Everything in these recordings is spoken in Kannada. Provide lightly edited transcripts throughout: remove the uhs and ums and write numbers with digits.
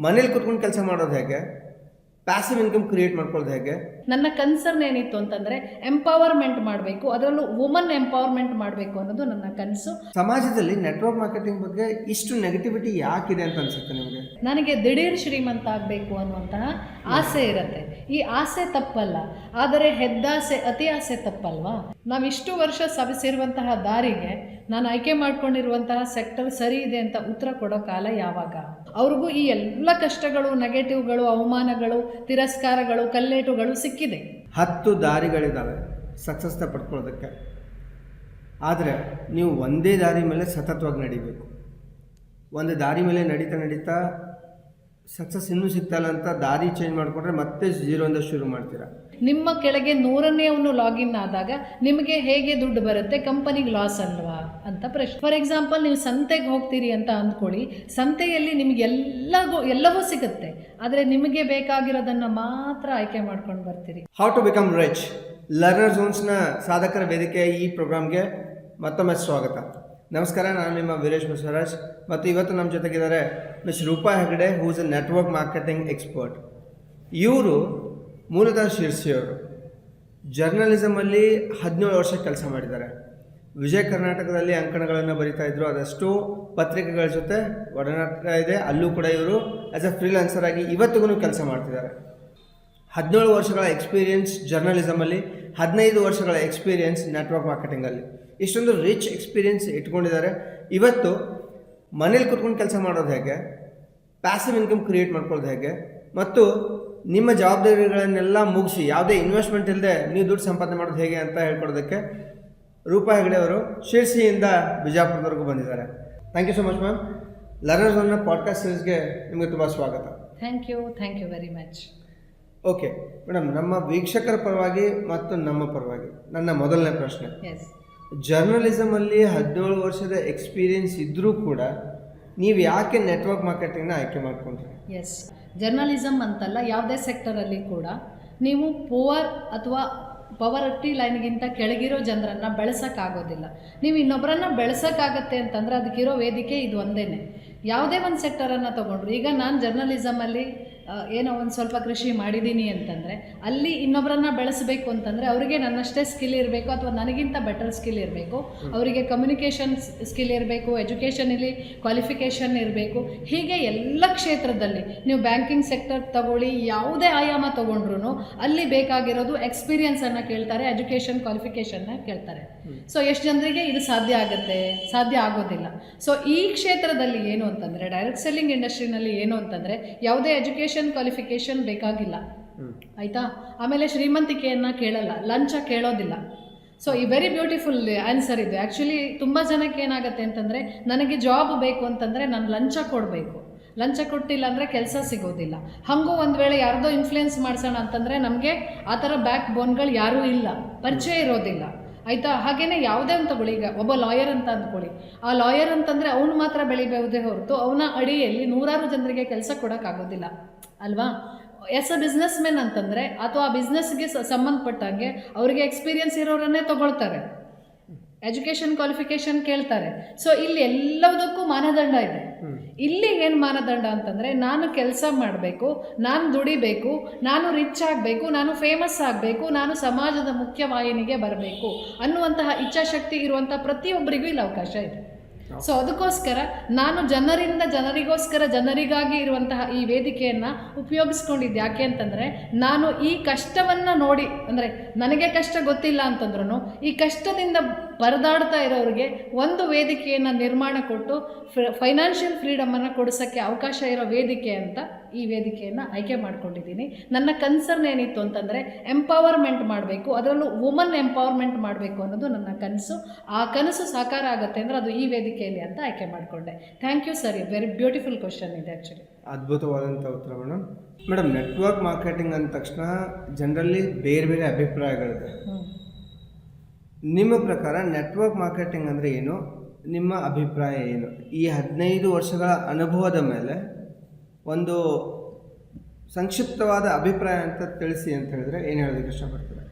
ಮನೇಲಿ ಕುತ್ಕೊಂಡು ಕೆಲಸ ಮಾಡೋದು ಹೇಗೆ, ಪ್ಯಾಸಿವ್ ಇನ್ಕಮ್ ಕ್ರಿಯೇಟ್ ಮಾಡ್ಕೊಳ್ಳೋದು ಹೇಗೆ. ನನ್ನ ಕನ್ಸರ್ನ್ ಏನಿತ್ತು ಅಂತಂದರೆ ಎಂಪವರ್ಮೆಂಟ್ ಮಾಡಬೇಕು, ಅದರಲ್ಲೂ ವುಮನ್ ಎಂಪವರ್ಮೆಂಟ್ ಮಾಡಬೇಕು ಅನ್ನೋದು ನನ್ನ ಕನಸು. ಸಮಾಜದಲ್ಲಿ ನೆಟ್ವರ್ಕ್ ಮಾರ್ಕೆಟಿಂಗ್ ಬಗ್ಗೆ ಇಷ್ಟು ನೆಗೆಟಿವಿಟಿ ಯಾಕಿದೆ ಅಂತ ಅನ್ಸುತ್ತೆ ನಿಮಗೆ? ನನಗೆ ದಿಢೀರ್ ಶ್ರೀಮಂತ ಆಗಬೇಕು ಅನ್ನುವಂತಹ ಆಸೆ ಇರುತ್ತೆ. ಈ ಆಸೆ ತಪ್ಪಲ್ಲ, ಆದರೆ ಹೆದ್ದಾಸೆ ಅತಿ ಆಸೆ ತಪ್ಪಲ್ವಾ? ನಾವಿಷ್ಟು ವರ್ಷ ಸೇರುವಂತಹ ದಾರಿಗೆ ನಾನು ಆಯ್ಕೆ ಮಾಡ್ಕೊಂಡಿರುವಂತಹ ಸೆಕ್ಟರ್ ಸರಿ ಇದೆ ಅಂತ ಉತ್ತರ ಕೊಡೋ ಕಾಲ ಯಾವಾಗ? ಅವ್ರಿಗೂ ಈ ಎಲ್ಲ ಕಷ್ಟಗಳು, ನೆಗೆಟಿವ್ಗಳು, ಅವಮಾನಗಳು, ತಿರಸ್ಕಾರಗಳು, ಕಲ್ಲೇಟುಗಳು ಸಿಕ್ಕಿದೆ. 10 ದಾರಿಗಳಿದ್ದಾವೆ ಸಕ್ಸಸ್ನ ಪಡ್ಕೊಳ್ಳೋದಕ್ಕೆ. ಆದರೆ ನೀವು ಒಂದೇ ದಾರಿ ಮೇಲೆ ಸತತವಾಗಿ ನಡಿಬೇಕು. ಒಂದು ದಾರಿ ಮೇಲೆ ನಡೀತಾ ಸಕ್ಸಸ್ ಇನ್ನೂ ಸಿಗ್ತಾಯಿಲ್ಲ ಅಂತ ದಾರಿ ಚೇಂಜ್ ಮಾಡಿಕೊಂಡ್ರೆ ಮತ್ತೆ 0 ಶುರು ಮಾಡ್ತೀರಾ. ನಿಮ್ಮ ಕೆಳಗೆ 100ನೇ ಲಾಗಿನ್ ಆದಾಗ ನಿಮಗೆ ಹೇಗೆ ದುಡ್ಡು ಬರುತ್ತೆ? ಕಂಪನಿಗೆ ಲಾಸ್ ಅಲ್ವಾ ಅಂತ ಪ್ರಶ್ನೆ. ಫಾರ್ ಎಕ್ಸಾಂಪಲ್, ನೀವು ಸಂತೆಗೆ ಹೋಗ್ತೀರಿ ಅಂತ ಅಂದ್ಕೊಳ್ಳಿ. ಸಂತೆಯಲ್ಲಿ ನಿಮಗೆ ಎಲ್ಲವೂ ಸಿಗುತ್ತೆ, ಆದರೆ ನಿಮಗೆ ಬೇಕಾಗಿರೋದನ್ನು ಮಾತ್ರ ಆಯ್ಕೆ ಮಾಡ್ಕೊಂಡು ಬರ್ತೀರಿ. How to become rich learner ಝೋನ್ಸ್ನ ಸಾಧಕರ ವೇದಿಕೆ ಈ ಪ್ರೋಗ್ರಾಮ್ಗೆ ಮತ್ತೊಮ್ಮೆ ಸ್ವಾಗತ. ನಮಸ್ಕಾರ, ನಾನು ನಿಮ್ಮ ವೀರೇಶ್ ಬಸವರಾಜ್ ಮತ್ತು ಇವತ್ತು ನಮ್ಮ ಜೊತೆಗಿದ್ದಾರೆ miss Rupa Hegde, who is a network marketing expert. ಇವರು ಮೂಲತಃ ಶಿರ್ಸಿಯವರು. ಜರ್ನಲಿಸಮಲ್ಲಿ 17 ವರ್ಷ ಕೆಲಸ ಮಾಡಿದ್ದಾರೆ. ವಿಜಯ ಕರ್ನಾಟಕದಲ್ಲಿ ಅಂಕಣಗಳನ್ನು ಬರಿತಾ ಇದ್ರು. ಅದೆಷ್ಟೋ ಪತ್ರಿಕೆಗಳ ಜೊತೆ ಒಡನಾಟ ಇದೆ. ಅಲ್ಲೂ ಕೂಡ ಇವರು ಆ್ಯಸ್ ಎ ಫ್ರೀಲಾನ್ಸರ್ ಆಗಿ ಇವತ್ತಿಗೂ ಕೆಲಸ ಮಾಡ್ತಿದ್ದಾರೆ. 17 ವರ್ಷಗಳ ಎಕ್ಸ್ಪೀರಿಯನ್ಸ್ ಜರ್ನಲಿಸಮಲ್ಲಿ, 15 ವರ್ಷಗಳ ಎಕ್ಸ್ಪೀರಿಯನ್ಸ್ ನೆಟ್ವರ್ಕ್ ಮಾರ್ಕೆಟಿಂಗಲ್ಲಿ. ಇಷ್ಟೊಂದು ರಿಚ್ ಎಕ್ಸ್ಪೀರಿಯನ್ಸ್ ಇಟ್ಕೊಂಡಿದ್ದಾರೆ. ಇವತ್ತು ಮನೇಲಿ ಕುತ್ಕೊಂಡು ಕೆಲಸ ಮಾಡೋದು ಹೇಗೆ, ಪ್ಯಾಸಿವ್ ಇನ್ಕಮ್ ಕ್ರಿಯೇಟ್ ಮಾಡ್ಕೊಳ್ಳೋದು ಹೇಗೆ, ಮತ್ತು ನಿಮ್ಮ ಜವಾಬ್ದಾರಿಗಳನ್ನೆಲ್ಲ ಮುಗಿಸಿ ಯಾವುದೇ ಇನ್ವೆಸ್ಟ್ಮೆಂಟ್ ಇಲ್ಲದೆ ನೀವು ದುಡ್ಡು ಸಂಪಾದನೆ ಮಾಡೋದು ಹೇಗೆ ಅಂತ ಹೇಳ್ಕೊಡೋದಕ್ಕೆ ರೂಪಾ ಹೆಗಡೆ ಅವರು ಶಿರ್ಸಿಯಿಂದ ಬಿಜಾಪುರದವರೆಗೂ ಬಂದಿದ್ದಾರೆ. Thank you so much ma'am. Learner ಝೋನ್ನ ಪಾಡ್ಕಾಸ್ಟ್ ಸೀರೀಸ್ಗೆ ನಿಮಗೆ ತುಂಬ ಸ್ವಾಗತ. Thank you very much. Okay madam, ನಮ್ಮ ವೀಕ್ಷಕರ ಪರವಾಗಿ ಮತ್ತು ನಮ್ಮ ಪರವಾಗಿ ನನ್ನ ಮೊದಲನೇ ಪ್ರಶ್ನೆ. ಜರ್ನಲಿಸಮಲ್ಲಿ 17 ವರ್ಷದ ಎಕ್ಸ್ಪೀರಿಯನ್ಸ್ ಇದ್ದರೂ ಕೂಡ ನೀವು ಯಾಕೆ ನೆಟ್ವರ್ಕ್ ಮಾರ್ಕೆಟಿಂಗ್ನ ಆಯ್ಕೆ ಮಾಡಿಕೊಂಡ್ರಿ? ಎಸ್, ಜರ್ನಲಿಸಮ್ ಅಂತಲ್ಲ, ಯಾವುದೇ ಸೆಕ್ಟರಲ್ಲಿ ಕೂಡ ನೀವು ಪುವರ್ ಅಥವಾ ಪವರ್ಟಿ ಲೈನ್ಗಿಂತ ಕೆಳಗಿರೋ ಜನರನ್ನು ಬೆಳೆಸೋಕ್ಕಾಗೋದಿಲ್ಲ. ನೀವು ಇನ್ನೊಬ್ಬರನ್ನು ಬೆಳೆಸೋಕ್ಕಾಗತ್ತೆ ಅಂತಂದರೆ ಅದಕ್ಕಿರೋ ವೇದಿಕೆ ಇದು ಒಂದೇ. ಯಾವುದೇ ಒಂದು ಸೆಕ್ಟರನ್ನು ತೊಗೊಂಡ್ರು, ಈಗ ನಾನು ಜರ್ನಲಿಸಮಲ್ಲಿ ಏನೋ ಒಂದು ಸ್ವಲ್ಪ ಕೃಷಿ ಮಾಡಿದ್ದೀನಿ ಅಂತಂದರೆ ಅಲ್ಲಿ ಇನ್ನೊಬ್ಬರನ್ನ ಬೆಳೆಸಬೇಕು ಅಂತಂದರೆ ಅವರಿಗೆ ನನ್ನಷ್ಟೇ ಸ್ಕಿಲ್ ಇರಬೇಕು ಅಥವಾ ನನಗಿಂತ ಬೆಟರ್ ಸ್ಕಿಲ್ ಇರಬೇಕು. ಅವರಿಗೆ ಕಮ್ಯುನಿಕೇಷನ್ ಸ್ಕಿಲ್ ಇರಬೇಕು, ಎಜುಕೇಷನಲ್ಲಿ ಕ್ವಾಲಿಫಿಕೇಷನ್ ಇರಬೇಕು. ಹೀಗೆ ಎಲ್ಲ ಕ್ಷೇತ್ರದಲ್ಲಿ ನೀವು ಬ್ಯಾಂಕಿಂಗ್ ಸೆಕ್ಟರ್ ತಗೊಳ್ಳಿ, ಯಾವುದೇ ಆಯಾಮ ತೊಗೊಂಡ್ರು ಅಲ್ಲಿ ಬೇಕಾಗಿರೋದು ಎಕ್ಸ್ಪೀರಿಯನ್ಸನ್ನು ಕೇಳ್ತಾರೆ, ಎಜುಕೇಷನ್ ಕ್ವಾಲಿಫಿಕೇಷನ್ನ ಕೇಳ್ತಾರೆ. ಸೊ ಎಷ್ಟು ಜನರಿಗೆ ಇದು ಸಾಧ್ಯ ಆಗುತ್ತೆ? ಸಾಧ್ಯ ಆಗೋದಿಲ್ಲ. ಸೊ ಈ ಕ್ಷೇತ್ರದಲ್ಲಿ ಏನು ಅಂತಂದರೆ, ಡೈರೆಕ್ಟ್ ಸೆಲ್ಲಿಂಗ್ ಇಂಡಸ್ಟ್ರಿನಲ್ಲಿ ಏನು ಅಂತಂದರೆ ಯಾವುದೇ ಎಜುಕೇಷನ್ ಕ್ವಾಲಿಫಿಕೇಷನ್ ಬೇಕಾಗಿಲ್ಲ, ಆಯಿತಾ? ಆಮೇಲೆ ಶ್ರೀಮಂತಿಕೆಯನ್ನು ಕೇಳಲ್ಲ, ಲಂಚ ಕೇಳೋದಿಲ್ಲ. ಸೊ ಈ ವೆರಿ ಬ್ಯೂಟಿಫುಲ್ ಆನ್ಸರ್ ಇದು. ಆ್ಯಕ್ಚುಲಿ ತುಂಬ ಜನಕ್ಕೆ ಏನಾಗುತ್ತೆ ಅಂತಂದರೆ, ನನಗೆ ಜಾಬ್ ಬೇಕು ಅಂತಂದರೆ ನಾನು ಲಂಚ ಕೊಡಬೇಕು, ಲಂಚ ಕೊಟ್ಟಿಲ್ಲ ಅಂದರೆ ಕೆಲಸ ಸಿಗೋದಿಲ್ಲ. ಹಾಗೂ ಒಂದು ವೇಳೆ ಯಾರ್ದೋ ಇನ್ಫ್ಲುಯೆನ್ಸ್ ಮಾಡಿಸೋಣ ಅಂತಂದರೆ ನಮಗೆ ಆ ಥರ ಬ್ಯಾಕ್ ಬೋನ್ಗಳು ಯಾರೂ ಇಲ್ಲ, ಪರಿಚಯ ಇರೋದಿಲ್ಲ, ಆಯಿತಾ? ಹಾಗೆಯೇ ಯಾವುದೇ ಅಂತ ತಗೊಳ್ಳಿ, ಈಗ ಒಬ್ಬ ಲಾಯರ್ ಅಂತ ಅಂದ್ಕೊಳ್ಳಿ. ಆ ಲಾಯರ್ ಅಂತಂದರೆ ಅವನು ಮಾತ್ರ ಬೆಳಿಬಹುದೇ ಹೊರತು ಅವನ ಅಡಿಯಲ್ಲಿ 100 ಜನರಿಗೆ ಕೆಲಸ ಕೊಡೋಕ್ಕಾಗೋದಿಲ್ಲ ಅಲ್ವಾ? ಎಸ್ ಅ ಬಿಸ್ನೆಸ್ ಮೆನ್ ಅಂತಂದರೆ ಅಥವಾ ಆ ಬಿಸ್ನೆಸ್ಗೆ ಸಂಬಂಧಪಟ್ಟಂಗೆ ಅವರಿಗೆ ಎಕ್ಸ್ಪೀರಿಯನ್ಸ್ ಇರೋರನ್ನೇ ತೊಗೊಳ್ತಾರೆ, ಎಜುಕೇಷನ್ ಕ್ವಾಲಿಫಿಕೇಷನ್ ಕೇಳ್ತಾರೆ. ಸೊ ಇಲ್ಲಿ ಎಲ್ಲದಕ್ಕೂ ಮಾನದಂಡ ಇದೆ. ಇಲ್ಲಿ ಏನು ಮಾನದಂಡ ಅಂತಂದರೆ, ನಾನು ಕೆಲಸ ಮಾಡಬೇಕು, ನಾನು ದುಡಿಬೇಕು, ನಾನು ರಿಚ್ ಆಗಬೇಕು, ನಾನು ಫೇಮಸ್ ಆಗಬೇಕು, ನಾನು ಸಮಾಜದ ಮುಖ್ಯವಾಹಿನಿಗೆ ಬರಬೇಕು ಅನ್ನುವಂತಹ ಇಚ್ಛಾಶಕ್ತಿ ಇರುವಂಥ ಪ್ರತಿಯೊಬ್ಬರಿಗೂ ಇಲ್ಲಿ ಅವಕಾಶ ಇದೆ. ಸೊ ಅದಕ್ಕೋಸ್ಕರ ನಾನು ಜನರಿಗೋಸ್ಕರ ಜನರಿಗಾಗಿ ಇರುವಂತಹ ಈ ವೇದಿಕೆಯನ್ನು ಉಪಯೋಗಿಸ್ಕೊಂಡಿದ್ದು. ಯಾಕೆ ಅಂತಂದರೆ, ನಾನು ಈ ಕಷ್ಟವನ್ನು ನೋಡಿ, ಅಂದರೆ ನನಗೆ ಕಷ್ಟ ಗೊತ್ತಿಲ್ಲ ಅಂತಂದ್ರೂ ಈ ಕಷ್ಟದಿಂದ ಪರದಾಡ್ತಾ ಇರೋರಿಗೆ ಒಂದು ವೇದಿಕೆಯನ್ನು ನಿರ್ಮಾಣ ಕೊಟ್ಟು ಫೈನಾನ್ಷಿಯಲ್ ಫ್ರೀಡಮನ್ನು ಕೊಡಿಸೋಕ್ಕೆ ಅವಕಾಶ ಇರೋ ವೇದಿಕೆ ಅಂತ ಈ ವೇದಿಕೆಯನ್ನು ಆಯ್ಕೆ ಮಾಡ್ಕೊಂಡಿದ್ದೀನಿ. ನನ್ನ ಕನ್ಸರ್ನ್ ಏನಿತ್ತು ಅಂತಂದರೆ ಎಂಪವರ್ಮೆಂಟ್ ಮಾಡಬೇಕು, ಅದರಲ್ಲೂ ವುಮನ್ ಎಂಪವರ್ಮೆಂಟ್ ಮಾಡಬೇಕು ಅನ್ನೋದು ನನ್ನ ಕನಸು. ಆ ಕನಸು ಸಾಕಾರ ಆಗುತ್ತೆ ಅಂದರೆ ಅದು ಈ ವೇದಿಕೆಯಲ್ಲಿ ಅಂತ ಆಯ್ಕೆ ಮಾಡಿಕೊಂಡೆ. Thank you sir, very beautiful question ಇದೆ ಆ್ಯಕ್ಚುಲಿ. ಅದ್ಭುತವಾದಂಥ ಉತ್ತರ ಮೇಡಮ್. ನೆಟ್ವರ್ಕ್ ಮಾರ್ಕೆಟಿಂಗ್ ಅಂದ ತಕ್ಷಣ ಜನರಲ್ಲಿ ಬೇರೆ ಬೇರೆ ಅಭಿಪ್ರಾಯಗಳಿದೆ. ನಿಮ್ಮ ಪ್ರಕಾರ ನೆಟ್ವರ್ಕ್ ಮಾರ್ಕೆಟಿಂಗ್ ಅಂದರೆ ಏನು? ನಿಮ್ಮ ಅಭಿಪ್ರಾಯ ಏನು? ಈ 15 ವರ್ಷಗಳ ಅನುಭವದ ಮೇಲೆ ಒಂದು ಸಂಕ್ಷಿಪ್ತವಾದ ಅಭಿಪ್ರಾಯ ಅಂತ ತಿಳಿಸಿ ಅಂತ ಹೇಳಿದ್ರೆ ಏನು ಹೇಳೋದಕ್ಕೆ ಇಷ್ಟಪಡ್ತೀರಾ?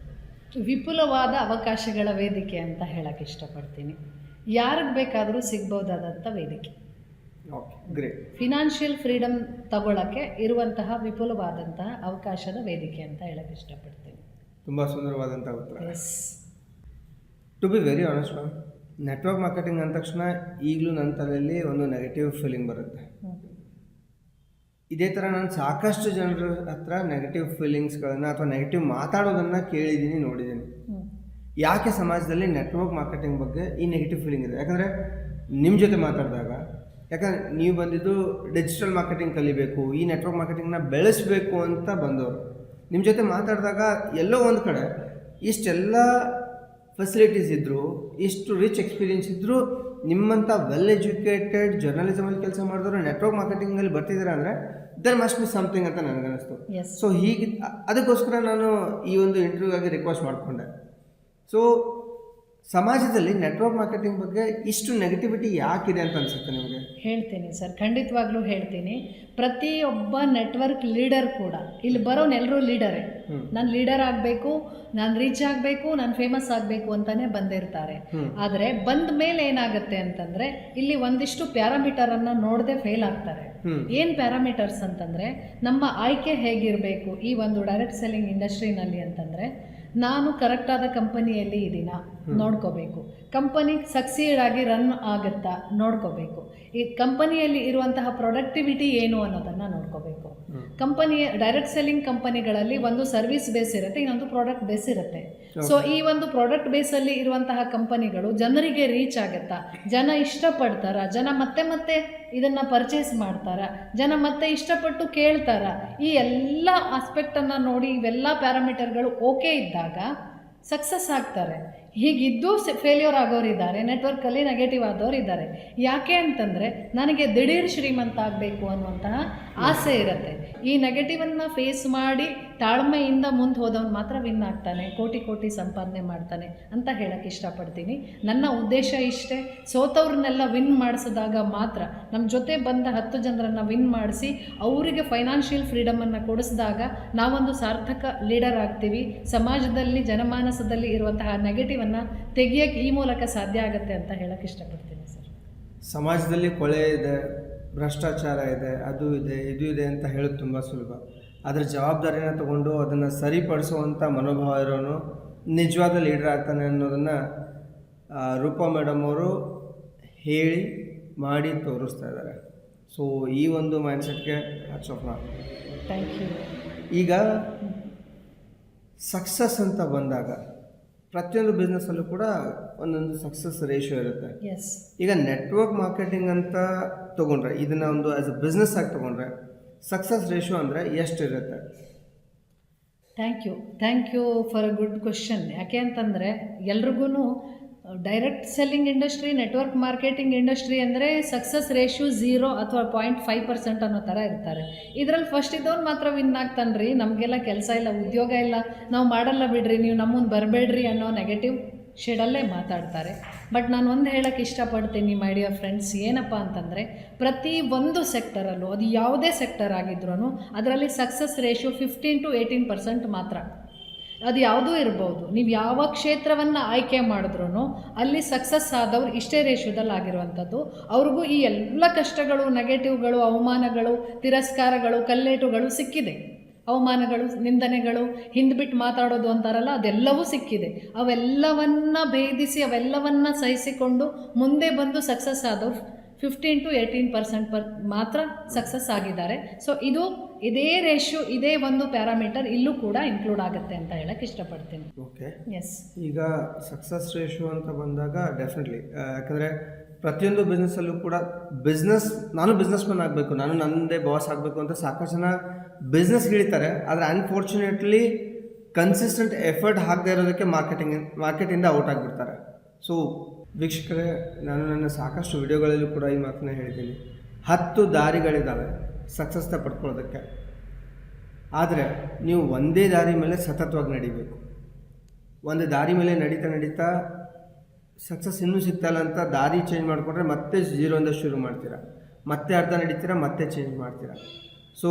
ವಿಪುಲವಾದ ಅವಕಾಶಗಳ ವೇದಿಕೆ ಅಂತ ಹೇಳೋಕ್ಕೆ ಇಷ್ಟಪಡ್ತೀನಿ. ಯಾರಿಗೆ ಬೇಕಾದರೂ ಸಿಗ್ಬೋದಾದಂಥ ವೇದಿಕೆ. Okay, great. ಫಿನಾನ್ಷಿಯಲ್ ಫ್ರೀಡಮ್ ತಗೊಳ್ಳೋಕ್ಕೆ ಇರುವಂತಹ ವಿಪುಲವಾದಂತಹ ಅವಕಾಶದ ವೇದಿಕೆ ಅಂತ ಹೇಳಕ್ಕೆ ಇಷ್ಟಪಡ್ತೀನಿ. ತುಂಬ ಸುಂದರವಾದಂಥ ಉತ್ತರ. Yes. To be very honest ma'am, network marketing ಅಂದ ತಕ್ಷಣ ಈಗಲೂ ನನ್ನ ತಲೆಯಲ್ಲಿ ಒಂದು ನೆಗೆಟಿವ್ ಫೀಲಿಂಗ್ ಬರುತ್ತೆ. ಇದೇ ಥರ ನಾನು ಸಾಕಷ್ಟು ಜನರ ಹತ್ರ ನೆಗೆಟಿವ್ ಫೀಲಿಂಗ್ಸ್ಗಳನ್ನು ಅಥವಾ ನೆಗೆಟಿವ್ ಮಾತಾಡೋದನ್ನು ಕೇಳಿದ್ದೀನಿ, ನೋಡಿದ್ದೀನಿ. ಯಾಕೆ ಸಮಾಜದಲ್ಲಿ ನೆಟ್ವರ್ಕ್ ಮಾರ್ಕೆಟಿಂಗ್ ಬಗ್ಗೆ ಈ ನೆಗೆಟಿವ್ ಫೀಲಿಂಗ್ ಇದೆ? ಯಾಕಂದರೆ ನಿಮ್ಮ ಜೊತೆ ಮಾತಾಡಿದಾಗ, ಯಾಕಂದರೆ ನೀವು ಬಂದಿದ್ದು ಡಿಜಿಟಲ್ ಮಾರ್ಕೆಟಿಂಗ್ ಕಲಿಬೇಕು, ಈ ನೆಟ್ವರ್ಕ್ ಮಾರ್ಕೆಟಿಂಗ್ನ ಬೆಳೆಸಬೇಕು ಅಂತ ಬಂದವರು. ನಿಮ್ಮ ಜೊತೆ ಮಾತಾಡಿದಾಗ ಎಲ್ಲೋ ಒಂದು ಕಡೆ ಇಷ್ಟೆಲ್ಲ ಫೆಸಿಲಿಟೀಸ್ ಇದ್ದರೂ, ಇಷ್ಟು ರಿಚ್ ಎಕ್ಸ್ಪೀರಿಯನ್ಸ್ ಇದ್ದರೂ, ನಿಮ್ಮಂಥ ವೆಲ್ ಎಜುಕೇಟೆಡ್ ಜರ್ನಲಿಸಮಲ್ಲಿ ಕೆಲಸ ಮಾಡಿದವರು ನೆಟ್ವರ್ಕ್ ಮಾರ್ಕೆಟಿಂಗಲ್ಲಿ ಬರ್ತಿದ್ದಾರೆ ಅಂದರೆ ದರ್ ಮಸ್ಟ್ ಬಿ ಸಮಥಿಂಗ್ ಅಂತ ನನಗನ್ನಿಸ್ತು. ಸೊ ಹೀಗೆ ಅದಕ್ಕೋಸ್ಕರ ನಾನು ಈ ಒಂದು ಇಂಟರ್ವ್ಯೂಗಾಗಿ ರಿಕ್ವೆಸ್ಟ್ ಮಾಡಿಕೊಂಡೆ. ಸೊ ಸಮಾಜದಲ್ಲಿ ನೆಟ್ವರ್ಕ್ ಮಾರ್ಕೆಟಿಂಗ್ ಬಗ್ಗೆ ಇಷ್ಟು ನೆಗೆಟಿವಿಟಿ ಯಾಕಿದೆ ಅಂತ ಅನಿಸುತ್ತೆ ನಿಮಗೆ? ಹೇಳ್ತೀನಿ ಸರ್, ಖಂಡಿತವಾಗ್ಲೂ ಹೇಳ್ತೀನಿ. ಪ್ರತಿಯೊಬ್ಬ ನೆಟ್ವರ್ಕ್ ಲೀಡರ್ ಕೂಡ, ಇಲ್ಲಿ ಬರೋನೆಲ್ಲರೂ ಲೀಡರೇ. ನಾನು ಲೀಡರ್ ಆಗಬೇಕು, ನಾನು ರೀಚ್ ಆಗಬೇಕು, ನಾನು ಫೇಮಸ್ ಆಗಬೇಕು ಅಂತಲೇ ಬಂದಿರ್ತಾರೆ. ಆದರೆ ಬಂದ ಮೇಲೆ ಏನಾಗುತ್ತೆ ಅಂತಂದರೆ, ಇಲ್ಲಿ ಒಂದಿಷ್ಟು ಪ್ಯಾರಾಮೀಟರನ್ನು ನೋಡದೆ ಫೇಲ್ ಆಗ್ತಾರೆ. ಏನು ಪ್ಯಾರಾಮೀಟರ್ಸ್ ಅಂತಂದರೆ, ನಮ್ಮ ಆಯ್ಕೆ ಹೇಗಿರಬೇಕು ಈ ಒಂದು ಡೈರೆಕ್ಟ್ ಸೆಲ್ಲಿಂಗ್ ಇಂಡಸ್ಟ್ರಿನಲ್ಲಿ ಅಂತಂದರೆ, ನಾನು ಕರೆಕ್ಟಾದ ಕಂಪನಿಯಲ್ಲಿ ಇದ್ದೀನ ನೋಡ್ಕೋಬೇಕು, ಕಂಪನಿ ಸಕ್ಸೀಡ್ ಆಗಿ ರನ್ ಆಗುತ್ತಾ ನೋಡ್ಕೋಬೇಕು, ಈ ಕಂಪನಿಯಲ್ಲಿ ಇರುವಂತಹ ಪ್ರೊಡಕ್ಟಿವಿಟಿ ಏನು ಅನ್ನೋದನ್ನು ನೋಡ್ಕೋಬೇಕು. ಕಂಪನಿಯ ಡೈರೆಕ್ಟ್ ಸೆಲ್ಲಿಂಗ್ ಕಂಪನಿಗಳಲ್ಲಿ ಒಂದು ಸರ್ವಿಸ್ ಬೇಸ್ ಇರುತ್ತೆ, ಇನ್ನೊಂದು ಪ್ರಾಡಕ್ಟ್ ಬೇಸ್ ಇರುತ್ತೆ. ಸೊ ಈ ಒಂದು ಪ್ರಾಡಕ್ಟ್ ಬೇಸಲ್ಲಿ ಇರುವಂತಹ ಕಂಪನಿಗಳು ಜನರಿಗೆ ರೀಚ್ ಆಗುತ್ತಾ, ಜನ ಇಷ್ಟಪಡ್ತಾರ, ಜನ ಮತ್ತೆ ಮತ್ತೆ ಇದನ್ನು ಪರ್ಚೇಸ್ ಮಾಡ್ತಾರ, ಜನ ಮತ್ತೆ ಇಷ್ಟಪಟ್ಟು ಕೇಳ್ತಾರ, ಈ ಎಲ್ಲ ಆಸ್ಪೆಕ್ಟನ್ನು ನೋಡಿ ಇವೆಲ್ಲ ಪ್ಯಾರಾಮೀಟರ್ಗಳು ಓಕೆ ಇದ್ದಾಗ ಸಕ್ಸಸ್ ಆಗ್ತಾರೆ. ಹೀಗಿದ್ದು ಫೇಲ್ಯೂರ್ ಆಗೋರಿದ್ದಾರೆ, ನೆಟ್ವರ್ಕಲ್ಲಿ ನೆಗೆಟಿವ್ ಆದವರು ಇದ್ದಾರೆ. ಯಾಕೆ ಅಂತಂದರೆ, ನನಗೆ ದಿಢೀರ್ ಶ್ರೀಮಂತ ಆಗಬೇಕು ಅನ್ನುವಂತಹ ಆಸೆ ಇರುತ್ತೆ. ಈ ನೆಗೆಟಿವನ್ನು ಫೇಸ್ ಮಾಡಿ ತಾಳ್ಮೆಯಿಂದ ಮುಂದೆ ಹೋದವನು ಮಾತ್ರ ವಿನ್ ಆಗ್ತಾನೆ, ಕೋಟಿ ಕೋಟಿ ಸಂಪಾದನೆ ಮಾಡ್ತಾನೆ ಅಂತ ಹೇಳಕ್ಕೆ ಇಷ್ಟಪಡ್ತೀನಿ. ನನ್ನ ಉದ್ದೇಶ ಇಷ್ಟೇ. ಸೋತವ್ರನ್ನೆಲ್ಲ ವಿನ್ ಮಾಡಿಸಿದಾಗ ಮಾತ್ರ, ನಮ್ಮ ಜೊತೆ ಬಂದ 10 ಜನರನ್ನು ವಿನ್ ಮಾಡಿಸಿ ಅವರಿಗೆ ಫೈನಾನ್ಷಿಯಲ್ ಫ್ರೀಡಮನ್ನು ಕೊಡಿಸಿದಾಗ ನಾವೊಂದು ಸಾರ್ಥಕ ಲೀಡರ್ ಆಗ್ತೀವಿ. ಸಮಾಜದಲ್ಲಿ ಜನಮಾನಸದಲ್ಲಿ ಇರುವಂತಹ ನೆಗೆಟಿವ್ ತೆಗಿಯಕ್ಕೆ ಈ ಮೂಲಕ ಸಾಧ್ಯ ಆಗುತ್ತೆ ಅಂತ ಹೇಳಕ್ಕೆ ಇಷ್ಟಪಡ್ತೀನಿ ಸರ್. ಸಮಾಜದಲ್ಲಿ ಕೊಳೆ ಇದೆ, ಭ್ರಷ್ಟಾಚಾರ ಇದೆ, ಅದು ಇದೆ, ಇದು ಇದೆ ಅಂತ ಹೇಳೋದು ತುಂಬ ಸುಲಭ. ಅದರ ಜವಾಬ್ದಾರಿನ ತಗೊಂಡು ಅದನ್ನು ಸರಿಪಡಿಸುವಂಥ ಮನೋಭಾವ ಇರೋನು ನಿಜವಾದ ಲೀಡರ್ ಆಗ್ತಾನೆ ಅನ್ನೋದನ್ನು ರೂಪಾ ಮೇಡಮ್ ಅವರು ಹೇಳಿ ಮಾಡಿ ತೋರಿಸ್ತಾ ಇದ್ದಾರೆ. ಸೊ ಈ ಒಂದು ಮೈಂಡ್ಸೆಟ್ಗೆ ಹ್ಯಾಟ್ಸ್ ಆಫ್. Thank you. ಈಗ ಸಕ್ಸಸ್ ಅಂತ ಬಂದಾಗ ಪ್ರತಿಯೊಂದು ಬಿಸ್ನೆಸ್ಸಲ್ಲೂ ಕೂಡ ಒಂದೊಂದು ಸಕ್ಸಸ್ ರೇಷಿಯೋ ಇರುತ್ತೆ. ಎಸ್. ಈಗ ನೆಟ್ವರ್ಕ್ ಮಾರ್ಕೆಟಿಂಗ್ ಅಂತ ತೊಗೊಂಡ್ರೆ, ಇದನ್ನು ಒಂದು ಆ್ಯಸ್ ಅ ಬಿಸ್ನೆಸ್ ಆಗಿ ತೊಗೊಂಡ್ರೆ ಸಕ್ಸಸ್ ರೇಷಿಯೋ ಅಂದರೆ ಎಷ್ಟಿರುತ್ತೆ? Thank you for a good question. ಯಾಕೆ ಅಂತಂದರೆ, ಎಲ್ರಿಗೂ direct selling industry, network marketing industry ಅಂದರೆ ಸಕ್ಸಸ್ ರೇಷಿಯೋ 0 ಅಥವಾ 0.5% ಅನ್ನೋ ಥರ ಇರ್ತಾರೆ. ಇದರಲ್ಲಿ ಫಸ್ಟ್ ಇದ್ದವ್ರು ಮಾತ್ರ ವಿನ್ ಆಗ್ತಾನೆ ರೀ, ನಮಗೆಲ್ಲ ಕೆಲಸ ಇಲ್ಲ, ಉದ್ಯೋಗ ಇಲ್ಲ, ನಾವು ಮಾಡಲ್ಲ ಬಿಡ್ರಿ, ನೀವು ನಮ್ಮ ಮುಂದೆ ಬರಬೇಡ್ರಿ ಅನ್ನೋ ನೆಗೆಟಿವ್ ಶೇಡಲ್ಲೇ ಮಾತಾಡ್ತಾರೆ. ಬಟ್ ನಾನು ಒಂದು ಹೇಳೋಕ್ಕೆ ಇಷ್ಟಪಡ್ತೀನಿ ಮೈ ಡಿಯರ್ ಫ್ರೆಂಡ್ಸ್, ಏನಪ್ಪ ಅಂತಂದರೆ, ಪ್ರತಿ ಒಂದು ಸೆಕ್ಟರಲ್ಲೂ, ಅದು ಯಾವುದೇ ಸೆಕ್ಟರ್ ಆಗಿದ್ರೂ ಅದರಲ್ಲಿ ಸಕ್ಸಸ್ ರೇಷಿಯೋ 15 to 18% ಮಾತ್ರ. ಅದು ಯಾವುದೂ ಇರ್ಬೋದು. ನೀವು ಯಾವ ಕ್ಷೇತ್ರವನ್ನು ಆಯ್ಕೆ ಮಾಡಿದ್ರೂ ಅಲ್ಲಿ ಸಕ್ಸಸ್ ಆದವ್ರು ಇಷ್ಟೇ ರೇಷಿಯೋದಲ್ಲಿ ಆಗಿರುವಂಥದ್ದು. ಅವ್ರಿಗೂ ಈ ಎಲ್ಲ ಕಷ್ಟಗಳು, ನೆಗೆಟಿವ್ಗಳು, ಅವಮಾನಗಳು, ತಿರಸ್ಕಾರಗಳು, ಕಲ್ಲೇಟುಗಳು ಸಿಕ್ಕಿದೆ. ಅವಮಾನಗಳು, ನಿಂದನೆಗಳು, ಹಿಂದ್ಬಿಟ್ಟು ಮಾತಾಡೋದು ಅಂತಾರಲ್ಲ, ಅದೆಲ್ಲವೂ ಸಿಕ್ಕಿದೆ. ಅವೆಲ್ಲವನ್ನು ಭೇದಿಸಿ, ಅವೆಲ್ಲವನ್ನು ಸಹಿಸಿಕೊಂಡು ಮುಂದೆ ಬಂದು ಸಕ್ಸಸ್ ಆದವ್ರು 15 to 18% ಮಾತ್ರ ಸಕ್ಸಸ್ ಆಗಿದ್ದಾರೆ. ಸೊ ಇದೇ ರೇಷಿಯೋ, ಇದೇ ಒಂದು ಪ್ಯಾರಾಮೀಟರ್ ಇಲ್ಲೂ ಕೂಡ ಇನ್ಕ್ಲೂಡ್ ಆಗುತ್ತೆ ಅಂತ ಹೇಳಕ್ಕೆ ಇಷ್ಟಪಡ್ತೀನಿ. ಓಕೆ. ಎಸ್. ಈಗ ಸಕ್ಸಸ್ ರೇಷಿಯೋ ಅಂತ ಬಂದಾಗ ಡೆಫಿನೆಟ್ಲಿ, ಯಾಕಂದರೆ ಪ್ರತಿಯೊಂದು ಬಿಸ್ನೆಸ್ಸಲ್ಲೂ ಕೂಡ ನಾನು ಬಿಸ್ನೆಸ್ಮನ್ ಆಗಬೇಕು, ನಾನು ನನ್ನದೇ ಬಾಸ್ ಆಗಬೇಕು ಅಂತ ಸಾಕಷ್ಟು ಜನ ಬಿಸ್ನೆಸ್ ಹಿಡಿತಾರೆ. ಆದರೆ ಅನ್ಫಾರ್ಚುನೇಟ್ಲಿ ಕನ್ಸಿಸ್ಟೆಂಟ್ ಎಫರ್ಟ್ ಹಾಕದೇ ಇರೋದಕ್ಕೆ ಮಾರ್ಕೆಟಿಂದ ಔಟ್ ಆಗಿಬಿಡ್ತಾರೆ. ಸೊ ವೀಕ್ಷಕರೇ, ನಾನು ನನ್ನ ಸಾಕಷ್ಟು ವಿಡಿಯೋಗಳಲ್ಲೂ ಕೂಡ ಈ ಮಾತನ್ನ ಹೇಳಿದ್ದೀನಿ. 10 ದಾರಿಗಳಿದ್ದಾವೆ ಸಕ್ಸಸ್ನ ಪಡ್ಕೊಳ್ಳೋದಕ್ಕೆ. ಆದರೆ ನೀವು ಒಂದೇ ದಾರಿ ಮೇಲೆ ಸತತವಾಗಿ ನಡಿಬೇಕು. ಒಂದು ದಾರಿ ಮೇಲೆ ನಡೀತಾ ಸಕ್ಸಸ್ ಇನ್ನೂ ಸಿಗ್ತಾಯಿಲ್ಲ ಅಂತ ದಾರಿ ಚೇಂಜ್ ಮಾಡಿಕೊಂಡ್ರೆ ಮತ್ತೆ 0 ಶುರು ಮಾಡ್ತೀರಾ, ಮತ್ತೆ ಅರ್ಧ ನಡೀತೀರಾ, ಮತ್ತೆ ಚೇಂಜ್ ಮಾಡ್ತೀರಾ. ಸೊ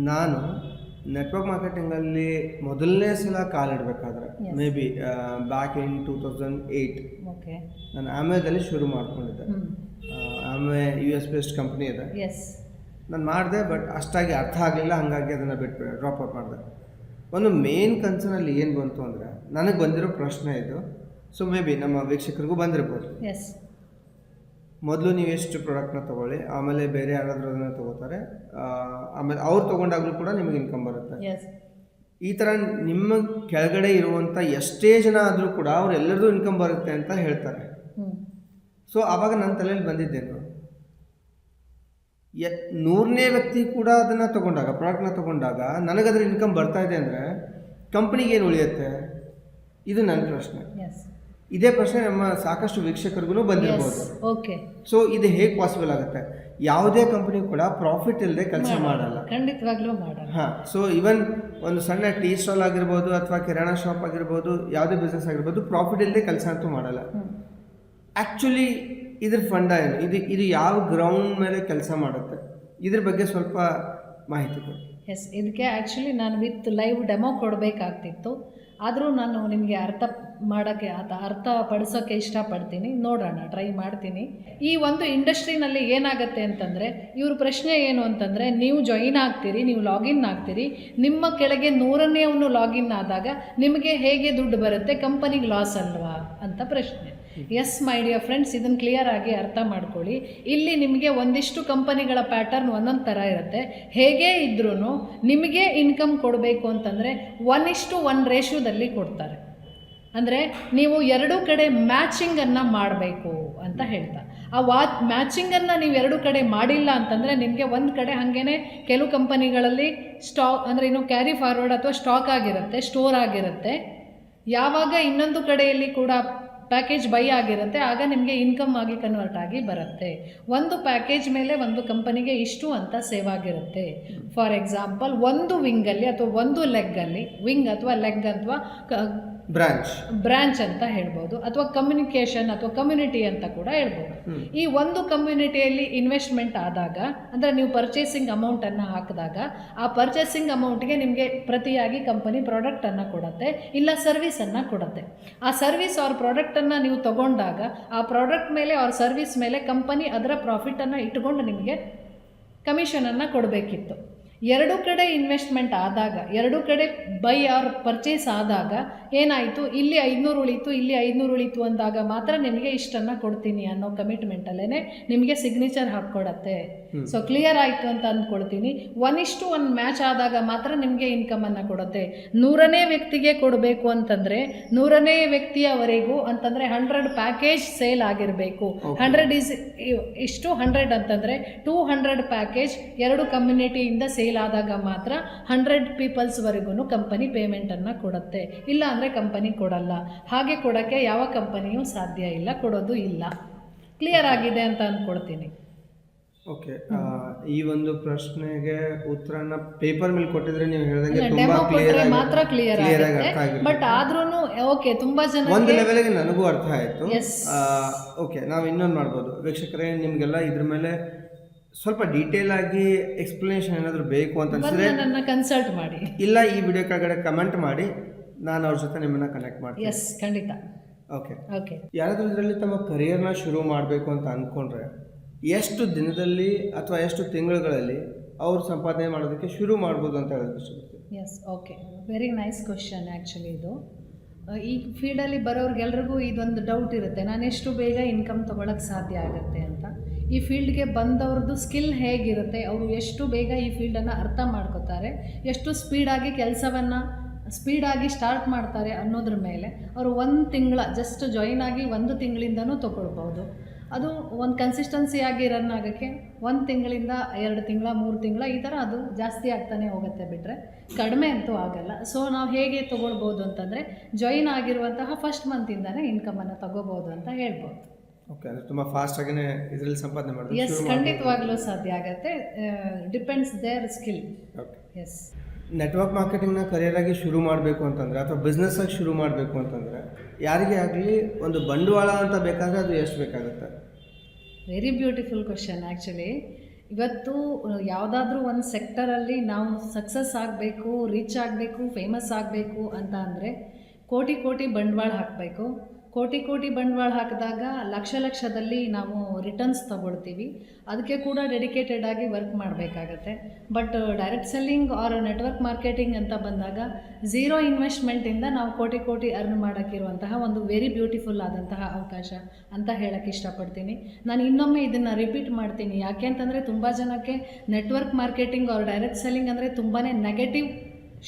ನಾನು ನೆಟ್ವರ್ಕ್ ಮಾರ್ಕೆಟಿಂಗಲ್ಲಿ ಮೊದಲನೇ ಸಲ ಕಾಲಿಡಬೇಕಾದ್ರೆ maybe back in 2008 okay, ನಾನು ಅಮೆದಲ್ಲಿ ಶುರು ಮಾಡ್ಕೊಂಡಿದ್ದೆ. ಆಮೇಲೆ US ಬೇಸ್ಡ್ ಕಂಪ್ನಿ ಇದೆ. ಎಸ್. ನಾನು ಮಾಡಿದೆ, ಬಟ್ ಅಷ್ಟಾಗಿ ಅರ್ಥ ಆಗಲಿಲ್ಲ, ಹಾಗಾಗಿ ಅದನ್ನು ಬಿಟ್ಟು ಡ್ರಾಪ್ ಔಟ್ ಮಾಡಿದೆ. ಒಂದು ಮೇನ್ ಕನ್ಸರ್ನಲ್ಲಿ ಏನು ಬಂತು ಅಂದರೆ, ನನಗೆ ಬಂದಿರೋ ಪ್ರಶ್ನೆ ಇದು, ಸೊ ಮೇ ಬಿ ನಮ್ಮ ವೀಕ್ಷಕರಿಗೂ ಬಂದಿರ್ಬೋದು. ಎಸ್. ಮೊದಲು ನೀವು ಎಷ್ಟು ಪ್ರಾಡಕ್ಟ್ನ ತೊಗೊಳ್ಳಿ, ಆಮೇಲೆ ಬೇರೆ ಯಾರಾದರೂ ಅದನ್ನು ತೊಗೋತಾರೆ, ಆಮೇಲೆ ಅವ್ರು ತೊಗೊಂಡಾಗಲೂ ಕೂಡ ನಿಮಗೆ ಇನ್ಕಮ್ ಬರುತ್ತೆ. ಎಸ್. ಈ ಥರ ನಿಮ್ಮ ಕೆಳಗಡೆ ಇರುವಂಥ ಎಷ್ಟೇ ಜನ ಆದರೂ ಕೂಡ ಅವರೆಲ್ಲರದು ಇನ್ಕಮ್ ಬರುತ್ತೆ ಅಂತ ಹೇಳ್ತಾರೆ. ಸೊ ಆವಾಗ ನನ್ನ ತಲೆಯಲ್ಲಿ ಬಂದಿದ್ದೇನು, 100ನೇ ವ್ಯಕ್ತಿ ಕೂಡ ಅದನ್ನು ತೊಗೊಂಡಾಗ, ಪ್ರಾಡಕ್ಟ್ನ ತೊಗೊಂಡಾಗ ನನಗದ್ರ ಇನ್ಕಮ್ ಬರ್ತಾ ಇದೆ ಅಂದರೆ ಕಂಪ್ನಿಗೆ ಏನು ಉಳಿಯುತ್ತೆ? ಇದು ನನ್ನ ಪ್ರಶ್ನೆ. ಇದೇ ಪ್ರಶ್ನೆ ನಮ್ಮ ಸಾಕಷ್ಟು ವೀಕ್ಷಕರಿಗೂ ಬಂದಿರ್ಬೋದು. ಓಕೆ. ಸೊ ಇದು ಹೇಗೆ ಪಾಸಿಬಲ್ ಆಗುತ್ತೆ? ಯಾವುದೇ ಕಂಪನಿ ಕೂಡ ಪ್ರಾಫಿಟ್ ಇಲ್ಲದೆ ಕೆಲಸ ಮಾಡಲ್ಲ, ಖಂಡಿತವಾಗ್ಲೂ ಮಾಡಲ್ಲ. ಹಾಂ. ಸೊ ಇವನ್ ಒಂದು ಸಣ್ಣ ಟೀ ಸ್ಟಾಲ್ ಆಗಿರ್ಬೋದು ಅಥವಾ ಕಿರಾಣಾ ಶಾಪ್ ಆಗಿರ್ಬೋದು, ಯಾವುದೇ ಬಿಸ್ನೆಸ್ ಆಗಿರ್ಬೋದು, ಪ್ರಾಫಿಟ್ ಇಲ್ಲದೆ ಕೆಲಸ ಅಂತೂ ಮಾಡಲ್ಲ. ಆ್ಯಕ್ಚುಲಿ ಇದ್ರ ಫಂಡ ಏನು? ಇದು ಯಾವ ಗ್ರೌಂಡ್ ಮೇಲೆ ಕೆಲಸ ಮಾಡುತ್ತೆ? ಇದ್ರ ಬಗ್ಗೆ ಸ್ವಲ್ಪ ಮಾಹಿತಿ ಕೊಡಿ. ಎಸ್, ಇದಕ್ಕೆ ಆ್ಯಕ್ಚುಲಿ ನಾನು ವಿತ್ ಲೈವ್ ಡೆಮೋ ಕೊಡಬೇಕಾಗ್ತಿತ್ತು, ಆದರೂ ನಾನು ನಿಮಗೆ ಅರ್ಥಪಡಿಸೋಕ್ಕೆ ಇಷ್ಟಪಡ್ತೀನಿ. ನೋಡೋಣ, ಟ್ರೈ ಮಾಡ್ತೀನಿ. ಈ ಒಂದು ಇಂಡಸ್ಟ್ರಿನಲ್ಲಿ ಏನಾಗುತ್ತೆ ಅಂತಂದರೆ, ಇವ್ರ ಪ್ರಶ್ನೆ ಏನು ಅಂತಂದರೆ, ನೀವು ಜಾಯಿನ್ ಆಗ್ತೀರಿ, ನೀವು ಲಾಗಿನ್ ಆಗ್ತೀರಿ, ನಿಮ್ಮ ಕೆಳಗೆ 100ನೇವನು ಲಾಗಿನ್ ಆದಾಗ ನಿಮಗೆ ಹೇಗೆ ದುಡ್ಡು ಬರುತ್ತೆ? ಕಂಪನಿಗೆ ಲಾಸ್ ಅಲ್ವಾ ಅಂತ ಪ್ರಶ್ನೆ. ಎಸ್ ಮೈ ಡಿಯರ್ ಫ್ರೆಂಡ್ಸ್, ಇದನ್ನು ಕ್ಲಿಯರ್ ಆಗಿ ಅರ್ಥ ಮಾಡ್ಕೊಳ್ಳಿ. ಇಲ್ಲಿ ನಿಮಗೆ ಒಂದಿಷ್ಟು ಕಂಪನಿಗಳ ಪ್ಯಾಟರ್ನ್ ಒಂದೊಂದು ಥರ ಇರುತ್ತೆ. ಹೇಗೆ ಇದ್ರೂ ನಿಮಗೆ ಇನ್ಕಮ್ ಕೊಡಬೇಕು ಅಂತಂದರೆ 1:1 ರೇಷಿಯೋದಲ್ಲಿ ಕೊಡ್ತಾರೆ. ಅಂದರೆ ನೀವು ಎರಡೂ ಕಡೆ ಮ್ಯಾಚಿಂಗನ್ನು ಮಾಡಬೇಕು ಅಂತ ಹೇಳ್ತಾ, ಮ್ಯಾಚಿಂಗನ್ನು ನೀವು ಎರಡೂ ಕಡೆ ಮಾಡಿಲ್ಲ ಅಂತಂದರೆ ನಿಮಗೆ ಒಂದು ಕಡೆ ಹಾಗೇ ಕೆಲವು ಕಂಪನಿಗಳಲ್ಲಿ ಸ್ಟಾಕ್ ಅಂದರೆ ಇನ್ನು ಕ್ಯಾರಿ ಫಾರ್ವರ್ಡ್ ಅಥವಾ ಸ್ಟಾಕ್ ಆಗಿರುತ್ತೆ, ಸ್ಟೋರ್ ಆಗಿರುತ್ತೆ. ಯಾವಾಗ ಇನ್ನೊಂದು ಕಡೆಯಲ್ಲಿ ಕೂಡ ಪ್ಯಾಕೇಜ್ ಬೈ ಆಗಿರುತ್ತೆ, ಆಗ ನಿಮಗೆ ಇನ್ಕಮ್ ಆಗಿ ಕನ್ವರ್ಟ್ ಆಗಿ ಬರುತ್ತೆ. ಒಂದು ಪ್ಯಾಕೇಜ್ ಮೇಲೆ ಒಂದು ಕಂಪನಿಗೆ ಇಷ್ಟು ಅಂತ ಸೇವ್ ಆಗಿರುತ್ತೆ. ಫಾರ್ ಎಕ್ಸಾಂಪಲ್, ಒಂದು ವಿಂಗಲ್ಲಿ ಅಥವಾ ಒಂದು ಲೆಗ್ಗಲ್ಲಿ, ವಿಂಗ್ ಅಥವಾ ಲೆಗ್ ಅಥವಾ ಬ್ರಾಂಚ್ ಅಂತ ಹೇಳ್ಬೋದು, ಅಥವಾ ಕಮ್ಯುನಿಕೇಷನ್ ಅಥವಾ ಕಮ್ಯುನಿಟಿ ಅಂತ ಕೂಡ ಹೇಳ್ಬೋದು. ಈ ಒಂದು ಕಮ್ಯುನಿಟಿಯಲ್ಲಿ ಇನ್ವೆಸ್ಟ್ಮೆಂಟ್ ಆದಾಗ, ಅಂದರೆ ನೀವು ಪರ್ಚೇಸಿಂಗ್ ಅಮೌಂಟನ್ನು ಹಾಕಿದಾಗ, ಆ ಪರ್ಚೇಸಿಂಗ್ ಅಮೌಂಟ್ಗೆ ನಿಮಗೆ ಪ್ರತಿಯಾಗಿ ಕಂಪನಿ ಪ್ರಾಡಕ್ಟನ್ನು ಕೊಡುತ್ತೆ, ಇಲ್ಲ ಸರ್ವಿಸನ್ನು ಕೊಡುತ್ತೆ. ಆ ಸರ್ವಿಸ್ ಅವ್ರ ಪ್ರಾಡಕ್ಟನ್ನು ನೀವು ತಗೊಂಡಾಗ ಆ ಪ್ರಾಡಕ್ಟ್ ಮೇಲೆ ಅವ್ರ ಸರ್ವಿಸ್ ಮೇಲೆ ಕಂಪನಿ ಅದರ ಪ್ರಾಫಿಟನ್ನು ಇಟ್ಕೊಂಡು ನಿಮಗೆ ಕಮಿಷನನ್ನು ಕೊಡಬೇಕಿತ್ತು. ಎರಡೂ ಕಡೆ ಇನ್ವೆಸ್ಟ್ಮೆಂಟ್ ಆದಾಗ, ಎರಡೂ ಕಡೆ ಬೈ ಆರ್ ಪರ್ಚೇಸ್ ಆದಾಗ ಏನಾಯಿತು, ಇಲ್ಲಿ 500 ಉಳೀತು, ಇಲ್ಲಿ 500 ಉಳೀತು ಅಂದಾಗ ಮಾತ್ರ ನಿಮಗೆ ಇಷ್ಟನ್ನು ಕೊಡ್ತೀನಿ ಅನ್ನೋ ಕಮಿಟ್ಮೆಂಟಲ್ಲೇ ನಿಮಗೆ ಸಿಗ್ನೇಚರ್ ಹಾಕ್ಕೊಡತ್ತೆ. ಸೊ ಕ್ಲಿಯರ್ ಆಯಿತು ಅಂತ ಅಂದ್ಕೊಳ್ತೀನಿ. 1:1 ಮ್ಯಾಚ್ ಆದಾಗ ಮಾತ್ರ ನಿಮಗೆ ಇನ್ಕಮನ್ನು ಕೊಡುತ್ತೆ. 100ನೇ ವ್ಯಕ್ತಿಗೆ ಕೊಡಬೇಕು ಅಂತಂದರೆ 100ನೇ ವ್ಯಕ್ತಿಯವರೆಗೂ ಅಂತಂದರೆ 100 ಪ್ಯಾಕೇಜ್ ಸೇಲ್ ಆಗಿರಬೇಕು. 100 ಅಂತಂದರೆ 200 ಪ್ಯಾಕೇಜ್ ಎರಡು ಕಮ್ಯುನಿಟಿಯಿಂದ ಸೇಲ್ ಆದಾಗ ಮಾತ್ರ 100 ಪೀಪಲ್ಸ್ವರೆಗೂ ಕಂಪನಿ ಪೇಮೆಂಟನ್ನು ಕೊಡುತ್ತೆ. ಇಲ್ಲ ಅಂದರೆ ಕಂಪನಿ ಕೊಡಲ್ಲ. ಹಾಗೆ ಕೊಡೋಕ್ಕೆ ಯಾವ ಕಂಪನಿಯೂ ಸಾಧ್ಯ ಇಲ್ಲ, ಕೊಡೋದು ಇಲ್ಲ. ಕ್ಲಿಯರ್ ಆಗಿದೆ ಅಂತ ಅಂದ್ಕೊಡ್ತೀನಿ. ಓಕೆ, ಈ ಒಂದು ಪ್ರಶ್ನೆಗೆ ಉತ್ತರನ ಪೇಪರ್ ಮೇಲೆ ಕೊಟ್ಟಿದ್ರೆ ನೀವು ಹೇಳಿದಂಗೆ ಡೆಮೋ ಕೊಟ್ಟರೆ ಮಾತ್ರ ಕ್ಲಿಯರ್ ಆಗುತ್ತೆ. ಬಟ್ ಆದ್ರೂ ಓಕೆ, ತುಂಬಾ ಜನ ಒಂದು ಲೆವೆಲ್ಗೆ ನನಗೂ ಅರ್ಥ ಆಯಿತು. ಓಕೆ, ನಾವು ಇನ್ನೊಂದು ಮಾಡ್ಬೋದು. ವೀಕ್ಷಕರೇ, ನಿಮಗೆಲ್ಲ ಇದ್ರ ಮೇಲೆ ಸ್ವಲ್ಪ ಡೀಟೇಲ್ ಆಗಿ ಎಕ್ಸ್ಪ್ಲನೇಷನ್ ಏನಾದರೂ ಬೇಕು ಅಂತ ಅನಿಸಿದ್ರೆ ನನ್ನ ಕನ್ಸಲ್ಟ್ ಮಾಡಿ, ಇಲ್ಲ ಈ ವಿಡಿಯೋ ಕೆಳಗಡೆ ಕಮೆಂಟ್ ಮಾಡಿ, ನಾನು ಅವ್ರ ಜೊತೆ ನಿಮ್ಮನ್ನು ಕನೆಕ್ಟ್ ಮಾಡ್ತೀನಿ. ಎಸ್, ಖಂಡಿತ. ಓಕೆ. ಯಾರಾದರೂ ಇದರಲ್ಲಿ ತಮ್ಮ ಕರಿಯರ್ನ ಶುರು ಮಾಡಬೇಕು ಅಂತ ಅಂದ್ಕೊಂಡ್ರೆ ಎಷ್ಟು ದಿನದಲ್ಲಿ ಅಥವಾ ಎಷ್ಟು ತಿಂಗಳುಗಳಲ್ಲಿ ಅವ್ರು ಸಂಪಾದನೆ ಮಾಡೋದಕ್ಕೆ ಶುರು ಮಾಡ್ಬೋದು ಅಂತ ಹೇಳೋದು? Yes, okay, very nice question. Actually ಇದು ಈ ಫೀಲ್ಡಲ್ಲಿ ಬರೋರಿಗೆಲ್ರಿಗೂ ಇದೊಂದು ಡೌಟ್ ಇರುತ್ತೆ, ನಾನು ಎಷ್ಟು ಬೇಗ ಇನ್ಕಮ್ ತೊಗೊಳಕ್ಕೆ ಸಾಧ್ಯ ಆಗುತ್ತೆ ಅಂತ. ಈ ಫೀಲ್ಡ್ಗೆ ಬಂದವ್ರದ್ದು ಸ್ಕಿಲ್ ಹೇಗಿರುತ್ತೆ, ಅವರು ಎಷ್ಟು ಬೇಗ ಈ ಫೀಲ್ಡನ್ನು ಅರ್ಥ ಮಾಡ್ಕೋತಾರೆ, ಎಷ್ಟು ಸ್ಪೀಡಾಗಿ ಸ್ಟಾರ್ಟ್ ಮಾಡ್ತಾರೆ ಅನ್ನೋದ್ರ ಮೇಲೆ ಅವರು 1 ತಿಂಗಳ ಜಸ್ಟ್ ಜಾಯಿನ್ ಆಗಿ 1 ತಿಂಗಳಿಂದನೂ ತೊಗೊಳ್ಬೋದು. ಅದು ಒಂದು ಕನ್ಸಿಸ್ಟೆನ್ಸಿ ಆಗಿ ರನ್ ಆಗೋಕ್ಕೆ 1 ತಿಂಗಳಿಂದ 2 ತಿಂಗಳ 3 ತಿಂಗಳ ಈ ಥರ ಅದು ಜಾಸ್ತಿ ಆಗ್ತಾನೆ ಹೋಗುತ್ತೆ, ಬಿಟ್ಟರೆ ಕಡಿಮೆ ಅಂತೂ ಆಗಲ್ಲ. ಸೊ ನಾವು ಹೇಗೆ ತೊಗೊಳ್ಬೋದು ಅಂತಂದರೆ, ಜಾಯಿನ್ ಆಗಿರುವಂತಹ ಫಸ್ಟ್ ಮಂತಿಂದನೇ ಇನ್ಕಮನ್ನು ತಗೋಬೋದು ಅಂತ ಹೇಳ್ಬೋದು. ಓಕೆ, ಅಂದರೆ ತುಂಬ ಫಾಸ್ಟಾಗಿಯೇ ಇದರಲ್ಲಿ ಸಂಪಾದನೆ ಮಾಡೋದು? ಎಸ್, ಖಂಡಿತವಾಗ್ಲೂ ಸಾಧ್ಯ ಆಗುತ್ತೆ. Depends their skill. Yes. Network ಮಾರ್ಕೆಟಿಂಗ್ನ ಕರಿಯರಾಗಿ ಶುರು ಮಾಡಬೇಕು ಅಂತಂದರೆ ಅಥವಾ ಬಿಸ್ನೆಸ್ಸಾಗಿ ಶುರು ಮಾಡಬೇಕು ಅಂತಂದರೆ ಯಾರಿಗೇ ಆಗಲಿ ಒಂದು ಬಂಡವಾಳ ಅಂತ ಬೇಕಾದರೆ ಅದು ಎಷ್ಟು ಬೇಕಾಗುತ್ತೆ? Very beautiful question. ಆ್ಯಕ್ಚುಲಿ ಇವತ್ತು ಯಾವುದಾದ್ರೂ ಒಂದು ಸೆಕ್ಟರಲ್ಲಿ ನಾವು ಸಕ್ಸಸ್ ಆಗಬೇಕು, ರೀಚ್ ಆಗಬೇಕು, ಫೇಮಸ್ ಆಗಬೇಕು ಅಂತ ಅಂದರೆ ಕೋಟಿ ಬಂಡವಾಳ ಹಾಕಬೇಕು. ಕೋಟಿ ಕೋಟಿ ಬಂಡವಾಳ ಹಾಕಿದಾಗ ಲಕ್ಷದಲ್ಲಿ ನಾವು ರಿಟರ್ನ್ಸ್ ತೊಗೊಳ್ತೀವಿ. ಅದಕ್ಕೆ ಕೂಡ ಡೆಡಿಕೇಟೆಡ್ ಆಗಿ ವರ್ಕ್ ಮಾಡಬೇಕಾಗತ್ತೆ. But direct selling or network marketing ಅಂತ ಬಂದಾಗ ಝೀರೋ ಇನ್ವೆಸ್ಟ್ಮೆಂಟಿಂದ ನಾವು ಕೋಟಿ ಕೋಟಿ ಅರ್ನ್ ಮಾಡೋಕ್ಕಿರುವಂತಹ ಒಂದು ವೆರಿ ಬ್ಯೂಟಿಫುಲ್ ಆದಂತಹ ಅವಕಾಶ ಅಂತ ಹೇಳೋಕ್ಕೆ ಇಷ್ಟಪಡ್ತೀನಿ. ನಾನು ಇನ್ನೊಮ್ಮೆ ಇದನ್ನು ರಿಪೀಟ್ ಮಾಡ್ತೀನಿ. ಯಾಕೆ ಅಂತಂದರೆ ತುಂಬ ಜನಕ್ಕೆ network marketing or direct selling ಅಂದರೆ ತುಂಬಾ ನೆಗೆಟಿವ್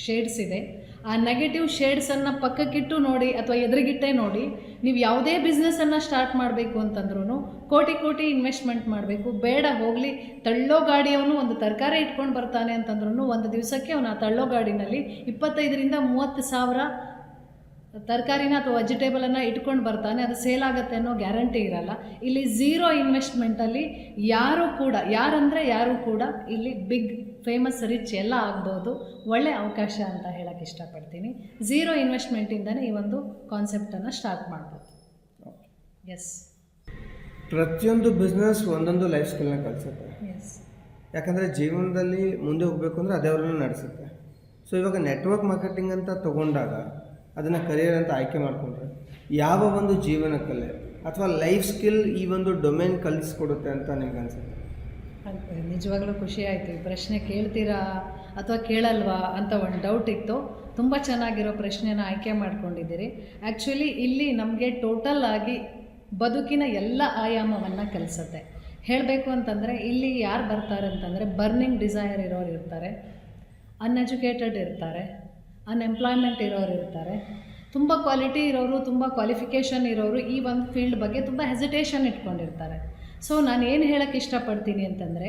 ಶೇಡ್ಸ್ ಇದೆ. ಆ ನೆಗೆಟಿವ್ ಶೇಡ್ಸನ್ನು ಪಕ್ಕಕ್ಕಿಟ್ಟು ನೋಡಿ ಅಥವಾ ಎದುರಿಗಿಟ್ಟೇ ನೋಡಿ, ನೀವು ಯಾವುದೇ ಬಿಸ್ನೆಸ್ಸನ್ನು ಸ್ಟಾರ್ಟ್ ಮಾಡಬೇಕು ಅಂತಂದ್ರೂ ಕೋಟಿ ಕೋಟಿ ಇನ್ವೆಸ್ಟ್ಮೆಂಟ್ ಮಾಡಬೇಕು. ಬೇಡ ಹೋಗಲಿ, ತಳ್ಳೋ ಗಾಡಿಯವನು ಒಂದು ತರಕಾರಿ ಇಟ್ಕೊಂಡು ಬರ್ತಾನೆ ಅಂತಂದ್ರೂ ಒಂದು ದಿವಸಕ್ಕೆ ಅವನು ಆ ತಳ್ಳೋ ಗಾಡಿನಲ್ಲಿ 25,000 to 30,000 ತರಕಾರಿನ ಅಥವಾ ವೆಜಿಟೇಬಲನ್ನು ಇಟ್ಕೊಂಡು ಬರ್ತಾನೆ. ಅದು ಸೇಲ್ ಆಗುತ್ತೆ ಅನ್ನೋ ಗ್ಯಾರಂಟಿ ಇರಲ್ಲ. ಇಲ್ಲಿ ಝೀರೋ ಇನ್ವೆಸ್ಟ್ಮೆಂಟಲ್ಲಿ ಯಾರೂ ಕೂಡ ಇಲ್ಲಿ ಬಿಗ್ ಫೇಮಸ್ ರಿಚ್ ಎಲ್ಲ ಆಗ್ಬೋದು. ಒಳ್ಳೆ ಅವಕಾಶ ಅಂತ ಹೇಳೋಕ್ಕೆ ಇಷ್ಟಪಡ್ತೀನಿ. ಝೀರೋ ಇನ್ವೆಸ್ಟ್ಮೆಂಟಿಂದನೇ ಈ ಒಂದು ಕಾನ್ಸೆಪ್ಟನ್ನು ಸ್ಟಾರ್ಟ್ ಮಾಡ್ಬೋದು. ಎಸ್, ಪ್ರತಿಯೊಂದು ಬಿಸ್ನೆಸ್ ಒಂದೊಂದು ಲೈಫ್ ಸ್ಕಿಲ್ನ ಕಲಿಸುತ್ತೆ. ಎಸ್, ಯಾಕಂದರೆ ಜೀವನದಲ್ಲಿ ಮುಂದೆ ಹೋಗಬೇಕು ಅಂದರೆ ಅದೇ ಅವ್ರನ್ನ ನಡೆಸುತ್ತೆ. ಸೊ ಇವಾಗ ನೆಟ್ವರ್ಕ್ ಮಾರ್ಕೆಟಿಂಗ್ ಅಂತ ತೊಗೊಂಡಾಗ ಅದನ್ನು ಕರಿಯರ್ ಅಂತ ಆಯ್ಕೆ ಮಾಡಿಕೊಂಡ್ರೆ ಯಾವ ಒಂದು ಜೀವನ ಕಲೆ ಅಥವಾ ಲೈಫ್ ಸ್ಕಿಲ್ ಈ ಒಂದು ಡೊಮೇನ್ ಕಲಿಸ್ಕೊಡುತ್ತೆ ಅಂತ ನಿಮ್ಗೆ ಅನ್ಸುತ್ತೆ? ನಿಜವಾಗ್ಲೂ ಖುಷಿ ಆಯಿತು. ಈ ಪ್ರಶ್ನೆ ಕೇಳ್ತೀರಾ ಅಥವಾ ಕೇಳಲ್ವಾ ಅಂತ ಒಂದು ಡೌಟ್ ಇತ್ತು. ತುಂಬ ಚೆನ್ನಾಗಿರೋ ಪ್ರಶ್ನೆನ ಆಯ್ಕೆ ಮಾಡ್ಕೊಂಡಿದ್ದೀರಿ. ಆ್ಯಕ್ಚುಲಿ ಇಲ್ಲಿ ನಮಗೆ ಟೋಟಲ್ ಆಗಿ ಬದುಕಿನ ಎಲ್ಲ ಆಯಾಮವನ್ನು ಕಲಿಸುತ್ತೆ. ಹೇಳಬೇಕು ಅಂತಂದರೆ ಇಲ್ಲಿ ಯಾರು ಬರ್ತಾರೆ ಅಂತಂದರೆ ಬರ್ನಿಂಗ್ ಡಿಸೈರ್ ಇರೋರು ಇರ್ತಾರೆ, ಅನ್ಎಜುಕೇಟೆಡ್ ಇರ್ತಾರೆ, ಅನ್ಎಂಪ್ಲಾಯ್ಮೆಂಟ್ ಇರೋರು ಇರ್ತಾರೆ, ತುಂಬ ಕ್ವಾಲಿಟಿ ಇರೋರು, ತುಂಬ ಕ್ವಾಲಿಫಿಕೇಷನ್ ಇರೋರು ಈ ಒಂದು ಫೀಲ್ಡ್ ಬಗ್ಗೆ ತುಂಬ ಹೆಸಿಟೇಷನ್ ಇಟ್ಕೊಂಡಿರ್ತಾರೆ. ಸೊ ನಾನು ಏನು ಹೇಳೋಕ್ಕೆ ಇಷ್ಟಪಡ್ತೀನಿ ಅಂತಂದರೆ,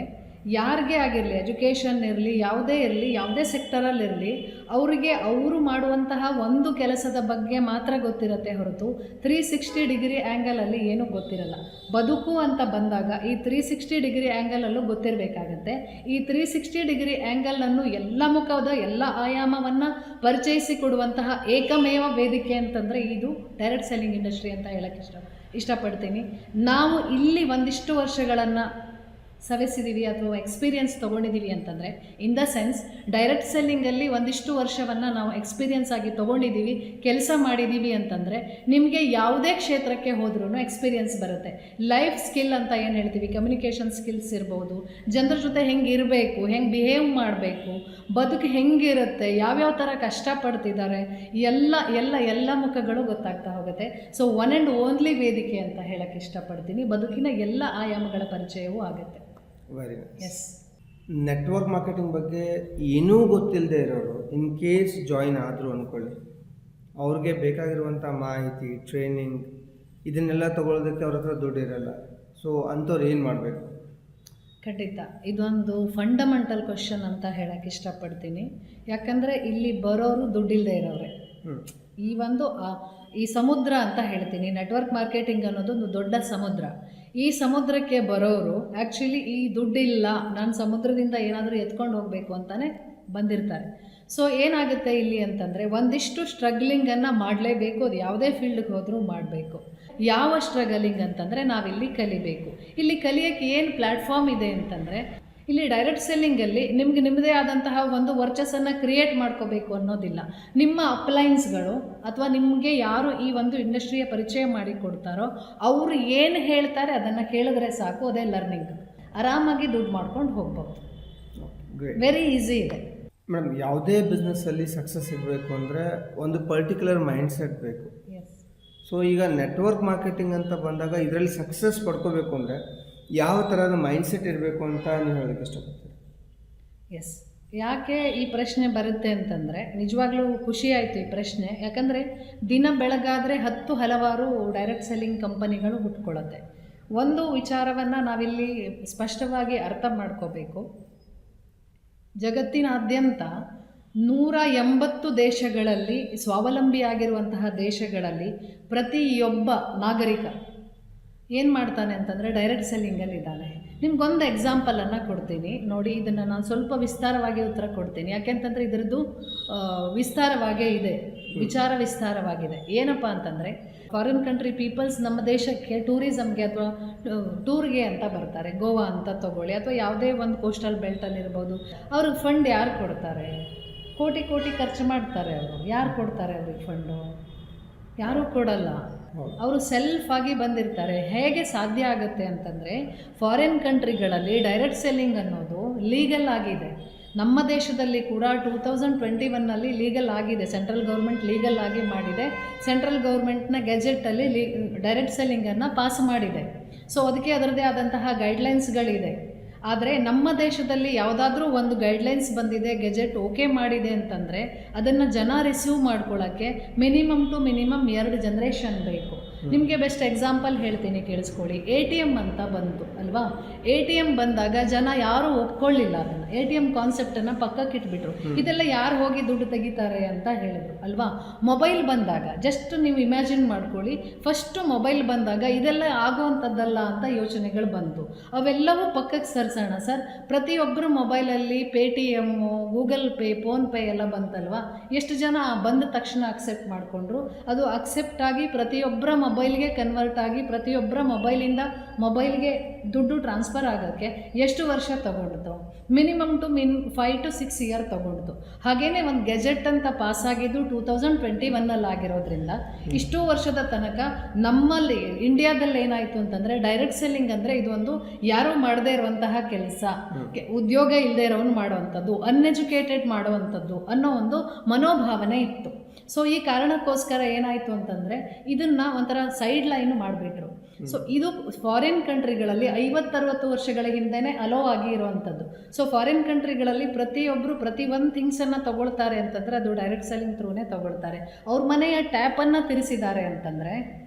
ಯಾರಿಗೆ ಆಗಿರಲಿ, ಎಜುಕೇಷನ್ ಇರಲಿ, ಯಾವುದೇ ಇರಲಿ, ಯಾವುದೇ ಸೆಕ್ಟರಲ್ಲಿರಲಿ, ಅವರಿಗೆ ಅವರು ಮಾಡುವಂತಹ ಒಂದು ಕೆಲಸದ ಬಗ್ಗೆ ಮಾತ್ರ ಗೊತ್ತಿರುತ್ತೆ ಹೊರತು 360 ಡಿಗ್ರಿ ಆ್ಯಂಗಲಲ್ಲಿ ಏನೂ ಗೊತ್ತಿರಲ್ಲ. ಬದುಕು ಅಂತ ಬಂದಾಗ ಈ 360 ಡಿಗ್ರಿ ಆ್ಯಂಗಲಲ್ಲೂ ಗೊತ್ತಿರಬೇಕಾಗತ್ತೆ. ಈ 360 ಡಿಗ್ರಿ ಆ್ಯಂಗಲನ್ನು ಎಲ್ಲ ಮುಖದ ಎಲ್ಲ ಆಯಾಮವನ್ನು ಪರಿಚಯಿಸಿ ಕೊಡುವಂತಹ ಏಕಮೇವ ವೇದಿಕೆ ಅಂತಂದರೆ ಇದು ಡೈರೆಕ್ಟ್ ಸೆಲ್ಲಿಂಗ್ ಇಂಡಸ್ಟ್ರಿ ಅಂತ ಹೇಳೋಕ್ಕೆ ಇಷ್ಟಪಡ್ತೀನಿ. ನಾವು ಇಲ್ಲಿ ಒಂದಿಷ್ಟು ವರ್ಷಗಳನ್ನು ಸವೆಸಿದ್ದೀವಿ ಅಥವಾ ಎಕ್ಸ್ಪೀರಿಯನ್ಸ್ ತೊಗೊಂಡಿದ್ದೀವಿ ಅಂತಂದರೆ, ಇನ್ ದ ಸೆನ್ಸ್ ಡೈರೆಕ್ಟ್ ಸೆಲ್ಲಿಂಗಲ್ಲಿ ಒಂದಿಷ್ಟು ವರ್ಷವನ್ನು ನಾವು ಎಕ್ಸ್ಪೀರಿಯನ್ಸ್ ಆಗಿ ತೊಗೊಂಡಿದ್ದೀವಿ, ಕೆಲಸ ಮಾಡಿದ್ದೀವಿ ಅಂತಂದರೆ ನಿಮಗೆ ಯಾವುದೇ ಕ್ಷೇತ್ರಕ್ಕೆ ಹೋದ್ರೂ ಎಕ್ಸ್ಪೀರಿಯನ್ಸ್ ಬರುತ್ತೆ. ಲೈಫ್ ಸ್ಕಿಲ್ ಅಂತ ಏನು ಹೇಳ್ತೀವಿ, ಕಮ್ಯುನಿಕೇಷನ್ ಸ್ಕಿಲ್ಸ್ ಇರ್ಬೋದು, ಜನರ ಜೊತೆ ಹೆಂಗೆ ಇರಬೇಕು, ಹೆಂಗೆ ಬಿಹೇವ್ ಮಾಡಬೇಕು, ಬದುಕು ಹೆಂಗಿರುತ್ತೆ, ಯಾವ್ಯಾವ ಥರ ಕಷ್ಟಪಡ್ತಿದ್ದಾರೆ, ಎಲ್ಲ ಮುಖಗಳು ಗೊತ್ತಾಗ್ತಾ ಹೋಗುತ್ತೆ. ಸೊ ಒನ್ ಆ್ಯಂಡ್ ಓನ್ಲಿ ವೇದಿಕೆ ಅಂತ ಹೇಳೋಕ್ಕೆ ಇಷ್ಟಪಡ್ತೀನಿ. ಬದುಕಿನ ಎಲ್ಲ ಆಯಾಮಗಳ ಪರಿಚಯವೂ ಆಗುತ್ತೆ. Very nice. Yes, network marketing ಬಗ್ಗೆ ಏನೂ ಗೊತ್ತಿಲ್ಲದೆ ಇರೋರು ಇನ್ ಕೇಸ್ ಜಾಯಿನ್ ಆದರು ಅಂದ್ಕೊಳ್ಳಿ, ಅವ್ರಿಗೆ ಬೇಕಾಗಿರುವಂಥ ಮಾಹಿತಿ, ಟ್ರೈನಿಂಗ್ ಇದನ್ನೆಲ್ಲ ತೊಗೊಳೋದಕ್ಕೆ ಅವ್ರ ಹತ್ರ ದುಡ್ಡು ಇರಲ್ಲ. ಸೊ ಅಂಥವ್ರು ಏನು ಮಾಡಬೇಕು? ಖಂಡಿತ ಇದೊಂದು ಫಂಡಮೆಂಟಲ್ ಕ್ವಶನ್ ಅಂತ ಹೇಳೋಕ್ಕೆ ಇಷ್ಟಪಡ್ತೀನಿ. ಯಾಕಂದರೆ ಇಲ್ಲಿ ಬರೋರು ದುಡ್ಡಿಲ್ಲದೆ ಇರೋರೆ. ಈ ಸಮುದ್ರ ಅಂತ ಹೇಳ್ತೀನಿ. ನೆಟ್ವರ್ಕ್ ಮಾರ್ಕೆಟಿಂಗ್ ಅನ್ನೋದು ಒಂದು ದೊಡ್ಡ ಸಮುದ್ರ. ಈ ಸಮುದ್ರಕ್ಕೆ ಬರೋರು ಆ್ಯಕ್ಚುಲಿ ಈ ದುಡ್ಡಿಲ್ಲ, ನಾನು ಸಮುದ್ರದಿಂದ ಏನಾದರೂ ಎತ್ಕೊಂಡು ಹೋಗಬೇಕು ಅಂತಲೇ ಬಂದಿರ್ತಾರೆ. ಸೊ ಏನಾಗುತ್ತೆ ಇಲ್ಲಿ ಅಂತಂದರೆ, ಒಂದಿಷ್ಟು ಸ್ಟ್ರಗ್ಲಿಂಗನ್ನು ಮಾಡಲೇಬೇಕು. ಅದು ಯಾವುದೇ ಫೀಲ್ಡ್ಗೆ ಹೋದರೂ ಮಾಡಬೇಕು. ಯಾವ ಸ್ಟ್ರಗಲಿಂಗ್ ಅಂತಂದರೆ ನಾವಿಲ್ಲಿ ಕಲಿಬೇಕು. ಇಲ್ಲಿ ಕಲಿಯೋಕ್ಕೆ ಏನು ಪ್ಲ್ಯಾಟ್ಫಾರ್ಮ್ ಇದೆ ಅಂತಂದರೆ, ಇಲ್ಲಿ ಡೈರೆಕ್ಟ್ ಸೆಲ್ಲಿಂಗಲ್ಲಿ ನಿಮಗೆ ನಿಮ್ಮದೇ ಆದಂತಹ ಒಂದು ವರ್ಚಸ್ಸನ್ನು ಕ್ರಿಯೇಟ್ ಮಾಡ್ಕೋಬೇಕು ಅನ್ನೋದಿಲ್ಲ. ನಿಮ್ಮ ಅಪ್ಲೈನ್ಸ್ಗಳು ಅಥವಾ ನಿಮಗೆ ಯಾರು ಈ ಒಂದು ಇಂಡಸ್ಟ್ರಿಯ ಪರಿಚಯ ಮಾಡಿಕೊಡ್ತಾರೋ ಅವರು ಏನು ಹೇಳ್ತಾರೆ ಅದನ್ನು ಕೇಳಿದ್ರೆ ಸಾಕು. ಅದೇ ಲರ್ನಿಂಗ್. ಆರಾಮಾಗಿ ದುಡ್ಡು ಮಾಡ್ಕೊಂಡು ಹೋಗ್ಬೋದು. ವೆರಿ ಈಸಿ ಇದೆ ಮೇಡಮ್. ಯಾವುದೇ ಬಿಸ್ನೆಸ್ಸಲ್ಲಿ ಸಕ್ಸಸ್ ಇರಬೇಕು ಅಂದರೆ ಒಂದು ಪರ್ಟಿಕ್ಯುಲರ್ ಮೈಂಡ್ಸೆಟ್ ಬೇಕು. ಎಸ್. ಸೊ ಈಗ ನೆಟ್ವರ್ಕ್ ಮಾರ್ಕೆಟಿಂಗ್ ಅಂತ ಬಂದಾಗ ಇದರಲ್ಲಿ ಸಕ್ಸಸ್ ಪಡ್ಕೋಬೇಕು ಅಂದರೆ ಯಾವ ಥರದ ಮೈಂಡ್ಸೆಟ್ ಇರಬೇಕು ಅಂತ ನೀವು ಹೇಳೋದಕ್ಕೆ ಇಷ್ಟಪಡ್ತೀರಿ? ಎಸ್, ಯಾಕೆ ಈ ಪ್ರಶ್ನೆ ಬರುತ್ತೆ ಅಂತಂದರೆ, ನಿಜವಾಗ್ಲೂ ಖುಷಿ ಆಯಿತು ಈ ಪ್ರಶ್ನೆ. ಯಾಕಂದರೆ ದಿನ ಬೆಳಗಾದರೆ ಹಲವಾರು ಡೈರೆಕ್ಟ್ ಸೆಲ್ಲಿಂಗ್ ಕಂಪನಿಗಳು ಹುಟ್ಕೊಳ್ಳುತ್ತೆ. ಒಂದು ವಿಚಾರವನ್ನು ನಾವಿಲ್ಲಿ ಸ್ಪಷ್ಟವಾಗಿ ಅರ್ಥ ಮಾಡ್ಕೋಬೇಕು. ಜಗತ್ತಿನಾದ್ಯಂತ 180 ದೇಶಗಳಲ್ಲಿ, ಸ್ವಾವಲಂಬಿಯಾಗಿರುವಂತಹ ದೇಶಗಳಲ್ಲಿ ಪ್ರತಿಯೊಬ್ಬ ನಾಗರಿಕ ಏನು ಮಾಡ್ತಾನೆ ಅಂತಂದರೆ ಡೈರೆಕ್ಟ್ ಸೆಲ್ಲಿಂಗಲ್ಲಿ ಇದ್ದಾನೆ. ನಿಮ್ಗೊಂದು ಎಕ್ಸಾಂಪಲನ್ನು ಕೊಡ್ತೀನಿ ನೋಡಿ. ಇದನ್ನು ನಾನು ಸ್ವಲ್ಪ ವಿಸ್ತಾರವಾಗಿ ಉತ್ತರ ಕೊಡ್ತೀನಿ. ಯಾಕೆಂತಂದರೆ ಇದರದ್ದು ವಿಸ್ತಾರವಾಗೇ ಇದೆ, ವಿಚಾರ ವಿಸ್ತಾರವಾಗಿದೆ. ಏನಪ್ಪ ಅಂತಂದರೆ, ಫಾರಿನ್ ಕಂಟ್ರಿ ಪೀಪಲ್ಸ್ ನಮ್ಮ ದೇಶಕ್ಕೆ ಟೂರಿಸಮ್ಗೆ ಅಥವಾ ಟೂರ್ಗೆ ಅಂತ ಬರ್ತಾರೆ. ಗೋವಾ ಅಂತ ತೊಗೊಳ್ಳಿ ಅಥವಾ ಯಾವುದೇ ಒಂದು ಕೋಸ್ಟಲ್ ಬೆಲ್ಟಲ್ಲಿರ್ಬೋದು. ಅವ್ರಿಗೆ ಫಂಡ್ ಯಾರು ಕೊಡ್ತಾರೆ? ಕೋಟಿ ಖರ್ಚು ಮಾಡ್ತಾರೆ ಅವರು. ಯಾರು ಕೊಡ್ತಾರೆ ಅವ್ರಿಗೆ ಫಂಡು? ಯಾರೂ ಕೊಡಲ್ಲ. ಅವರು ಸೆಲ್ಫ್ ಆಗಿ ಬಂದಿರ್ತಾರೆ. ಹೇಗೆ ಸಾಧ್ಯ ಆಗುತ್ತೆ ಅಂತಂದರೆ, ಫಾರಿನ್ ಕಂಟ್ರಿಗಳಲ್ಲಿ ಡೈರೆಕ್ಟ್ ಸೆಲ್ಲಿಂಗ್ ಅನ್ನೋದು ಲೀಗಲ್ ಆಗಿದೆ. ನಮ್ಮ ದೇಶದಲ್ಲಿ ಕೂಡ 2021ನಲ್ಲಿ ಲೀಗಲ್ ಆಗಿದೆ. ಸೆಂಟ್ರಲ್ ಗೌರ್ಮೆಂಟ್ ಲೀಗಲ್ ಆಗಿ ಮಾಡಿದೆ. ಸೆಂಟ್ರಲ್ ಗೌರ್ಮೆಂಟ್ನ ಗೆಜೆಟಲ್ಲಿ ಡೈರೆಕ್ಟ್ ಸೆಲ್ಲಿಂಗನ್ನು ಪಾಸ್ ಮಾಡಿದೆ. ಸೊ ಅದಕ್ಕೆ ಅದರದ್ದೇ ಆದಂತಹ ಗೈಡ್ಲೈನ್ಸ್ಗಳಿದೆ. ಆದರೆ ನಮ್ಮ ದೇಶದಲ್ಲಿ ಯಾವುದಾದ್ರೂ ಒಂದು ಗೈಡ್ಲೈನ್ಸ್ ಬಂದಿದೆ, ಗೆಜೆಟ್ ಓಕೆ ಮಾಡಿದೆ ಅಂತಂದರೆ ಅದನ್ನು ಜನ ರಿಸೀವ್ ಮಾಡ್ಕೊಳ್ಳೋಕ್ಕೆ ಮಿನಿಮಮ್ 2 ಜನ್ರೇಷನ್ ಬೇಕು. ನಿಮಗೆ ಬೆಸ್ಟ್ ಎಕ್ಸಾಂಪಲ್ ಹೇಳ್ತೀನಿ, ಕೇಳಿಸ್ಕೊಳ್ಳಿ. ATM ಅಂತ ಬಂತು ಅಲ್ವಾ? ATM ಬಂದಾಗ ಜನ ಯಾರೂ ಒಪ್ಕೊಳ್ಳಿಲ್ಲ ಅದನ್ನು. ATM ಕಾನ್ಸೆಪ್ಟನ್ನು ಪಕ್ಕಕ್ಕೆ ಇಟ್ಬಿಟ್ರು. ಇದೆಲ್ಲ ಯಾರು ಹೋಗಿ ದುಡ್ಡು ತೆಗಿತಾರೆ ಅಂತ ಹೇಳಿದ್ರು ಅಲ್ವಾ? ಮೊಬೈಲ್ ಬಂದಾಗ ಜಸ್ಟ್ ನೀವು ಇಮ್ಯಾಜಿನ್ ಮಾಡ್ಕೊಳ್ಳಿ, ಫಸ್ಟು ಮೊಬೈಲ್ ಬಂದಾಗ ಇದೆಲ್ಲ ಆಗುವಂಥದ್ದಲ್ಲ ಅಂತ ಯೋಚನೆಗಳು ಬಂತು. ಅವೆಲ್ಲವೂ ಪಕ್ಕಕ್ಕೆ ಸರ್, ಪ್ರತಿಯೊಬ್ಬರು ಮೊಬೈಲಲ್ಲಿ ಪೇಟಿಎಮ್ಮು, ಗೂಗಲ್ ಪೇ, ಫೋನ್ಪೇ ಎಲ್ಲ ಬಂತಲ್ವಾ? ಎಷ್ಟು ಜನ ಬಂದ ತಕ್ಷಣ ಅಕ್ಸೆಪ್ಟ್ ಮಾಡಿಕೊಂಡ್ರು. ಅದು ಅಕ್ಸೆಪ್ಟ್ ಆಗಿ ಪ್ರತಿಯೊಬ್ಬರ ಮೊಬೈಲ್ಗೆ ಕನ್ವರ್ಟ್ ಆಗಿ ಪ್ರತಿಯೊಬ್ಬರ ಮೊಬೈಲಿಂದ ಮೊಬೈಲ್ಗೆ ದುಡ್ಡು ಟ್ರಾನ್ಸ್ಫರ್ ಆಗೋಕ್ಕೆ ಎಷ್ಟು ವರ್ಷ ತಗೊಂಡಿತು? ಮಿನಿಮಮ್ 5 to 6 ಇಯರ್ ತಗೊಂಡಿತು. ಹಾಗೇನೆ ಒಂದು ಗೆಜೆಟ್ ಅಂತ ಪಾಸಾಗಿದ್ದು 2021ನಲ್ಲಿ ಆಗಿರೋದ್ರಿಂದ ಇಷ್ಟೂ ವರ್ಷದ ತನಕ ನಮ್ಮಲ್ಲಿ ಇಂಡಿಯಾದಲ್ಲಿ ಏನಾಯಿತು ಅಂತಂದರೆ, ಡೈರೆಕ್ಟ್ ಸೆಲ್ಲಿಂಗ್ ಅಂದರೆ ಇದೊಂದು ಯಾರೂ ಮಾಡದೇ ಇರುವಂತಹ ಕೆಲಸ, ಉದ್ಯೋಗ ಇಲ್ಲದೆ ಇರೋನು ಮಾಡುವಂಥದ್ದು, ಅನ್ಎಜುಕೇಟೆಡ್ ಮಾಡುವಂಥದ್ದು ಅನ್ನೋ ಒಂದು ಮನೋಭಾವನೆ ಇತ್ತು. ಸೊ ಈ ಕಾರಣಕ್ಕೋಸ್ಕರ ಏನಾಯಿತು ಅಂತಂದರೆ ಇದನ್ನು ಒಂಥರ ಸೈಡ್ ಲೈನು ಮಾಡಿಬಿಟ್ರು. ಸೊ ಇದು ಫಾರಿನ್ ಕಂಟ್ರಿಗಳಲ್ಲಿ 50-60 ವರ್ಷಗಳ ಹಿಂದೆನೇ ಅಲೋ ಆಗಿ ಇರುವಂಥದ್ದು. ಸೊ ಫಾರಿನ್ ಕಂಟ್ರಿಗಳಲ್ಲಿ ಪ್ರತಿಯೊಬ್ಬರು ಪ್ರತಿ ಒಂದು ಥಿಂಗ್ಸನ್ನು ತೊಗೊಳ್ತಾರೆ ಅಂತಂದರೆ ಅದು ಡೈರೆಕ್ಟ್ ಸೆಲ್ಲಿಂಗ್ ಥ್ರೂನೇ ತೊಗೊಳ್ತಾರೆ. ಅವ್ರ ಮನೆಯ ಟ್ಯಾಪನ್ನು ತಿರ್ಸಿದ್ದಾರೆ ಅಂತಂದರೆ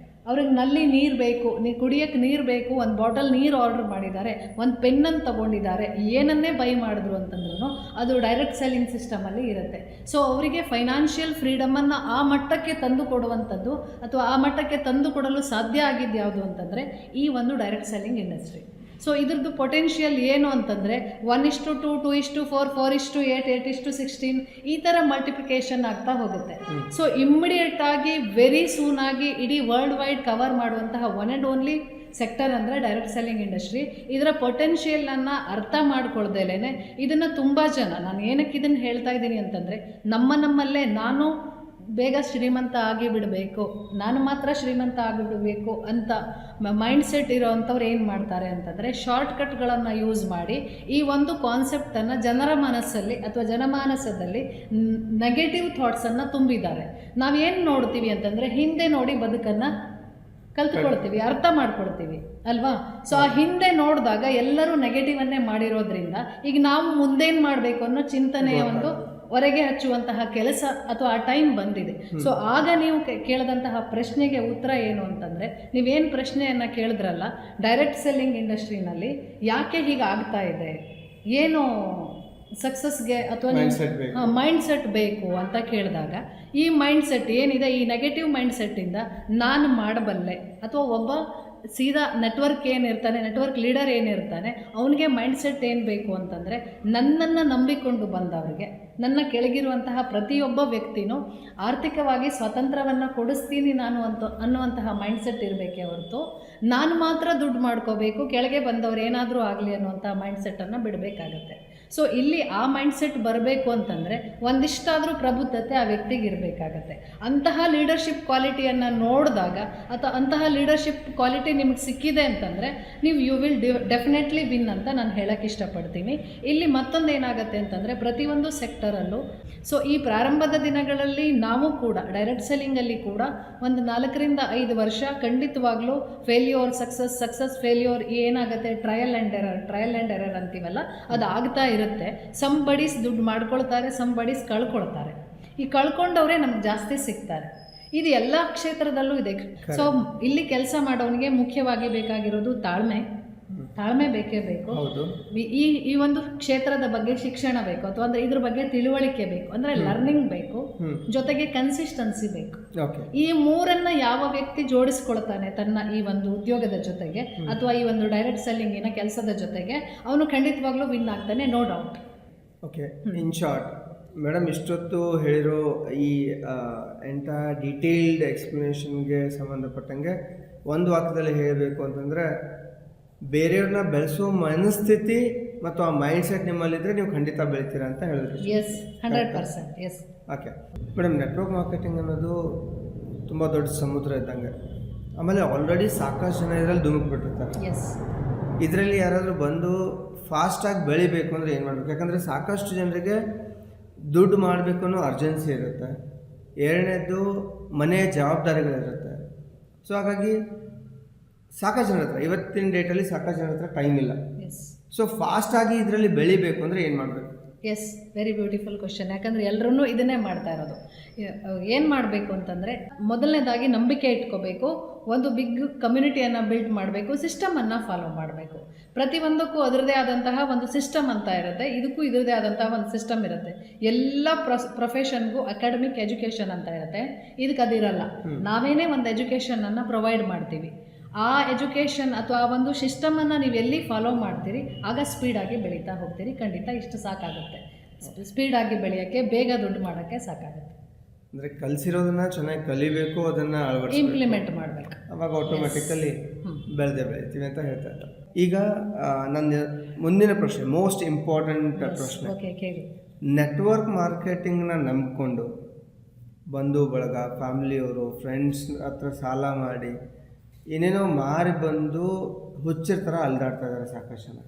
ಅವ್ರಿಗೆ ನಲ್ಲಿ ನೀರು ಬೇಕು, ಕುಡಿಯೋಕ್ಕೆ ನೀರು ಬೇಕು, ಒಂದು ಬಾಟಲ್ ನೀರು ಆರ್ಡ್ರ್ ಮಾಡಿದ್ದಾರೆ, ಒಂದು ಪೆನ್ನನ್ನು ತೊಗೊಂಡಿದ್ದಾರೆ, ಏನನ್ನೇ ಬೈ ಮಾಡಿದ್ರು ಅಂತಂದ್ರೂ ಅದು ಡೈರೆಕ್ಟ್ ಸೆಲ್ಲಿಂಗ್ ಸಿಸ್ಟಮಲ್ಲಿ ಇರುತ್ತೆ. ಸೊ ಅವರಿಗೆ ಫೈನಾನ್ಷಿಯಲ್ ಫ್ರೀಡಮನ್ನು ಆ ಮಟ್ಟಕ್ಕೆ ತಂದು ಕೊಡುವಂಥದ್ದು ಅಥವಾ ಆ ಮಟ್ಟಕ್ಕೆ ತಂದು ಕೊಡಲು ಸಾಧ್ಯ ಆಗಿದ್ದು ಯಾವುದು ಅಂತಂದರೆ ಈ ಒಂದು ಡೈರೆಕ್ಟ್ ಸೆಲ್ಲಿಂಗ್ ಇಂಡಸ್ಟ್ರಿ. ಸೊ ಇದ್ರದ್ದು ಪೊಟೆನ್ಷಿಯಲ್ ಏನು ಅಂತಂದರೆ 1:2, 2:4, 4:8, 8:16 ಈ ಥರ ಮಲ್ಟಿಪ್ಲಿಕೇಶನ್ ಆಗ್ತಾ ಹೋಗುತ್ತೆ. ಸೊ ಇಮ್ಮಿಡಿಯೇಟಾಗಿ ವೆರಿ ಸೂನಾಗಿ ಇಡೀ ವರ್ಲ್ಡ್ ವೈಡ್ ಕವರ್ ಮಾಡುವಂತಹ ಒನ್ ಆ್ಯಂಡ್ ಓನ್ಲಿ ಸೆಕ್ಟರ್ ಅಂದರೆ ಡೈರೆಕ್ಟ್ ಸೆಲ್ಲಿಂಗ್ ಇಂಡಸ್ಟ್ರಿ. ಇದರ ಪೊಟೆನ್ಷಿಯಲನ್ನು ಅರ್ಥ ಮಾಡ್ಕೊಳ್ದೇಲೇ ಇದನ್ನು ತುಂಬ ಜನ, ನಾನು ಏನಕ್ಕೆ ಇದನ್ನು ಹೇಳ್ತಾ ಇದ್ದೀನಿ ಅಂತಂದರೆ, ನಮ್ಮಲ್ಲೇ ನಾನು ಬೇಗ ಶ್ರೀಮಂತ ಆಗಿಬಿಡಬೇಕು, ನಾನು ಮಾತ್ರ ಶ್ರೀಮಂತ ಆಗಿಬಿಡಬೇಕು ಅಂತ ಮೈಂಡ್ಸೆಟ್ ಇರೋ ಅಂಥವ್ರು ಏನು ಮಾಡ್ತಾರೆ ಅಂತಂದರೆ, ಶಾರ್ಟ್ಕಟ್ಗಳನ್ನು ಯೂಸ್ ಮಾಡಿ ಈ ಒಂದು ಕಾನ್ಸೆಪ್ಟನ್ನು ಜನರ ಮನಸ್ಸಲ್ಲಿ ಅಥವಾ ಜನಮಾನಸದಲ್ಲಿ ನೆಗೆಟಿವ್ ಥಾಟ್ಸನ್ನು ತುಂಬಿದ್ದಾರೆ. ನಾವೇನು ನೋಡ್ತೀವಿ ಅಂತಂದರೆ, ಹಿಂದೆ ನೋಡಿ ಬದುಕನ್ನು ಕಲ್ತ್ಕೊಳ್ತೀವಿ, ಅರ್ಥ ಮಾಡ್ಕೊಳ್ತೀವಿ ಅಲ್ವಾ? ಸೊ ಆ ಹಿಂದೆ ನೋಡಿದಾಗ ಎಲ್ಲರೂ ನೆಗೆಟಿವನ್ನೇ ಮಾಡಿರೋದ್ರಿಂದ ಈಗ ನಾವು ಮುಂದೇನು ಮಾಡಬೇಕು ಅನ್ನೋ ಚಿಂತನೆಯ ಒಂದು ಹೊರಗೆ ಹಚ್ಚುವಂತಹ ಕೆಲಸ ಅಥವಾ ಆ ಟೈಮ್ ಬಂದಿದೆ. ಸೊ ಆಗ ನೀವು ಕೇಳಿದಂತಹ ಪ್ರಶ್ನೆಗೆ ಉತ್ತರ ಏನು ಅಂತಂದರೆ, ನೀವೇನು ಪ್ರಶ್ನೆಯನ್ನು ಕೇಳಿದ್ರಲ್ಲ, ಡೈರೆಕ್ಟ್ ಸೆಲ್ಲಿಂಗ್ ಇಂಡಸ್ಟ್ರಿನಲ್ಲಿ ಯಾಕೆ ಹೀಗೆ ಆಗ್ತಾ ಇದೆ, ಏನು ಸಕ್ಸಸ್ಗೆ ಅಥವಾ ಮೈಂಡ್ಸೆಟ್ ಬೇಕು ಅಂತ ಕೇಳಿದಾಗ, ಈ ಮೈಂಡ್ಸೆಟ್ ಏನಿದೆ, ಈ ನೆಗೆಟಿವ್ ಮೈಂಡ್ಸೆಟ್ಟಿಂದ ನಾನು ಮಾಡಬಲ್ಲೆ ಅಥವಾ ಒಬ್ಬ ಸೀದಾ ನೆಟ್ವರ್ಕ್ ಏನಿರ್ತಾನೆ, ನೆಟ್ವರ್ಕ್ ಲೀಡರ್ ಏನಿರ್ತಾನೆ, ಅವನಿಗೆ ಮೈಂಡ್ಸೆಟ್ ಏನು ಬೇಕು ಅಂತಂದರೆ, ನನ್ನನ್ನು ನಂಬಿಕೊಂಡು ಬಂದವರಿಗೆ, ನನ್ನ ಕೆಳಗಿರುವಂತಹ ಪ್ರತಿಯೊಬ್ಬ ವ್ಯಕ್ತಿನೂ ಆರ್ಥಿಕವಾಗಿ ಸ್ವಾತಂತ್ರ್ಯವನ್ನು ಕೊಡಿಸ್ತೀನಿ ನಾನು ಅನ್ನುವಂತಹ ಮೈಂಡ್ಸೆಟ್ ಇರಬೇಕೇ ಹೊರತು ನಾನು ಮಾತ್ರ ದುಡ್ಡು ಮಾಡ್ಕೋಬೇಕು, ಕೆಳಗೆ ಬಂದವರು ಏನಾದರೂ ಆಗಲಿ ಅನ್ನುವಂಥ ಮೈಂಡ್ಸೆಟ್ಟನ್ನು ಬಿಡಬೇಕಾಗತ್ತೆ. ಸೊ ಇಲ್ಲಿ ಆ ಮೈಂಡ್ಸೆಟ್ ಬರಬೇಕು ಅಂತಂದರೆ ಒಂದಿಷ್ಟಾದರೂ ಪ್ರಬುದ್ಧತೆ ಆ ವ್ಯಕ್ತಿಗೆ ಇರಬೇಕಾಗತ್ತೆ. ಅಂತಹ ಲೀಡರ್ಶಿಪ್ ಕ್ವಾಲಿಟಿಯನ್ನು ನೋಡಿದಾಗ ಅಥವಾ ಅಂತಹ ಲೀಡರ್ಶಿಪ್ ಕ್ವಾಲಿಟಿ ನಿಮಗೆ ಸಿಕ್ಕಿದೆ ಅಂತಂದರೆ ನೀವು ಯು ವಿಲ್ ಡೆಫಿನೆಟ್ಲಿ ವಿನ್ ಅಂತ ನಾನು ಹೇಳೋಕ್ಕೆ ಇಷ್ಟಪಡ್ತೀನಿ. ಇಲ್ಲಿ ಮತ್ತೊಂದು ಏನಾಗುತ್ತೆ ಅಂತಂದರೆ, ಪ್ರತಿಯೊಂದು ಸೆಕ್ಟರಲ್ಲೂ ಸೊ ಈ ಪ್ರಾರಂಭದ ದಿನಗಳಲ್ಲಿ ನಾವು ಕೂಡ ಡೈರೆಕ್ಟ್ ಸೆಲ್ಲಿಂಗಲ್ಲಿ ಕೂಡ ಒಂದು 4ರಿಂದ 5 ವರ್ಷ ಖಂಡಿತವಾಗ್ಲೂ ಫೇಲ್ಯೂರ್, ಸಕ್ಸಸ್ ಫೇಲ್ಯೂರ್ ಏನಾಗುತ್ತೆ, ಟ್ರಯಲ್ ಆ್ಯಂಡ್ ಎರರ್ ಅಂತೀವಲ್ಲ, ಅದು ಆಗ್ತಾ ಇರುತ್ತೆ. ಸಂಬಡೀಸ್ ದುಡ್ಡು ಮಾಡ್ಕೊಳ್ತಾರೆ, ಸಂಬಡೀಸ್ ಕಳ್ಕೊಳ್ತಾರೆ. ಈ ಕಳ್ಕೊಂಡವರೇ ನಮ್ಗೆ ಜಾಸ್ತಿ ಸಿಗ್ತಾರೆ. ಇದು ಎಲ್ಲ ಕ್ಷೇತ್ರದಲ್ಲೂ ಇದೆ. ಸೊ ಇಲ್ಲಿ ಕೆಲಸ ಮಾಡೋನಿಗೆ ಮುಖ್ಯವಾಗಿ ಬೇಕಾಗಿರೋದು ತಾಳ್ಮೆ ಬೇಕೇ ಬೇಕು. ಈ ಒಂದು ಕ್ಷೇತ್ರದ ಬಗ್ಗೆ ಶಿಕ್ಷಣ ಬೇಕು ಅಥವಾ ಅಂದ್ರೆ ಇದ್ರ ಬಗ್ಗೆ ತಿಳುವಳಿಕೆ ಬೇಕು, ಅಂದ್ರೆ ಲರ್ನಿಂಗ್ ಬೇಕು, ಜೊತೆಗೆ ಕನ್ಸಿಸ್ಟೆನ್ಸಿ ಬೇಕು. ಈ ಮೂರನ್ನ ಯಾವ ವ್ಯಕ್ತಿ ಜೋಡಿಸ್ಕೊಳ್ತಾನೆ ತನ್ನ ಈ ಒಂದು ಉದ್ಯೋಗದ ಜೊತೆಗೆ ಅಥವಾ ಈ ಒಂದು ಡೈರೆಕ್ಟ್ ಸೆಲ್ಲಿಂಗಿನ ಕೆಲಸದ ಜೊತೆಗೆ, ಅವನು ಖಂಡಿತವಾಗ್ಲೂ ವಿನ್ ಆಗ್ತಾನೆ, no doubt. Okay, in short madam ಇಷ್ಟೊತ್ತು ಹೇಳಿರೋ ಈ ಎಂಥ ಡೀಟೇಲ್ಡ್ ಎಕ್ಸ್ಪ್ಲನೇಷನ್ಗೆ ಸಂಬಂಧಪಟ್ಟಂಗೆ ಒಂದು ವಾಕ್ಯದಲ್ಲಿ ಹೇಳಬೇಕು ಅಂತಂದರೆ, ಬೇರೆಯವ್ರನ್ನ ಬೆಳೆಸೋ ಮನಸ್ಥಿತಿ ಮತ್ತು ಆ ಮೈಂಡ್ಸೆಟ್ ನಿಮ್ಮಲ್ಲಿದ್ದರೆ ನೀವು ಖಂಡಿತ ಬೆಳಿತೀರಾ ಅಂತ ಹೇಳಿದ್ರಿ. Yes, 100%. Yes. Okay madam, network marketing ಅನ್ನೋದು ತುಂಬ ದೊಡ್ಡ ಸಮುದ್ರ ಇದ್ದಂಗೆ. ಆಮೇಲೆ ಆಲ್ರೆಡಿ ಸಾಕಷ್ಟು ಜನ ಇದರಲ್ಲಿ ಧುಮುಕ್ಬಿಟ್ಟಿರ್ತಾರೆ. ಎಸ್. ಇದರಲ್ಲಿ ಯಾರಾದರೂ ಬಂದು ಫಾಸ್ಟಾಗಿ ಬೆಳಿಬೇಕು ಅಂದರೆ ಏನು ಮಾಡಬೇಕು? ಯಾಕಂದರೆ ಸಾಕಷ್ಟು ಜನರಿಗೆ ದುಡ್ಡು ಮಾಡಬೇಕು ಅನ್ನೋ ಅರ್ಜೆನ್ಸಿ ಇರುತ್ತೆ. ಎರಡನೇದು ಮನೆಯ ಜವಾಬ್ದಾರಿಗಳಿರುತ್ತೆ. ಸೊ ಹಾಗಾಗಿ ಸಾಕಷ್ಟು ಜನ ಹತ್ರ ಇವತ್ತಿನ ಡೇಟಲ್ಲಿ ಸಾಕಷ್ಟು ಜನ ಹತ್ರ ಟೈಮ್ ಇಲ್ಲ. ಎಸ್. ಸೊ ಫಾಸ್ಟಾಗಿ ಇದರಲ್ಲಿ ಬೆಳಿಬೇಕು ಅಂದರೆ ಏನು ಮಾಡಬೇಕು? Yes, very beautiful question. ಯಾಕಂದರೆ ಎಲ್ಲರೂ ಇದನ್ನೇ ಮಾಡ್ತಾ ಇರೋದು. ಏನು ಮಾಡಬೇಕು ಅಂತಂದರೆ, ಮೊದಲನೇದಾಗಿ ನಂಬಿಕೆ ಇಟ್ಕೋಬೇಕು, ಒಂದು ಬಿಗ್ ಕಮ್ಯುನಿಟಿಯನ್ನು ಬಿಲ್ಡ್ ಮಾಡಬೇಕು, ಸಿಸ್ಟಮನ್ನು ಫಾಲೋ ಮಾಡಬೇಕು. ಪ್ರತಿಯೊಂದಕ್ಕೂ ಅದರದೇ ಆದಂತಹ ಒಂದು ಸಿಸ್ಟಮ್ ಅಂತ ಇರುತ್ತೆ, ಇದಕ್ಕೂ ಇದರದೇ ಆದಂತಹ ಒಂದು ಸಿಸ್ಟಮ್ ಇರುತ್ತೆ. ಎಲ್ಲ ಪ್ರೊಫೆಷನ್ಗೂ ಅಕಾಡೆಮಿಕ್ ಎಜುಕೇಷನ್ ಅಂತ ಇರುತ್ತೆ, ಇದಕ್ಕೆ ಅದಿರಲ್ಲ. ನಾವೇನೇ ಒಂದು ಎಜುಕೇಷನನ್ನು ಪ್ರೊವೈಡ್ ಮಾಡ್ತೀವಿ. ಆ ಎಜುಕೇಷನ್ ಅಥವಾ ಆ ಒಂದು ಸಿಸ್ಟಮನ್ನು ನೀವು ಎಲ್ಲಿ ಫಾಲೋ ಮಾಡ್ತೀರಿ ಆಗ ಸ್ಪೀಡಾಗಿ ಬೆಳೀತಾ ಹೋಗ್ತೀರಿ. ಖಂಡಿತ ಇಷ್ಟು ಸಾಕಾಗುತ್ತೆ. ಸ್ಪೀಡಾಗಿ ಬೆಳೆಯೋಕ್ಕೆ, ಬೇಗ ದುಡ್ಡು ಮಾಡೋಕ್ಕೆ ಸಾಕಾಗುತ್ತೆ. ಅಂದರೆ ಕಲಿಸಿರೋದನ್ನ ಚೆನ್ನಾಗಿ ಕಲಿಬೇಕು, ಅದನ್ನು ಇಂಪ್ಲಿಮೆಂಟ್ ಮಾಡಬೇಕು, ಅವಾಗ ಆಟೋಮೆಟಿಕಲಿ ಬೆಳಿತೀವಿ ಅಂತ ಹೇಳ್ತಾ ಇದ್ದಾರೆ. ಈಗ ನನ್ನ ಮುಂದಿನ ಪ್ರಶ್ನೆ, ಮೋಸ್ಟ್ ಇಂಪಾರ್ಟೆಂಟ್ ಪ್ರಶ್ನೆ. ಓಕೆ, ಕೇಳಿ. ನೆಟ್ವರ್ಕ್ ಮಾರ್ಕೆಟಿಂಗ್ನ ನಂಬಿಕೊಂಡು ಬಂಧು ಬಳಗ, ಫ್ಯಾಮಿಲಿಯವರು, ಫ್ರೆಂಡ್ಸ್ ಹತ್ರ ಸಾಲ ಮಾಡಿ ಏನೇನೋ ಮಾರಿ ಬಂದು ಹುಚ್ಚರ ಥರ ಅಲ್ದಾಡ್ತಾ ಇದ್ದಾರೆ ಸಾಕಷ್ಟು ಜನ.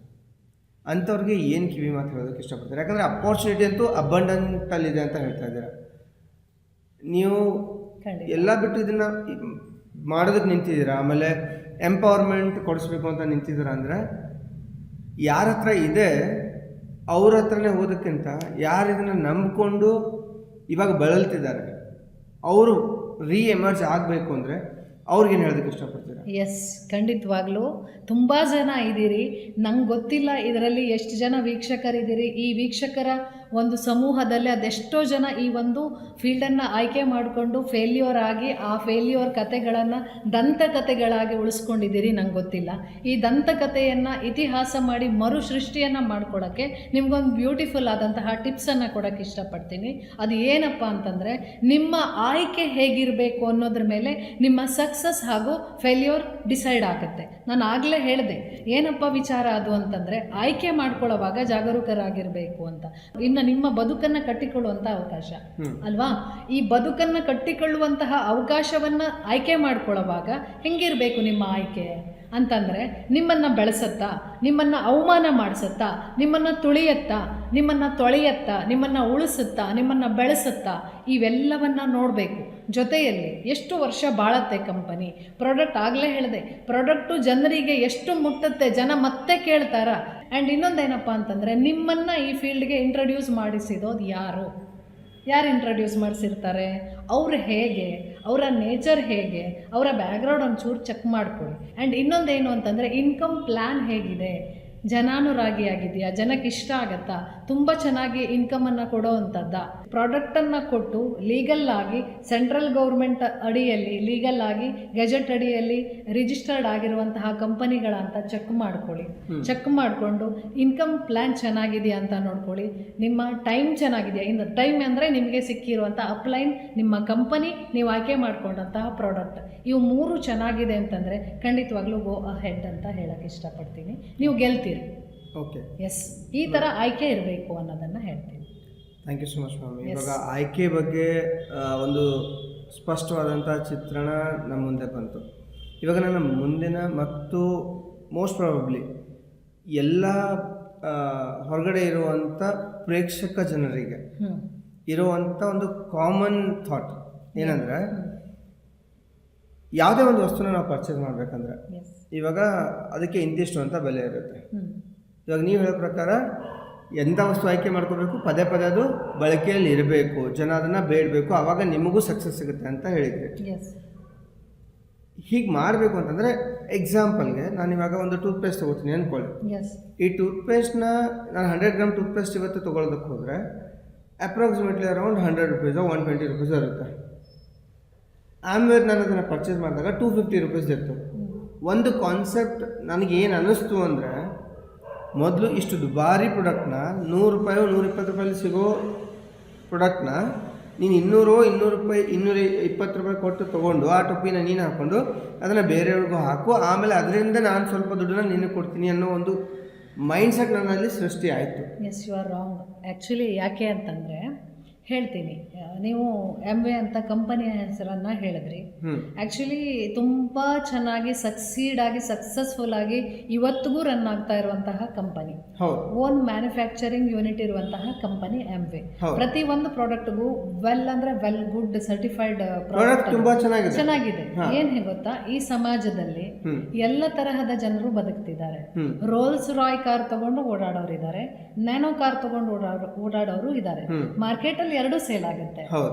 ಅಂಥವ್ರಿಗೆ ಏನು ಕಿವಿ ಮಾತು ಹೇಳೋದಕ್ಕೆ ಇಷ್ಟಪಡ್ತಾರೆ? ಯಾಕಂದರೆ ಅಪಾರ್ಚುನಿಟಿ ಅಂತೂ ಅಬಂಡೆಂಟಲ್ಲಿದೆ ಅಂತ ಹೇಳ್ತಾ ಇದ್ದೀರಾ. ನೀವು ಎಲ್ಲ ಬಿಟ್ಟು ಇದನ್ನು ಮಾಡೋದಕ್ಕೆ ನಿಂತಿದ್ದೀರಾ, ಆಮೇಲೆ ಎಂಪವರ್ಮೆಂಟ್ ಕೊಡಿಸ್ಬೇಕು ಅಂತ ನಿಂತಿದ್ದೀರಾ ಅಂದರೆ ಯಾರ ಹತ್ರ ಇದೆ ಅವ್ರ ಹತ್ರನೇ ಹೋಗೋದಕ್ಕಿಂತ ಯಾರು ಇದನ್ನು ನಂಬಿಕೊಂಡು ಇವಾಗ ಬಳಲ್ತಿದ್ದಾರೆ ಅವರು ಎಮರ್ಜ್ ಆಗಬೇಕು ಅಂದರೆ ಅವ್ರಿಗೇನು ಹೇಳೋದಕ್ಕೆ ಇಷ್ಟಪಡ್ತೀರಾ? ಎಸ್, ಖಂಡಿತವಾಗ್ಲೂ ತುಂಬ ಜನ ಇದ್ದೀರಿ. ನಂಗೆ ಗೊತ್ತಿಲ್ಲ ಇದರಲ್ಲಿ ಎಷ್ಟು ಜನ ವೀಕ್ಷಕರಿದ್ದೀರಿ. ಈ ವೀಕ್ಷಕರ ಒಂದು ಸಮೂಹದಲ್ಲಿ ಅದೆಷ್ಟೋ ಜನ ಈ ಒಂದು ಫೀಲ್ಡನ್ನು ಆಯ್ಕೆ ಮಾಡಿಕೊಂಡು ಫೇಲ್ಯೂರ್ ಆಗಿ ಆ ಫೇಲ್ಯೂರ್ ಕತೆಗಳನ್ನು ದಂತಕಥೆಗಳಾಗಿ ಉಳಿಸ್ಕೊಂಡಿದ್ದೀರಿ. ನಂಗೆ ಗೊತ್ತಿಲ್ಲ. ಈ ದಂತಕಥೆಯನ್ನು ಇತಿಹಾಸ ಮಾಡಿ ಮರು ಸೃಷ್ಟಿಯನ್ನು ಮಾಡ್ಕೊಡೋಕ್ಕೆ ನಿಮ್ಗೊಂದು ಬ್ಯೂಟಿಫುಲ್ ಆದಂತಹ ಟಿಪ್ಸನ್ನು ಕೊಡೋಕ್ಕೆ ಇಷ್ಟಪಡ್ತೀನಿ. ಅದು ಏನಪ್ಪ ಅಂತಂದರೆ, ನಿಮ್ಮ ಆಯ್ಕೆ ಹೇಗಿರಬೇಕು ಅನ್ನೋದ್ರ ಮೇಲೆ ನಿಮ್ಮ ಸಕ್ಸಸ್ ಹಾಗೂ ಫೇಲ್ಯೂರ್ ಡಿಸೈಡ್ ಆಗುತ್ತೆ. ನಾನು ಆಗಲೇ ಹೇಳಿದೆ ಏನಪ್ಪ ವಿಚಾರ ಅದು ಅಂತಂದರೆ, ಆಯ್ಕೆ ಮಾಡ್ಕೊಳ್ಳೋವಾಗ ಜಾಗರೂಕರಾಗಿರಬೇಕು ಅಂತ. ಇನ್ನು ನಿಮ್ಮ ಬದುಕನ್ನು ಕಟ್ಟಿಕೊಳ್ಳುವಂಥ ಅವಕಾಶ ಅಲ್ವಾ? ಈ ಬದುಕನ್ನು ಕಟ್ಟಿಕೊಳ್ಳುವಂತಹ ಅವಕಾಶವನ್ನು ಆಯ್ಕೆ ಮಾಡ್ಕೊಳ್ಳೋವಾಗ ಹೆಂಗಿರಬೇಕು ನಿಮ್ಮ ಆಯ್ಕೆ ಅಂತಂದರೆ, ನಿಮ್ಮನ್ನು ಬೆಳೆಸತ್ತಾ, ನಿಮ್ಮನ್ನು ಅವಮಾನ ಮಾಡಿಸುತ್ತಾ, ನಿಮ್ಮನ್ನು ತುಳಿಯತ್ತಾ, ನಿಮ್ಮನ್ನು ತೊಳೆಯತ್ತಾ, ನಿಮ್ಮನ್ನು ಉಳಿಸುತ್ತಾ, ನಿಮ್ಮನ್ನು ಬೆಳೆಸುತ್ತಾ, ಇವೆಲ್ಲವನ್ನು ನೋಡಬೇಕು. ಜೊತೆಯಲ್ಲಿ ಎಷ್ಟು ವರ್ಷ ಬಾಳತ್ತೆ ಕಂಪನಿ, ಪ್ರಾಡಕ್ಟ್ ಆಗಲೇ ಹೇಳಿದೆ, ಪ್ರಾಡಕ್ಟು ಜನರಿಗೆ ಎಷ್ಟು ಮುಟ್ಟುತ್ತೆ, ಜನ ಮತ್ತೆ ಕೇಳ್ತಾರ. ಆ್ಯಂಡ್ ಇನ್ನೊಂದೇನಪ್ಪ ಅಂತಂದರೆ, ನಿಮ್ಮನ್ನು ಈ ಫೀಲ್ಡ್ಗೆ ಇಂಟ್ರಡ್ಯೂಸ್ ಮಾಡಿಸಿದೋದು ಯಾರು ಇಂಟ್ರಡ್ಯೂಸ್ ಮಾಡಿಸಿರ್ತಾರೆ, ಅವರು ಹೇಗೆ, ಅವರ ನೇಚರ್ ಹೇಗೆ, ಅವರ ಬ್ಯಾಕ್ಗ್ರೌಂಡ್ ಒಂಚೂರು ಚೆಕ್ ಮಾಡ್ಕೊಳ್ಳಿ. ಆ್ಯಂಡ್ ಇನ್ನೊಂದೇನು ಅಂತಂದರೆ, ಇನ್ಕಮ್ ಪ್ಲ್ಯಾನ್ ಹೇಗಿದೆ, ಜನಾನುರಾಗಿಯಾಗಿದೆಯಾ, ಜನಕ್ಕೆ ಇಷ್ಟ ಆಗತ್ತಾ, ತುಂಬ ಚೆನ್ನಾಗಿ ಇನ್ಕಮನ್ನು ಕೊಡೋ ಅಂಥದ್ದ, ಪ್ರಾಡಕ್ಟನ್ನು ಕೊಟ್ಟು ಲೀಗಲ್ ಆಗಿ ಸೆಂಟ್ರಲ್ ಗೌರ್ಮೆಂಟ್ ಅಡಿಯಲ್ಲಿ ಲೀಗಲ್ ಆಗಿ ಗೆಜೆಟ್ ಅಡಿಯಲ್ಲಿ ರಿಜಿಸ್ಟರ್ಡ್ ಆಗಿರುವಂತಹ ಕಂಪನಿಗಳಂತ ಚೆಕ್ ಮಾಡ್ಕೊಳ್ಳಿ. ಚೆಕ್ ಮಾಡಿಕೊಂಡು ಇನ್ಕಮ್ ಪ್ಲ್ಯಾನ್ ಚೆನ್ನಾಗಿದೆಯಾ ಅಂತ ನೋಡ್ಕೊಳ್ಳಿ. ನಿಮ್ಮ ಟೈಮ್ ಚೆನ್ನಾಗಿದೆಯಾ, ಇನ್ನು ಟೈಮ್ ಅಂದರೆ ನಿಮಗೆ ಸಿಕ್ಕಿರುವಂಥ ಅಪ್ಲೈನ್, ನಿಮ್ಮ ಕಂಪನಿ, ನೀವು ಆಯ್ಕೆ ಮಾಡ್ಕೊಂಡಂತಹ ಪ್ರಾಡಕ್ಟ್, ಇವು ಮೂರು ಚೆನ್ನಾಗಿದೆ ಅಂತಂದರೆ ಖಂಡಿತವಾಗ್ಲೂ ಗೋ ಅಹೆಡ್ ಅಂತ ಹೇಳೋಕ್ಕೆ ಇಷ್ಟಪಡ್ತೀನಿ. ನೀವು ಗೆಲ್ತೀರಿ. ಓಕೆ, ಎಸ್, ಈ ಥರ ಆಯ್ಕೆ ಇರಬೇಕು ಅನ್ನೋದನ್ನು ಹೇಳ್ತೀನಿ. Thank you so much ma'am. ಇವಾಗ ಆಯ್ಕೆ ಬಗ್ಗೆ ಒಂದು ಸ್ಪಷ್ಟವಾದಂಥ ಚಿತ್ರಣ ನಮ್ಮ ಮುಂದೆ ಬಂತು. ಇವಾಗ ನನ್ನ ಮುಂದಿನ ಮತ್ತು ಮೋಸ್ಟ್ ಪ್ರಾಬಬ್ಲಿ ಎಲ್ಲ ಹೊರಗಡೆ ಇರುವಂಥ ಪ್ರೇಕ್ಷಕ ಜನರಿಗೆ ಇರುವಂಥ ಒಂದು ಕಾಮನ್ ಥಾಟ್ ಏನಂದರೆ, ಯಾವುದೇ ಒಂದು ವಸ್ತುನ ನಾವು ಪರ್ಚೇಸ್ ಮಾಡಬೇಕಂದ್ರೆ ಇವಾಗ ಅದಕ್ಕೆ ಇಂತಿಷ್ಟು ಅಂತ ಬೆಲೆ ಇರುತ್ತೆ. ಇವಾಗ ನೀವು ಹೇಳೋ ಪ್ರಕಾರ ಎಂಥ ವಸ್ತು ಆಯ್ಕೆ ಮಾಡ್ಕೋಬೇಕು, ಪದೇ ಪದೇ ಅದು ಬಳಕೆಯಲ್ಲಿ ಇರಬೇಕು, ಜನ ಅದನ್ನು ಬೇಡಬೇಕು, ಆವಾಗ ನಿಮಗೂ ಸಕ್ಸಸ್ ಸಿಗುತ್ತೆ ಅಂತ ಹೇಳಿದ್ರಿ. ಹೀಗೆ ಮಾಡಬೇಕು ಅಂತಂದರೆ, ಎಕ್ಸಾಂಪಲ್ಗೆ ನಾನು ಇವಾಗ ಒಂದು ಟೂತ್ಪೇಸ್ಟ್ ತೊಗೋತೀನಿ ಅಂದ್ಕೊಳ್ಳಿ. ಈ ಟೂತ್ಪೇಸ್ಟ್ನ ನಾನು 100 ಗ್ರಾಮ್ ಟೂತ್ಪೇಸ್ಟ್ ಇವತ್ತು ತೊಗೊಳೋದಕ್ಕೆ ಹೋದರೆ ಅಪ್ರಾಕ್ಸಿಮೇಟ್ಲಿ ಅರೌಂಡ್ 100 ರುಪೀಸ್ 120 ರುಪೀಸ್ ಇರುತ್ತೆ. ಆಮೇಲೆ ನಾನು ಅದನ್ನು ಪರ್ಚೇಸ್ ಮಾಡಿದಾಗ 250 ರುಪೀಸ್ ಇತ್ತು. ಒಂದು ಕಾನ್ಸೆಪ್ಟ್ ನನಗೇನು ಅನ್ನಿಸ್ತು ಅಂದರೆ, ಮೊದಲು ಇಷ್ಟು ದುಬಾರಿ ಪ್ರಾಡಕ್ಟ್ನ 100 ರೂಪಾಯಿ 120 ರೂಪಾಯಲ್ಲಿ ಸಿಗೋ ಪ್ರಾಡಕ್ಟ್ನ ನೀನು 200 ರೂಪಾಯಿ 220 ರೂಪಾಯಿ ಕೊಟ್ಟು ತೊಗೊಂಡು ಆ ಟೊಪ್ಪಿನ ನೀನು ಹಾಕ್ಕೊಂಡು ಅದನ್ನು ಬೇರೆಯವ್ರಿಗೂ ಹಾಕು, ಆಮೇಲೆ ಅದರಿಂದ ನಾನು ಸ್ವಲ್ಪ ದುಡ್ಡನ್ನ ನಿನಗೆ ಕೊಡ್ತೀನಿ ಅನ್ನೋ ಒಂದು ಮೈಂಡ್ಸೆಟ್ ನನ್ನಲ್ಲಿ ಸೃಷ್ಟಿ ಆಯಿತು. Yes, you are wrong. Actually ಯಾಕೆ ಅಂತಂದರೆ ಹೇಳ್ತೀನಿ, ನೀವು MV ಅಂತ ಕಂಪನಿಯ ಹೆಸರನ್ನು ಹೇಳಿದ್ರಿ. ಆ್ಯಕ್ಚುಲಿ ತುಂಬ ಚೆನ್ನಾಗಿ ಸಕ್ಸಸ್ಫುಲ್ ಆಗಿ ಇವತ್ತಿಗೂ ರನ್ ಆಗ್ತಾ ಇರುವಂತಹ ಕಂಪನಿ, ಓನ್ ಮ್ಯಾನುಫ್ಯಾಕ್ಚರಿಂಗ್ ಯೂನಿಟ್ ಇರುವಂತಹ ಕಂಪನಿ MV. ಪ್ರತಿ ಒಂದು ಪ್ರಾಡಕ್ಟ್ಗೂ ವೆಲ್ ಗುಡ್ ಸರ್ಟಿಫೈಡ್ ಪ್ರಾಡಕ್ಟ್ ತುಂಬಾ ಚೆನ್ನಾಗಿದೆ. ಏನ್ ಗೊತ್ತಾ, ಈ ಸಮಾಜದಲ್ಲಿ ಎಲ್ಲ ತರಹದ ಜನರು ಬದುಕ್ತಿದ್ದಾರೆ. ರೋಲ್ಸ್ ರಾಯ್ ಕಾರ್ ತಗೊಂಡು ಓಡಾಡೋರು ಇದ್ದಾರೆ, ನ್ಯಾನೋ ಕಾರ್ ತಗೊಂಡು ಓಡಾಡೋರು ಇದ್ದಾರೆ. ಮಾರ್ಕೆಟ್ ಅಲ್ಲಿ 2 ಸೇಲ್ ಆಗುತ್ತೆ.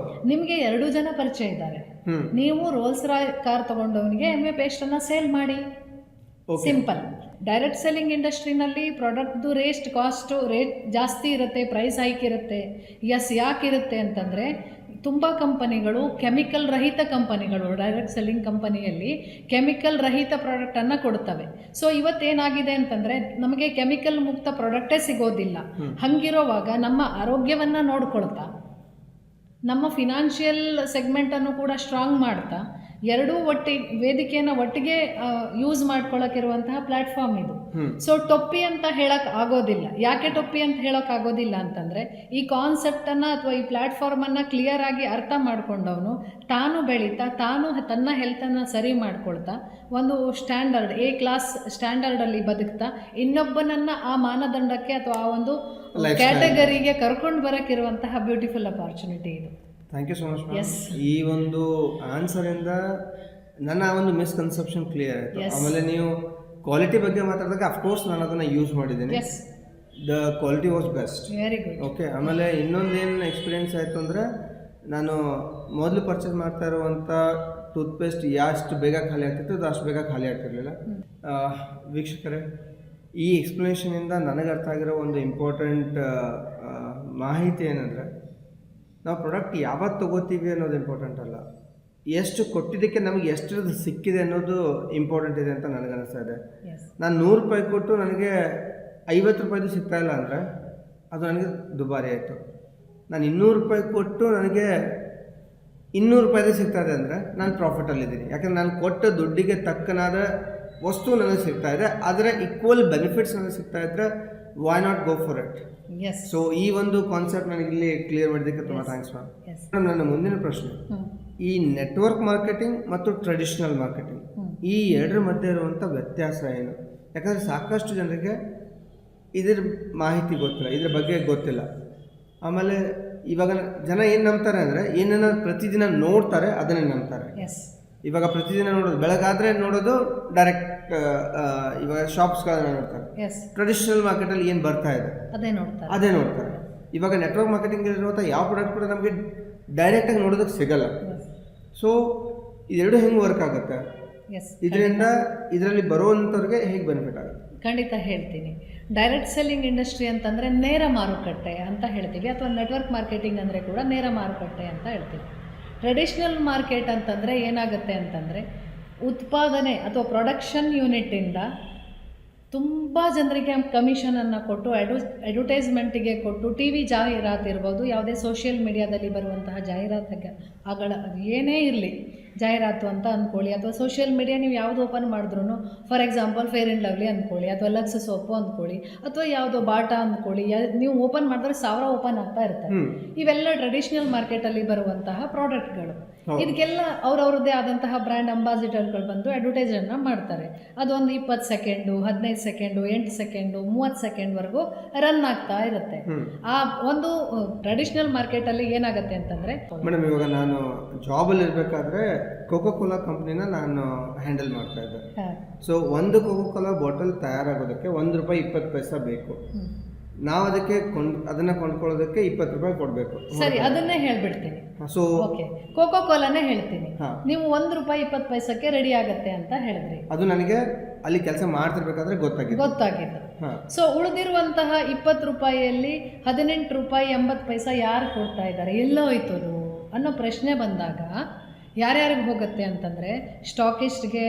ನಿಮ್ಗೆ 2 ಜನ ಪರಿಚಯ ಇದ್ದಾರೆ. ನೀವು ರೋಲ್ಸ್ ರಾಯ್ ಕಾರ್ ತಗೊಂಡವನಿಗೆ MV ಪೇಸ್ಟ್ ಅನ್ನ ಸೇಲ್ ಮಾಡಿ. ಸಿಂಪಲ್. ಡೈರೆಕ್ಟ್ ಸೆಲ್ಲಿಂಗ್ ಇಂಡಸ್ಟ್ರಿನಲ್ಲಿ ಪ್ರಾಡಕ್ಟ್ದು ರೇಟ್ ಜಾಸ್ತಿ ಇರುತ್ತೆ, ಪ್ರೈಸ್ ಹೈಕ್ ಇರುತ್ತೆ. ಯಾಕಿರುತ್ತೆ ಅಂತಂದರೆ ತುಂಬ ಕಂಪನಿಗಳು ಕೆಮಿಕಲ್ ರಹಿತ ಕಂಪನಿಗಳು ಡೈರೆಕ್ಟ್ ಸೆಲ್ಲಿಂಗ್ ಕಂಪನಿಯಲ್ಲಿ ಕೆಮಿಕಲ್ ರಹಿತ ಪ್ರಾಡಕ್ಟನ್ನು ಕೊಡ್ತವೆ. ಸೊ ಇವತ್ತೇನಾಗಿದೆ ಅಂತಂದರೆ ನಮಗೆ ಕೆಮಿಕಲ್ ಮುಕ್ತ ಪ್ರಾಡಕ್ಟೇ ಸಿಗೋದಿಲ್ಲ. ಹಂಗಿರೋವಾಗ ನಮ್ಮ ಆರೋಗ್ಯವನ್ನು ನೋಡ್ಕೊಳ್ತಾ, ನಮ್ಮ ಫಿನಾನ್ಷಿಯಲ್ ಸೆಗ್ಮೆಂಟನ್ನು ಕೂಡ ಸ್ಟ್ರಾಂಗ್ ಮಾಡ್ತಾ, ಎರಡೂ ವೇದಿಕೆಯನ್ನು ಒಟ್ಟಿಗೆ ಯೂಸ್ ಮಾಡ್ಕೊಳ್ಳೋಕ್ಕಿರುವಂತಹ ಪ್ಲಾಟ್ಫಾರ್ಮ್ ಇದು. ಸೊ ಟೊಪ್ಪಿ ಅಂತ ಹೇಳಕ್ ಆಗೋದಿಲ್ಲ. ಯಾಕೆ ಟೊಪ್ಪಿ ಅಂತ ಹೇಳಕ್ ಆಗೋದಿಲ್ಲ ಅಂತಂದ್ರೆ, ಈ ಕಾನ್ಸೆಪ್ಟನ್ನು ಅಥವಾ ಈ ಪ್ಲಾಟ್ಫಾರ್ಮನ್ನು ಕ್ಲಿಯರ್ ಆಗಿ ಅರ್ಥ ಮಾಡ್ಕೊಂಡವನು ತಾನು ಬೆಳೀತಾ, ತಾನು ತನ್ನ ಹೆಲ್ತನ್ನು ಸರಿ ಮಾಡ್ಕೊಳ್ತಾ, ಒಂದು ಸ್ಟ್ಯಾಂಡರ್ಡ್ A ಕ್ಲಾಸ್ ಸ್ಟ್ಯಾಂಡರ್ಡಲ್ಲಿ ಬದುಕ್ತಾ, ಇನ್ನೊಬ್ಬನನ್ನು ಆ ಮಾನದಂಡಕ್ಕೆ ಅಥವಾ ಆ ಒಂದು ಕ್ಯಾಟಗರಿಗೆ ಕರ್ಕೊಂಡು ಬರೋಕ್ಕಿರುವಂತಹ ಬ್ಯೂಟಿಫುಲ್ ಅಪಾರ್ಚುನಿಟಿ ಇದು. Thank you so much. ಈ ಒಂದು ಆನ್ಸರಿಂದ ನನ್ನ ಒಂದು ಮಿಸ್ಕನ್ಸೆಪ್ಷನ್ ಕ್ಲಿಯರ್ ಆಯಿತು. ಆಮೇಲೆ ನೀವು ಕ್ವಾಲಿಟಿ ಬಗ್ಗೆ ಮಾತಾಡಿದಾಗ ಅಫ್ಕೋರ್ಸ್ ನಾನು ಅದನ್ನು ಯೂಸ್ ಮಾಡಿದ್ದೀನಿ. The quality was best. Very good. Okay. ಆಮೇಲೆ ಇನ್ನೊಂದೇನು ಎಕ್ಸ್ಪೀರಿಯೆನ್ಸ್ ಆಯಿತು ಅಂದರೆ, ನಾನು ಮೊದಲು ಪರ್ಚೇಸ್ ಮಾಡ್ತಾ ಇರುವಂಥ ಟೂತ್ಪೇಸ್ಟ್ ಎಷ್ಟು ಬೇಗ ಖಾಲಿ ಆಗ್ತಿತ್ತು ಅದು ಅಷ್ಟು ಬೇಗ ಖಾಲಿ ಆಗ್ತಿರ್ಲಿಲ್ಲ. ವೀಕ್ಷಕರೇ, ಈ ಎಕ್ಸ್ಪ್ಲನೇಷನಿಂದ ನನಗೆ ಅರ್ಥ ಆಗಿರೋ ಒಂದು ಇಂಪಾರ್ಟೆಂಟ್ ಮಾಹಿತಿ ಏನಂದರೆ, ನಾವು ಪ್ರಾಡಕ್ಟ್ ಯಾವತ್ತು ತೊಗೋತೀವಿ ಅನ್ನೋದು ಇಂಪಾರ್ಟೆಂಟ್ ಅಲ್ಲ, ಎಷ್ಟು ಕೊಟ್ಟಿದ್ದಕ್ಕೆ ನಮಗೆ ಎಷ್ಟರದ್ದು ಸಿಕ್ಕಿದೆ ಅನ್ನೋದು ಇಂಪಾರ್ಟೆಂಟ್ ಇದೆ ಅಂತ ನನಗೆ ಅನಿಸ್ತಾ ಇದೆ. ನಾನು 100 ರೂಪಾಯಿ ಕೊಟ್ಟು ನನಗೆ 50 ರೂಪಾಯಿದು ಸಿಗ್ತಾ ಇಲ್ಲ ಅಂದರೆ ಅದು ನನಗೆ ದುಬಾರಿ ಆಯಿತು. ನಾನು 200 ರೂಪಾಯಿ ಕೊಟ್ಟು ನನಗೆ 200 ರೂಪಾಯಿದು ಸಿಗ್ತಾ ಇದೆ ಅಂದರೆ ನಾನು ಪ್ರಾಫಿಟಲ್ಲಿದ್ದೀನಿ. ಯಾಕಂದರೆ ನಾನು ಕೊಟ್ಟ ದುಡ್ಡಿಗೆ ತಕ್ಕನಾದ ವಸ್ತು ನನಗೆ ಸಿಗ್ತಾ ಇದೆ, ಅದರ ಈಕ್ವಲ್ ಬೆನಿಫಿಟ್ಸ್ ನನಗೆ ಸಿಗ್ತಾ ಇದ್ದರೆ why not go for it. So ಈ ಒಂದು ಕಾನ್ಸೆಪ್ಟ್ ನನಗೆ ಇಲ್ಲಿ ಕ್ಲಿಯರ್ ಮಾಡಿದ್ದಕ್ಕೆ ತುಂಬ ಥ್ಯಾಂಕ್ಸ್ ಮ್ಯಾಮ್. ನನ್ನ ಮುಂದಿನ ಪ್ರಶ್ನೆ, ಈ ನೆಟ್ವರ್ಕ್ ಮಾರ್ಕೆಟಿಂಗ್ ಮತ್ತು ಟ್ರೆಡಿಷನಲ್ ಮಾರ್ಕೆಟಿಂಗ್ ಈ ಎರಡರ ಮಧ್ಯೆ ಇರುವಂಥ ವ್ಯತ್ಯಾಸ ಏನು? ಯಾಕಂದರೆ ಸಾಕಷ್ಟು ಜನರಿಗೆ ಇದ್ರ ಮಾಹಿತಿ ಗೊತ್ತಿಲ್ಲ, ಇದ್ರ ಬಗ್ಗೆ ಗೊತ್ತಿಲ್ಲ. ಆಮೇಲೆ ಇವಾಗ ಜನ ಏನು ನಂಬ್ತಾರೆ ಅಂದರೆ, ಏನನ್ನ ಪ್ರತಿದಿನ ನೋಡ್ತಾರೆ ಅದನ್ನೇ ನಂಬ್ತಾರೆ. ಇವಾಗ ಪ್ರತಿದಿನ ನೋಡೋದು, ಬೆಳಗಾದರೆ ನೋಡೋದು ಡೈರೆಕ್ಟ್ ಇವಾಗ ಶಾಪ್ಸ್ಗಳನ್ನ ನೋಡ್ತಾರೆ. ಟ್ರೆಡಿಷನಲ್ ಮಾರ್ಕೆಟಲ್ಲಿ ಏನು ಬರ್ತಾ ಇದೆ ಅದೇ ನೋಡ್ತಾರೆ. ಇವಾಗ ನೆಟ್ವರ್ಕ್ ಮಾರ್ಕೆಟಿಂಗ್ ಇರುವಂಥ ಯಾವ ಪ್ರಾಡಕ್ಟ್ ಕೂಡ ನಮಗೆ ಡೈರೆಕ್ಟಾಗಿ ನೋಡೋದಕ್ಕೆ ಸಿಗಲ್ಲ. ಸೊ ಇದೆರಡು ಹೆಂಗೆ ವರ್ಕ್ ಆಗುತ್ತೆ? ಇದರಲ್ಲಿ ಬರುವಂಥವ್ರಿಗೆ ಹೇಗೆ ಬೆನಿಫಿಟ್ ಆಗುತ್ತೆ? ಖಂಡಿತ ಹೇಳ್ತೀನಿ. ಡೈರೆಕ್ಟ್ ಸೆಲ್ಲಿಂಗ್ ಇಂಡಸ್ಟ್ರಿ ಅಂತಂದರೆ ನೇರ ಮಾರುಕಟ್ಟೆ ಅಂತ ಹೇಳ್ತೀವಿ, ಅಥವಾ ನೆಟ್ವರ್ಕ್ ಮಾರ್ಕೆಟಿಂಗ್ ಅಂದರೆ ಕೂಡ ನೇರ ಮಾರುಕಟ್ಟೆ ಅಂತ ಹೇಳ್ತೀವಿ. ಟ್ರೆಡಿಷ್ನಲ್ ಮಾರ್ಕೆಟ್ ಅಂತಂದರೆ ಏನಾಗುತ್ತೆ ಅಂತಂದರೆ, ಉತ್ಪಾದನೆ ಅಥವಾ ಪ್ರೊಡಕ್ಷನ್ ಯೂನಿಟ್ಟಿಂದ ತುಂಬ ಜನರಿಗೆ ಕಮಿಷನನ್ನು ಕೊಟ್ಟು ಅಡ್ವರ್ಟೈಸ್ಮೆಂಟಿಗೆ ಕೊಟ್ಟು, TV ಜಾಹೀರಾತು ಇರ್ಬೋದು, ಯಾವುದೇ ಸೋಷಿಯಲ್ ಮೀಡಿಯಾದಲ್ಲಿ ಬರುವಂತಹ ಜಾಹೀರಾತಿಗೆ ಏನೇ ಇರಲಿ ಜಾಹೀರಾತು ಅಂತ ಅಂದ್ಕೊಳ್ಳಿ, ಅಥವಾ ಸೋಷಿಯಲ್ ಮೀಡಿಯಾ ನೀವು ಯಾವುದು ಓಪನ್ ಮಾಡಿದ್ರು, for example fair and lovely ಅಂದ್ಕೊಳ್ಳಿ, ಅಥವಾ ಲಕ್ಸ್ ಸೋಪು ಅಂದ್ಕೊಳ್ಳಿ, ಅಥವಾ ಯಾವುದೋ ಬಾಟಾ ಅಂದ್ಕೊಳ್ಳಿ, ನೀವು ಓಪನ್ ಮಾಡಿದ್ರೆ 1000 ಓಪನ್ ಆಗ್ತಾ ಇರ್ತಾರೆ. ಇವೆಲ್ಲ ಟ್ರೆಡಿಷನಲ್ ಮಾರ್ಕೆಟಲ್ಲಿ ಬರುವಂತಹ ಪ್ರಾಡಕ್ಟ್ಗಳು. ಇದಕ್ಕೆಲ್ಲ ಅವ್ರವ್ರದ್ದೇ ಆದಂತಹ ಬ್ರ್ಯಾಂಡ್ ಅಂಬಾಸಿಡರ್ಗಳು ಬಂದು ಅಡ್ವರ್ಟೈಸನ್ನು ಮಾಡ್ತಾರೆ. ಅದೊಂದು 20 ಸೆಕೆಂಡು, 15 ಸೆಕೆಂಡು, 8 ಸೆಕೆಂಡು, 30 ಸೆಕೆಂಡ್ವರೆಗೂ ರನ್ ಆಗ್ತಾ ಇರುತ್ತೆ. ಆ ಒಂದು ಟ್ರೆಡಿಷನಲ್ ಮಾರ್ಕೆಟಲ್ಲಿ ಏನಾಗುತ್ತೆ ಅಂತಂದರೆ, ಮೇಡಮ್ ಇವಾಗ ನಾನು ಜಾಬಲ್ಲಿ ಇರಬೇಕಾದ್ರೆ ಕೋಕೋ ಕೋಲಾ ಕಂಪ್ನಿನ ನಾನು ಹ್ಯಾಂಡಲ್ ಮಾಡ್ತಾ ಇದ್ದೆ. ಸೊ ಒಂದು ಕೋಕೋ ಕೋಲಾ ಬಾಟಲ್ ತಯಾರಾಗೋದಕ್ಕೆ ₹1.20 ಬೇಕು. ನಾವು ಅದಕ್ಕೆ ಅದನ್ನ ಕೊಂಡ್ಕೊಳ್ಳೋದಕ್ಕೆ ₹20 ಕೊಡಬೇಕು. ಸರಿ, ಅದನ್ನೇ ಹೇಳ್ಬಿಡ್ತೀನಿ. ಸೊ ಓಕೆ, ಕೋಕೋ ಕೋಲಾನೇ ಹೇಳ್ತೀನಿ. ನೀವು ₹1.20 ರೆಡಿ ಆಗತ್ತೆ ಅಂತ ಹೇಳಿದ್ರಿ. ಅದು ನನಗೆ ಅಲ್ಲಿ ಕೆಲಸ ಮಾಡ್ತಿರ್ಬೇಕಾದ್ರೆ ಗೊತ್ತಾಗಿತ್ತು. ಸೊ ಉಳಿದಿರುವಂತಹ ₹20ಯಲ್ಲಿ ₹18.80 ಯಾರು ಕೊಡ್ತಾ ಇದ್ದಾರೆ, ಎಲ್ಲೋ ಹೋಯ್ತು ಅದು ಅನ್ನೋ ಪ್ರಶ್ನೆ ಬಂದಾಗ ಯಾರ್ಯಾರಿಗೆ ಹೋಗುತ್ತೆ ಅಂತಂದರೆ, ಸ್ಟಾಕಿಸ್ಟ್ಗೆ,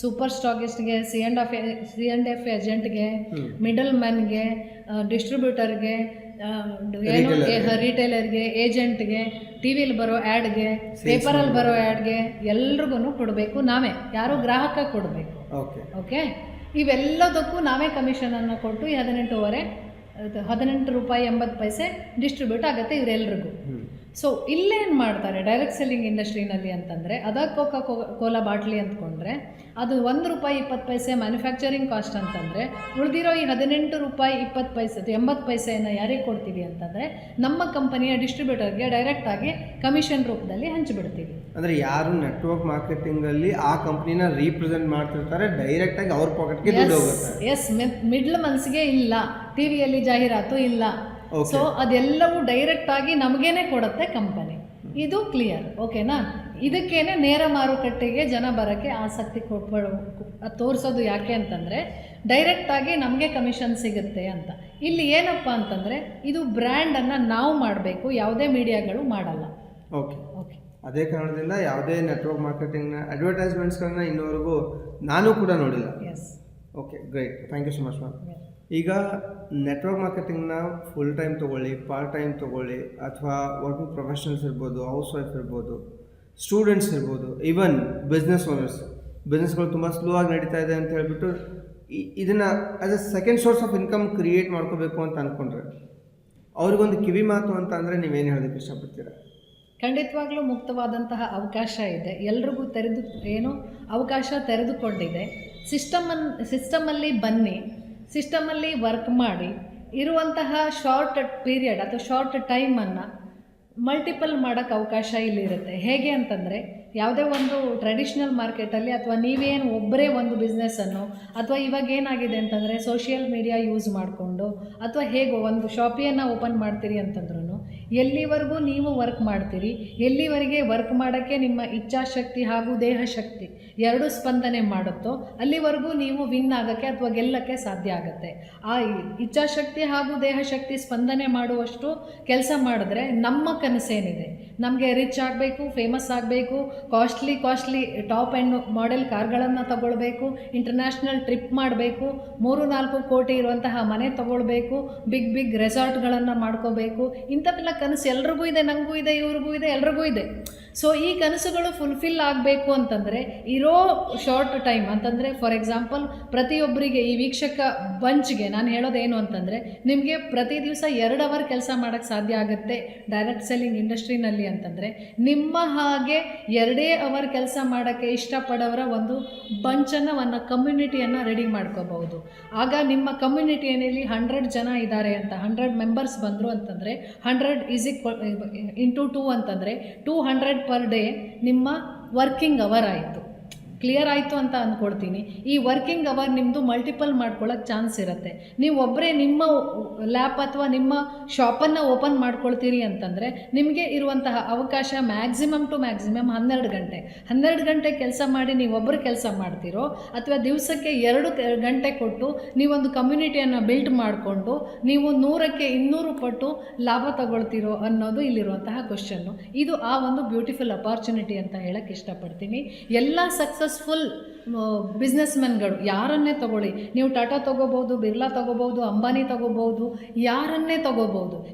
ಸೂಪರ್ ಸ್ಟಾಕಿಸ್ಟ್ಗೆ, C&F ಏಜೆಂಟ್ಗೆ, ಮಿಡಲ್ ಮ್ಯಾನ್ಗೆ, ಡಿಸ್ಟ್ರಿಬ್ಯೂಟರ್ಗೆ, ಏನು ರಿಟೇಲರ್ಗೆ, ಏಜೆಂಟ್ಗೆ, ಟಿವಿಲಿ ಬರೋ ಆ್ಯಡ್ಗೆ, ಪೇಪರಲ್ಲಿ ಬರೋ ಆ್ಯಡ್ಗೆ ಎಲ್ರಿಗೂ ಕೊಡಬೇಕು ನಾವೇ, ಯಾರು ಗ್ರಾಹಕ ಕೊಡಬೇಕು. ಓಕೆ, ಇವೆಲ್ಲದಕ್ಕೂ ನಾವೇ ಕಮಿಷನನ್ನು ಕೊಟ್ಟು ₹18.80 ಡಿಸ್ಟ್ರಿಬ್ಯೂಟ್ ಆಗುತ್ತೆ ಇವರೆಲ್ರಿಗೂ. ಸೊ ಇಲ್ಲೇನು ಮಾಡ್ತಾರೆ ಡೈರೆಕ್ಟ್ ಸೆಲ್ಲಿಂಗ್ ಇಂಡಸ್ಟ್ರಿನಲ್ಲಿ ಅಂತಂದರೆ ಅದ ಕೋಲಾ ಬಾಟ್ಲಿ ಅಂದ್ಕೊಂಡ್ರೆ ಅದು ₹1.20 ಮ್ಯಾನುಫ್ಯಾಕ್ಚರಿಂಗ್ ಕಾಸ್ಟ್ ಅಂತಂದರೆ ಉಳಿದಿರೋ ಈ ₹18.20 80 ಯಾರಿಗೆ ಕೊಡ್ತೀವಿ ಅಂತಂದರೆ ನಮ್ಮ ಕಂಪನಿಯ ಡಿಸ್ಟ್ರಿಬ್ಯೂಟರ್ಗೆ ಡೈರೆಕ್ಟಾಗಿ ಕಮಿಷನ್ ರೂಪದಲ್ಲಿ ಹಂಚಿಬಿಡ್ತೀವಿ. ಅಂದರೆ ಯಾರು ನೆಟ್ವರ್ಕ್ ಮಾರ್ಕೆಟಿಂಗಲ್ಲಿ ಆ ಕಂಪ್ನಿನ ರೀಪ್ರೆಸೆಂಟ್ ಮಾಡ್ತಿರ್ತಾರೆ ಡೈರೆಕ್ಟಾಗಿ ಅವ್ರ ಪಾಕೆಟ್ಗೆ ದುಡ್ಡು ಹೋಗುತ್ತೆ. ಎಸ್, ಮಿಡ್ಲ್ ಮನ್ಸ್ಗೆ ಇಲ್ಲ, ಟಿ ವಿಯಲ್ಲಿ ಜಾಹೀರಾತು ಇಲ್ಲ. ಸೊ ಅದೆಲ್ಲವೂ ಡೈರೆಕ್ಟಾಗಿ ನಮಗೇನೆ ಕೊಡುತ್ತೆ ಕಂಪನಿ. ಇದು ಕ್ಲಿಯರ್, ಓಕೆನಾ? ಇದಕ್ಕೇನೆ ನೇರ ಮಾರುಕಟ್ಟೆಗೆ ಜನ ಬರೋಕ್ಕೆ ಆಸಕ್ತಿ ತೋರಿಸೋದು ಯಾಕೆ ಅಂತಂದರೆ ಡೈರೆಕ್ಟಾಗಿ ನಮಗೆ ಕಮಿಷನ್ ಸಿಗುತ್ತೆ ಅಂತ. ಇಲ್ಲಿ ಏನಪ್ಪ ಅಂತಂದರೆ ಇದು ಬ್ರ್ಯಾಂಡನ್ನು ನಾವು ಮಾಡಬೇಕು, ಯಾವುದೇ ಮೀಡಿಯಾಗಳು ಮಾಡಲ್ಲ. ಓಕೆ. ಅದೇ ಕಾರಣದಿಂದ ಯಾವುದೇ ನೆಟ್ವರ್ಕ್ ಮಾರ್ಕೆಟಿಂಗ್ನ ಅಡ್ವರ್ಟೈಸ್ಮೆಂಟ್ಸ್ಗಳನ್ನ ಇನ್ನೂವರೆಗೂ ನಾನು ಕೂಡ ನೋಡಿಲ್ಲ. Yes. Okay, great, thank you so much ma'am. ಈಗ ನೆಟ್ವರ್ಕ್ ಮಾರ್ಕೆಟಿಂಗ್ನ ಫುಲ್ ಟೈಮ್ ತೊಗೊಳ್ಳಿ, ಪಾರ್ಟ್ ಟೈಮ್ ತೊಗೊಳ್ಳಿ, ಅಥವಾ ವರ್ಕಿಂಗ್ ಪ್ರೊಫೆಷನಲ್ಸ್ ಇರ್ಬೋದು, ಹೌಸ್ ವೈಫ್ ಇರ್ಬೋದು, ಸ್ಟೂಡೆಂಟ್ಸ್ ಇರ್ಬೋದು, ಈವನ್ ಬಿಸ್ನೆಸ್ ಓನರ್ಸ್, ಬಿಸ್ನೆಸ್ಗಳು ತುಂಬ ಸ್ಲೋ ಆಗಿ ನಡೀತಾ ಇದೆ ಅಂತ ಹೇಳ್ಬಿಟ್ಟು ಇದನ್ನು as a second source of income create ಮಾಡ್ಕೋಬೇಕು ಅಂತ ಅಂದ್ಕೊಂಡ್ರೆ ಅವ್ರಿಗೊಂದು ಕಿವಿ ಮಾತು ಅಂತ ಅಂದರೆ ನೀವೇನು ಹೇಳೋದಕ್ಕೆ ಇಷ್ಟಪಡ್ತೀರಾ? ಖಂಡಿತವಾಗ್ಲೂ ಮುಕ್ತವಾದಂತಹ ಅವಕಾಶ ಇದೆ, ಎಲ್ರಿಗೂ ಅವಕಾಶ ತೆರೆದುಕೊಂಡಿದೆ. ಸಿಸ್ಟಮಲ್ಲಿ ಬನ್ನಿ, ಸಿಸ್ಟಮಲ್ಲಿ ವರ್ಕ್ ಮಾಡಿ, ಇರುವಂತಹ ಶಾರ್ಟ್ ಪೀರಿಯಡ್ ಅಥವಾ ಶಾರ್ಟ್ ಟೈಮನ್ನು ಮಲ್ಟಿಪಲ್ ಮಾಡೋಕ್ಕೆ ಅವಕಾಶ ಇಲ್ಲಿರುತ್ತೆ. ಹೇಗೆ ಅಂತಂದರೆ ಯಾವುದೇ ಒಂದು ಟ್ರೆಡಿಷ್ನಲ್ ಮಾರ್ಕೆಟಲ್ಲಿ ಅಥವಾ ನೀವೇನು ಒಬ್ಬರೇ ಒಂದು ಬಿಸ್ನೆಸ್ಸನ್ನು ಅಥವಾ ಇವಾಗ ಏನಾಗಿದೆ ಅಂತಂದರೆ ಸೋಷಿಯಲ್ ಮೀಡಿಯಾ ಯೂಸ್ ಮಾಡಿಕೊಂಡು ಅಥವಾ ಹೇಗೋ ಒಂದು ಶಾಪಿಯನ್ನು ಓಪನ್ ಮಾಡ್ತೀರಿ ಅಂತಂದ್ರೂ ಎಲ್ಲಿವರೆಗೂ ನೀವು ವರ್ಕ್ ಮಾಡ್ತೀರಿ, ಎಲ್ಲಿವರೆಗೆ ವರ್ಕ್ ಮಾಡೋಕ್ಕೆ ನಿಮ್ಮ ಇಚ್ಛಾಶಕ್ತಿ ಹಾಗೂ ದೇಹಶಕ್ತಿ ಎರಡೂ ಸ್ಪಂದನೆ ಮಾಡುತ್ತೋ ಅಲ್ಲಿವರೆಗೂ ನೀವು ವಿನ್ ಆಗೋಕ್ಕೆ ಅಥವಾ ಗೆಲ್ಲಕ್ಕೆ ಸಾಧ್ಯ ಆಗುತ್ತೆ. ಆ ಇಚ್ಛಾಶಕ್ತಿ ಹಾಗೂ ದೇಹಶಕ್ತಿ ಸ್ಪಂದನೆ ಮಾಡುವಷ್ಟು ಕೆಲಸ ಮಾಡಿದ್ರೆ ನಮ್ಮ ಕನಸೇನಿದೆ, ನಮಗೆ ರಿಚ್ ಆಗಬೇಕು, ಫೇಮಸ್ ಆಗಬೇಕು, ಕಾಸ್ಟ್ಲಿ ಟಾಪ್ ಆ್ಯಂಡ್ ಮಾಡೆಲ್ ಕಾರ್ಗಳನ್ನು ತಗೊಳ್ಬೇಕು, ಇಂಟರ್ನ್ಯಾಷನಲ್ ಟ್ರಿಪ್ ಮಾಡಬೇಕು, 3-4 ಕೋಟಿ ಇರುವಂತಹ ಮನೆ ತಗೊಳ್ಬೇಕು, ಬಿಗ್ ರೆಸಾರ್ಟ್ಗಳನ್ನು ಮಾಡ್ಕೋಬೇಕು, ಇಂಥವೆಲ್ಲ ಕನಸು ಎಲ್ರಿಗೂ ಇದೆ, ನನಗೂ ಇದೆ, ಇವ್ರಿಗೂ ಇದೆ, ಎಲ್ರಿಗೂ ಇದೆ. ಸೊ ಈ ಕನಸುಗಳು ಫುಲ್ಫಿಲ್ ಆಗಬೇಕು ಅಂತಂದರೆ ಇರೋ ಶಾರ್ಟ್ ಟೈಮ್ ಅಂತಂದರೆ ಫಾರ್ ಎಕ್ಸಾಂಪಲ್ ಪ್ರತಿಯೊಬ್ಬರಿಗೆ ಈ ವೀಕ್ಷಕ ಬಂಚ್ಗೆ ನಾನು ಹೇಳೋದೇನು ಅಂತಂದರೆ ನಿಮಗೆ ಪ್ರತಿ ದಿವಸ 2 ಅವರ್ ಕೆಲಸ ಮಾಡೋಕ್ಕೆ ಸಾಧ್ಯ ಆಗುತ್ತೆ ಡೈರೆಕ್ಟ್ ಸೆಲ್ಲಿಂಗ್ ಇಂಡಸ್ಟ್ರಿನಲ್ಲಿ ಅಂತಂದರೆ ನಿಮ್ಮ ಹಾಗೆ 2 ಅವರ್ ಕೆಲಸ ಮಾಡೋಕ್ಕೆ ಇಷ್ಟಪಡೋರ ಒಂದು ಬಂಚನ್ನು ಒಂದು ಕಮ್ಯುನಿಟಿಯನ್ನು ರೆಡಿ ಮಾಡ್ಕೋಬಹುದು. ಆಗ ನಿಮ್ಮ ಕಮ್ಯುನಿಟಿಯಲ್ಲಿ 100 ಜನ ಇದ್ದಾರೆ ಅಂತ 100 ಮೆಂಬರ್ಸ್ ಬಂದರು ಅಂತಂದರೆ 100 ಇಂಟು 2 ಅಂತಂದರೆ 200 ಪರ್ ಡೇ ನಿಮ್ಮ ವರ್ಕಿಂಗ್ ಅವರ್ ಆಯಿತು. ಕ್ಲಿಯರ್ ಆಯಿತು ಅಂತ ಅಂದ್ಕೊಳ್ತೀನಿ. ಈ ವರ್ಕಿಂಗ್ ಅವರ್ ನಿಮ್ಮದು ಮಲ್ಟಿಪಲ್ ಮಾಡ್ಕೊಳ್ಳೋಕ್ಕೆ ಚಾನ್ಸ್ ಇರುತ್ತೆ. ನೀವು ಒಬ್ಬರೇ ನಿಮ್ಮ ಲ್ಯಾಪ್ ಅಥವಾ ನಿಮ್ಮ ಶಾಪನ್ನು ಓಪನ್ ಮಾಡ್ಕೊಳ್ತೀರಿ ಅಂತಂದರೆ ನಿಮಗೆ ಇರುವಂತಹ ಅವಕಾಶ ಮ್ಯಾಕ್ಸಿಮಮ್ 12 ಗಂಟೆ. 12 ಗಂಟೆ ಕೆಲಸ ಮಾಡಿ ನೀವೊಬ್ಬರು ಕೆಲಸ ಮಾಡ್ತೀರೋ ಅಥವಾ ದಿವಸಕ್ಕೆ 2 ಗಂಟೆ ಕೊಟ್ಟು ನೀವೊಂದು ಕಮ್ಯುನಿಟಿಯನ್ನು ಬಿಲ್ಡ್ ಮಾಡಿಕೊಂಡು ನೀವು 100ಕ್ಕೆ 200 ಪಟ್ಟು ಲಾಭ ತಗೊಳ್ತೀರೋ ಅನ್ನೋದು ಇಲ್ಲಿರುವಂತಹ ಕ್ವಶನ್ನು. ಇದು ಆ ಒಂದು ಬ್ಯೂಟಿಫುಲ್ ಅಪಾರ್ಚುನಿಟಿ ಅಂತ ಹೇಳಕ್ಕೆ ಇಷ್ಟಪಡ್ತೀನಿ. ಎಲ್ಲ ಸಕ್ಸಸ್ಫುಲ್ ಬಿಸ್ನೆಸ್ಮೆನ್ಗಳು ಯಾರನ್ನೇ ತಗೊಳ್ಳಿ, ನೀವು ಟಾಟಾ ತೊಗೋಬೋದು, ಬಿರ್ಲಾ ತೊಗೋಬೋದು, ಅಂಬಾನಿ ತೊಗೋಬೋದು, ಯಾರನ್ನೇ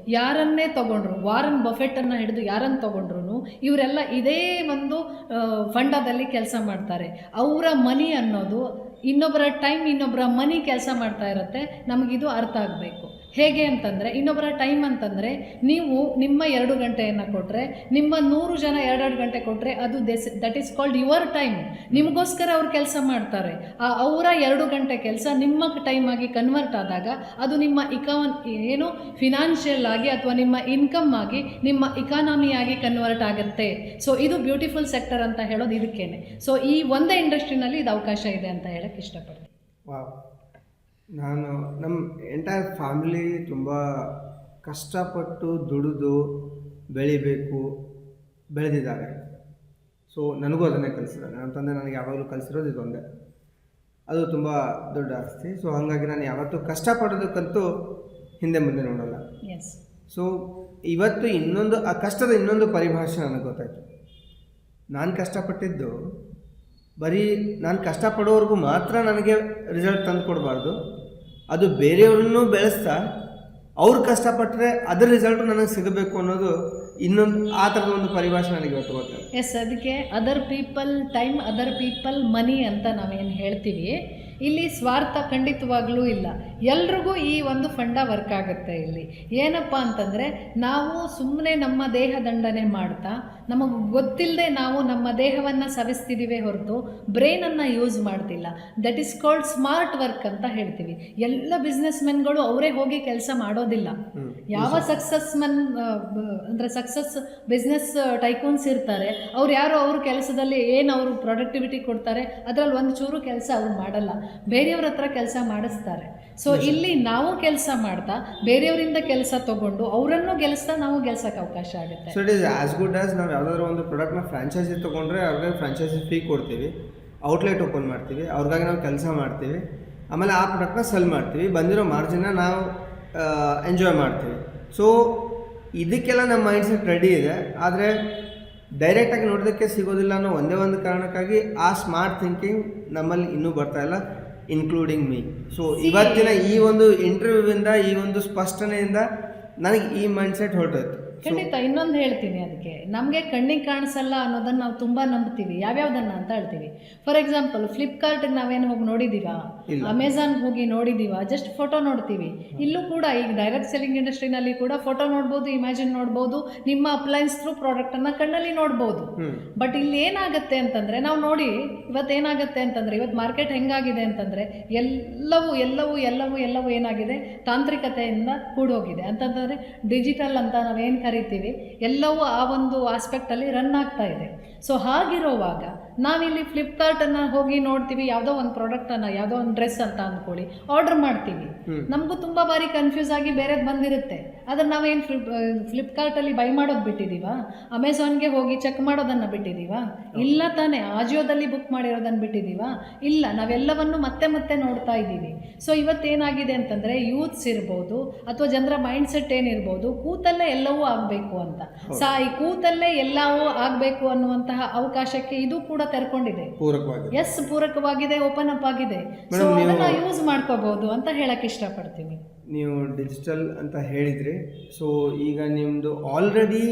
ತೊಗೊಂಡ್ರು, ವಾರನ್ ಬಫೆಟನ್ನು ಹಿಡಿದು ಯಾರನ್ನು ತೊಗೊಂಡ್ರು ಇವರೆಲ್ಲ ಇದೇ ಒಂದು ಫಂಡದಲ್ಲಿ ಕೆಲಸ ಮಾಡ್ತಾರೆ. ಅವರ ಮನಿ ಅನ್ನೋದು ಇನ್ನೊಬ್ಬರ ಟೈಮ್, ಇನ್ನೊಬ್ಬರ ಮನಿ ಕೆಲಸ ಮಾಡ್ತಾ ಇರುತ್ತೆ. ನಮಗಿದು ಅರ್ಥ ಆಗಬೇಕು. ಹೇಗೆ ಅಂತಂದರೆ ಇನ್ನೊಬ್ಬರ ಟೈಮ್ ಅಂತಂದರೆ ನೀವು ನಿಮ್ಮ 2 ಗಂಟೆಯನ್ನು ಕೊಟ್ಟರೆ, ನಿಮ್ಮ 100 ಜನ 2 ಗಂಟೆ ಕೊಟ್ಟರೆ ಅದು that is called your time. ನಿಮಗೋಸ್ಕರ ಅವ್ರು ಕೆಲಸ ಮಾಡ್ತಾರೆ. ಅವರ 2 ಗಂಟೆ ಕೆಲಸ ನಿಮ್ಮ ಟೈಮ್ ಆಗಿ ಕನ್ವರ್ಟ್ ಆದಾಗ ಅದು ನಿಮ್ಮ ಫಿನಾನ್ಷಿಯಲ್ ಆಗಿ ಅಥವಾ ನಿಮ್ಮ ಇನ್ಕಮ್ ಆಗಿ ನಿಮ್ಮ ಇಕಾನಮಿಯಾಗಿ ಕನ್ವರ್ಟ್ ಆಗುತ್ತೆ. ಸೊ ಇದು ಬ್ಯೂಟಿಫುಲ್ ಸೆಕ್ಟರ್ ಅಂತ ಹೇಳೋದು ಇದಕ್ಕೇನೆ. ಸೊ ಈ ಒಂದೇ ಇಂಡಸ್ಟ್ರಿನಲ್ಲಿ ಇದು ಅವಕಾಶ ಇದೆ ಅಂತ ಹೇಳಕ್ಕೆ ಇಷ್ಟಪಡ್ತೀನಿ. ನಾನು ನಮ್ಮ ಎಂಟೈರ್ ಫ್ಯಾಮಿಲಿ ತುಂಬ ಕಷ್ಟಪಟ್ಟು ದುಡಿದು ಬೆಳೆದಿದ್ದಾರೆ. ಸೊ ನನಗೂ ಅದನ್ನೇ ಕಲಿಸಿದ್ದಾರೆ. ನನ್ನ ತಂದೆ ನನಗೆ ಯಾವಾಗಲೂ ಕಲಿಸಿರೋದು ಇದೊಂದೇ, ಅದು ತುಂಬ ದೊಡ್ಡ ಆಸ್ತಿ. ಸೊ ಹಾಗಾಗಿ ನಾನು ಯಾವತ್ತೂ ಕಷ್ಟಪಡೋದಕ್ಕಂತೂ ಹಿಂದೆ ಮುಂದೆ ನೋಡೋಲ್ಲ. ಸೊ ಇವತ್ತು ಆ ಕಷ್ಟದ ಇನ್ನೊಂದು ಪರಿಭಾಷೆ ನನಗೆ ಗೊತ್ತಾಯಿತು. ನಾನು ಕಷ್ಟಪಟ್ಟಿದ್ದು ಬರೀ ನಾನು ಕಷ್ಟಪಡೋವರೆಗೂ ಮಾತ್ರ ನನಗೆ ರಿಸಲ್ಟ್ ತಂದು ಕೊಡಬಾರ್ದು, ಅದು ಬೇರೆಯವ್ರನ್ನೂ ಬೆಳೆಸ್ತಾ ಅವ್ರು ಕಷ್ಟಪಟ್ಟರೆ ಅದರ ರಿಸಲ್ಟು ನನಗೆ ಸಿಗಬೇಕು ಅನ್ನೋದು ಇನ್ನೊಂದು ಆ ಥರದ ಒಂದು ಪರಿಭಾಷೆ ನನಗೆ ಇವತ್ತು ಗೊತ್ತಾಯ್ತು. ಎಸ್, ಅದಕ್ಕೆ other people time, other people money ಅಂತ ನಾವೇನು ಹೇಳ್ತೀವಿ. ಇಲ್ಲಿ ಸ್ವಾರ್ಥ ಖಂಡಿತವಾಗ್ಲೂ ಇಲ್ಲ. ಎಲ್ರಿಗೂ ಈ ಒಂದು ಫಂಡ ವರ್ಕ್ ಆಗುತ್ತೆ. ಇಲ್ಲಿ ಏನಪ್ಪ ಅಂತಂದರೆ, ನಾವು ಸುಮ್ಮನೆ ನಮ್ಮ ದೇಹ ದಂಡನೆ ಮಾಡ್ತಾ ನಮಗೆ ಗೊತ್ತಿಲ್ಲದೆ ನಾವು ನಮ್ಮ ದೇಹವನ್ನು ಸವಿಸ್ತಿದ್ದೀವಿ ಹೊರತು ಬ್ರೈನನ್ನು ಯೂಸ್ ಮಾಡ್ತಿಲ್ಲ. That is called smart work ಅಂತ ಹೇಳ್ತೀವಿ. ಎಲ್ಲ ಬಿಸ್ನೆಸ್ ಮೆನ್ಗಳು ಅವರೇ ಹೋಗಿ ಕೆಲಸ ಮಾಡೋದಿಲ್ಲ. ಯಾವ ಸಕ್ಸಸ್ ಬಿಸ್ನೆಸ್ ಟೈಕೂನ್ಸ್ ಇರ್ತಾರೆ, ಅವ್ರು ಯಾರು ಅವ್ರ ಕೆಲಸದಲ್ಲಿ ಏನು ಅವರು ಪ್ರೊಡಕ್ಟಿವಿಟಿ ಕೊಡ್ತಾರೆ ಅದರಲ್ಲಿ ಒಂದು ಚೂರು ಕೆಲಸ ಅವ್ರು ಮಾಡಲ್ಲ, ಬೇರೆಯವ್ರ ಹತ್ರ ಕೆಲಸ ಮಾಡಿಸ್ತಾರೆ. ಸೊ ಇಲ್ಲಿ ನಾವು ಕೆಲಸ ಮಾಡ್ತಾ ಬೇರೆಯವರಿಂದ ಕೆಲಸ ತಗೊಂಡು ಅವರನ್ನು ಗೆಲ್ಲಿಸ್ತಾ ನಾವು ಗೆಲ್ಸಕ್ಕೆ ಅವಕಾಶ ಆಗುತ್ತೆ. So it is as good as ನಾವು ಯಾವುದಾದ್ರು ಒಂದು ಪ್ರಾಡಕ್ಟ್ನ ಫ್ರಾಂಚೈಸಿ ತೊಗೊಂಡ್ರೆ ಅವ್ರಿಗೆ ಫ್ರಾಂಚೈಸಿ ಫೀ ಕೊಡ್ತೀವಿ, ಔಟ್ಲೆಟ್ ಓಪನ್ ಮಾಡ್ತೀವಿ, ಅವ್ರಿಗಾಗಿ ನಾವು ಕೆಲಸ ಮಾಡ್ತೀವಿ, ಆಮೇಲೆ ಆ ಪ್ರಾಡಕ್ಟ್ನ ಸೆಲ್ ಮಾಡ್ತೀವಿ, ಬಂದಿರೋ ಮಾರ್ಜಿನ್ನ ನಾವು ಎಂಜಾಯ್ ಮಾಡ್ತೀವಿ. ಸೊ ಇದಕ್ಕೆಲ್ಲ ನಮ್ಮ ಮೈಂಡ್ಸೆಟ್ ರೆಡಿ ಇದೆ. ಆದರೆ ಡೈರೆಕ್ಟಾಗಿ ನೋಡೋದಕ್ಕೆ ಸಿಗೋದಿಲ್ಲ ಅನ್ನೋ ಒಂದೇ ಒಂದು ಕಾರಣಕ್ಕಾಗಿ ಆ ಸ್ಮಾರ್ಟ್ ಥಿಂಕಿಂಗ್ ನಮ್ಮಲ್ಲಿ ಇನ್ನೂ ಬರ್ತಾ ಇಲ್ಲ, ಇನ್ಕ್ಲೂಡಿಂಗ್ ಮೀ. ಸೊ ಇವತ್ತಿನ ಈ ಒಂದು ಇಂಟರ್ವ್ಯೂವಿಂದ, ಈ ಒಂದು ಸ್ಪಷ್ಟನೆಯಿಂದ ನನಗೆ ಈ ಮೈಂಡ್ಸೆಟ್ ಹೊರಟೋಯ್ತು. ಖಂಡಿತ. ಇನ್ನೊಂದು ಹೇಳ್ತೀನಿ, ಅದಕ್ಕೆ ನಮಗೆ ಕಣ್ಣಿಗೆ ಕಾಣಿಸಲ್ಲ ಅನ್ನೋದನ್ನು ನಾವು ತುಂಬ ನಂಬ್ತೀವಿ. ಯಾವ್ಯಾವುದನ್ನು ಅಂತ ಹೇಳ್ತೀವಿ. ಫಾರ್ ಎಕ್ಸಾಂಪಲ್, ಫ್ಲಿಪ್ಕಾರ್ಟ್ಗೆ ನಾವೇನು ಹೋಗಿ ನೋಡಿದ್ದೀವ, ಅಮೆಝಾನ್ಗೆ ಹೋಗಿ ನೋಡಿದ್ದೀವ, ಜಸ್ಟ್ ಫೋಟೋ ನೋಡ್ತೀವಿ. ಇಲ್ಲೂ ಕೂಡ ಈಗ ಡೈರೆಕ್ಟ್ ಸೆಲ್ಲಿಂಗ್ ಇಂಡಸ್ಟ್ರಿನಲ್ಲಿ ಕೂಡ ಫೋಟೋ ನೋಡ್ಬೋದು, ಇಮ್ಯಾಜಿನ್ ನೋಡ್ಬೋದು, ನಿಮ್ಮ ಅಪ್ಲೈನ್ಸ್ ಥ್ರೂ ಪ್ರಾಡಕ್ಟನ್ನು ಕಣ್ಣಲ್ಲಿ ನೋಡ್ಬೋದು. ಬಟ್ ಇಲ್ಲಿ ಏನಾಗುತ್ತೆ ಅಂತಂದರೆ, ನಾವು ನೋಡಿ ಇವತ್ತೇನಾಗುತ್ತೆ ಅಂತಂದರೆ, ಇವತ್ತು ಮಾರ್ಕೆಟ್ ಹೆಂಗಾಗಿದೆ ಅಂತಂದರೆ ಎಲ್ಲವೂ ಎಲ್ಲವೂ ಎಲ್ಲವೂ ಎಲ್ಲವೂ ಏನಾಗಿದೆ, ತಾಂತ್ರಿಕತೆಯಿಂದ ಕೂಡೋಗಿದೆ. ಅಂತಂದರೆ ಡಿಜಿಟಲ್ ಅಂತ ನಾವೇನು ಕರಿತೀವಿ, ಎಲ್ಲವೂ ಆ ಒಂದು ಆಸ್ಪೆಕ್ಟಲ್ಲಿ ರನ್ ಆಗ್ತಾ ಇದೆ. ಸೊ ಹಾಗಿರುವಾಗ ನಾವಿಲ್ಲಿ ಫ್ಲಿಪ್ಕಾರ್ಟನ್ನು ಹೋಗಿ ನೋಡ್ತೀವಿ, ಯಾವುದೋ ಒಂದು ಪ್ರಾಡಕ್ಟನ್ನು, ಯಾವುದೋ ಒಂದು ಡ್ರೆಸ್ ಅಂತ ಅಂದ್ಕೊಳ್ಳಿ, ಆರ್ಡರ್ ಮಾಡ್ತೀವಿ. ನಮಗೂ ತುಂಬ ಬಾರಿ ಕನ್ಫ್ಯೂಸ್ ಆಗಿ ಬೇರೆದು ಬಂದಿರುತ್ತೆ. ಅದನ್ನು ನಾವೇನು ಫ್ಲಿಪ್ಕಾರ್ಟಲ್ಲಿ ಬೈ ಮಾಡೋದು ಬಿಟ್ಟಿದ್ದೀವ, ಅಮೆಝಾನ್ಗೆ ಹೋಗಿ ಚೆಕ್ ಮಾಡೋದನ್ನು ಬಿಟ್ಟಿದ್ದೀವ? ಇಲ್ಲ ತಾನೇ. ಆಜಿಯೋದಲ್ಲಿ ಬುಕ್ ಮಾಡಿರೋದನ್ನು ಬಿಟ್ಟಿದ್ದೀವ? ಇಲ್ಲ. ನಾವೆಲ್ಲವನ್ನು ಮತ್ತೆ ಮತ್ತೆ ನೋಡ್ತಾ ಇದ್ದೀವಿ. ಸೊ ಇವತ್ತೇನಾಗಿದೆ ಅಂತಂದರೆ, ಯೂತ್ಸ್ ಇರ್ಬೋದು ಅಥವಾ ಜನರ ಮೈಂಡ್ ಸೆಟ್ ಏನಿರ್ಬೋದು, ಕೂತಲ್ಲೇ ಎಲ್ಲವೂ ಆಗಬೇಕು ಅಂತ. ಈ ಕೂತಲ್ಲೇ ಎಲ್ಲವೂ ಆಗಬೇಕು ಅನ್ನುವಂತಹ ಅವಕಾಶಕ್ಕೆ ಇದು ಕೂಡ ತೆರ್ಕೊಂಡಿದೆ. ಪೂರಕವಾಗಿದೆ, ಓಪನ್ ಅಪ್ ಆಗಿದೆ. ಸೊ ಅದನ್ನ ಯೂಸ್ ಮಾಡ್ಕೋಬಹುದು ಅಂತ ಹೇಳಕ್ ಇಷ್ಟಪಡ್ತೀನಿ. ನೀವು ಡಿಜಿಟಲ್ ಅಂತ ಹೇಳಿದ್ರಿ. ಸೊ ಈಗ ನಿಮ್ಮದು ಆಲ್ರೆಡಿ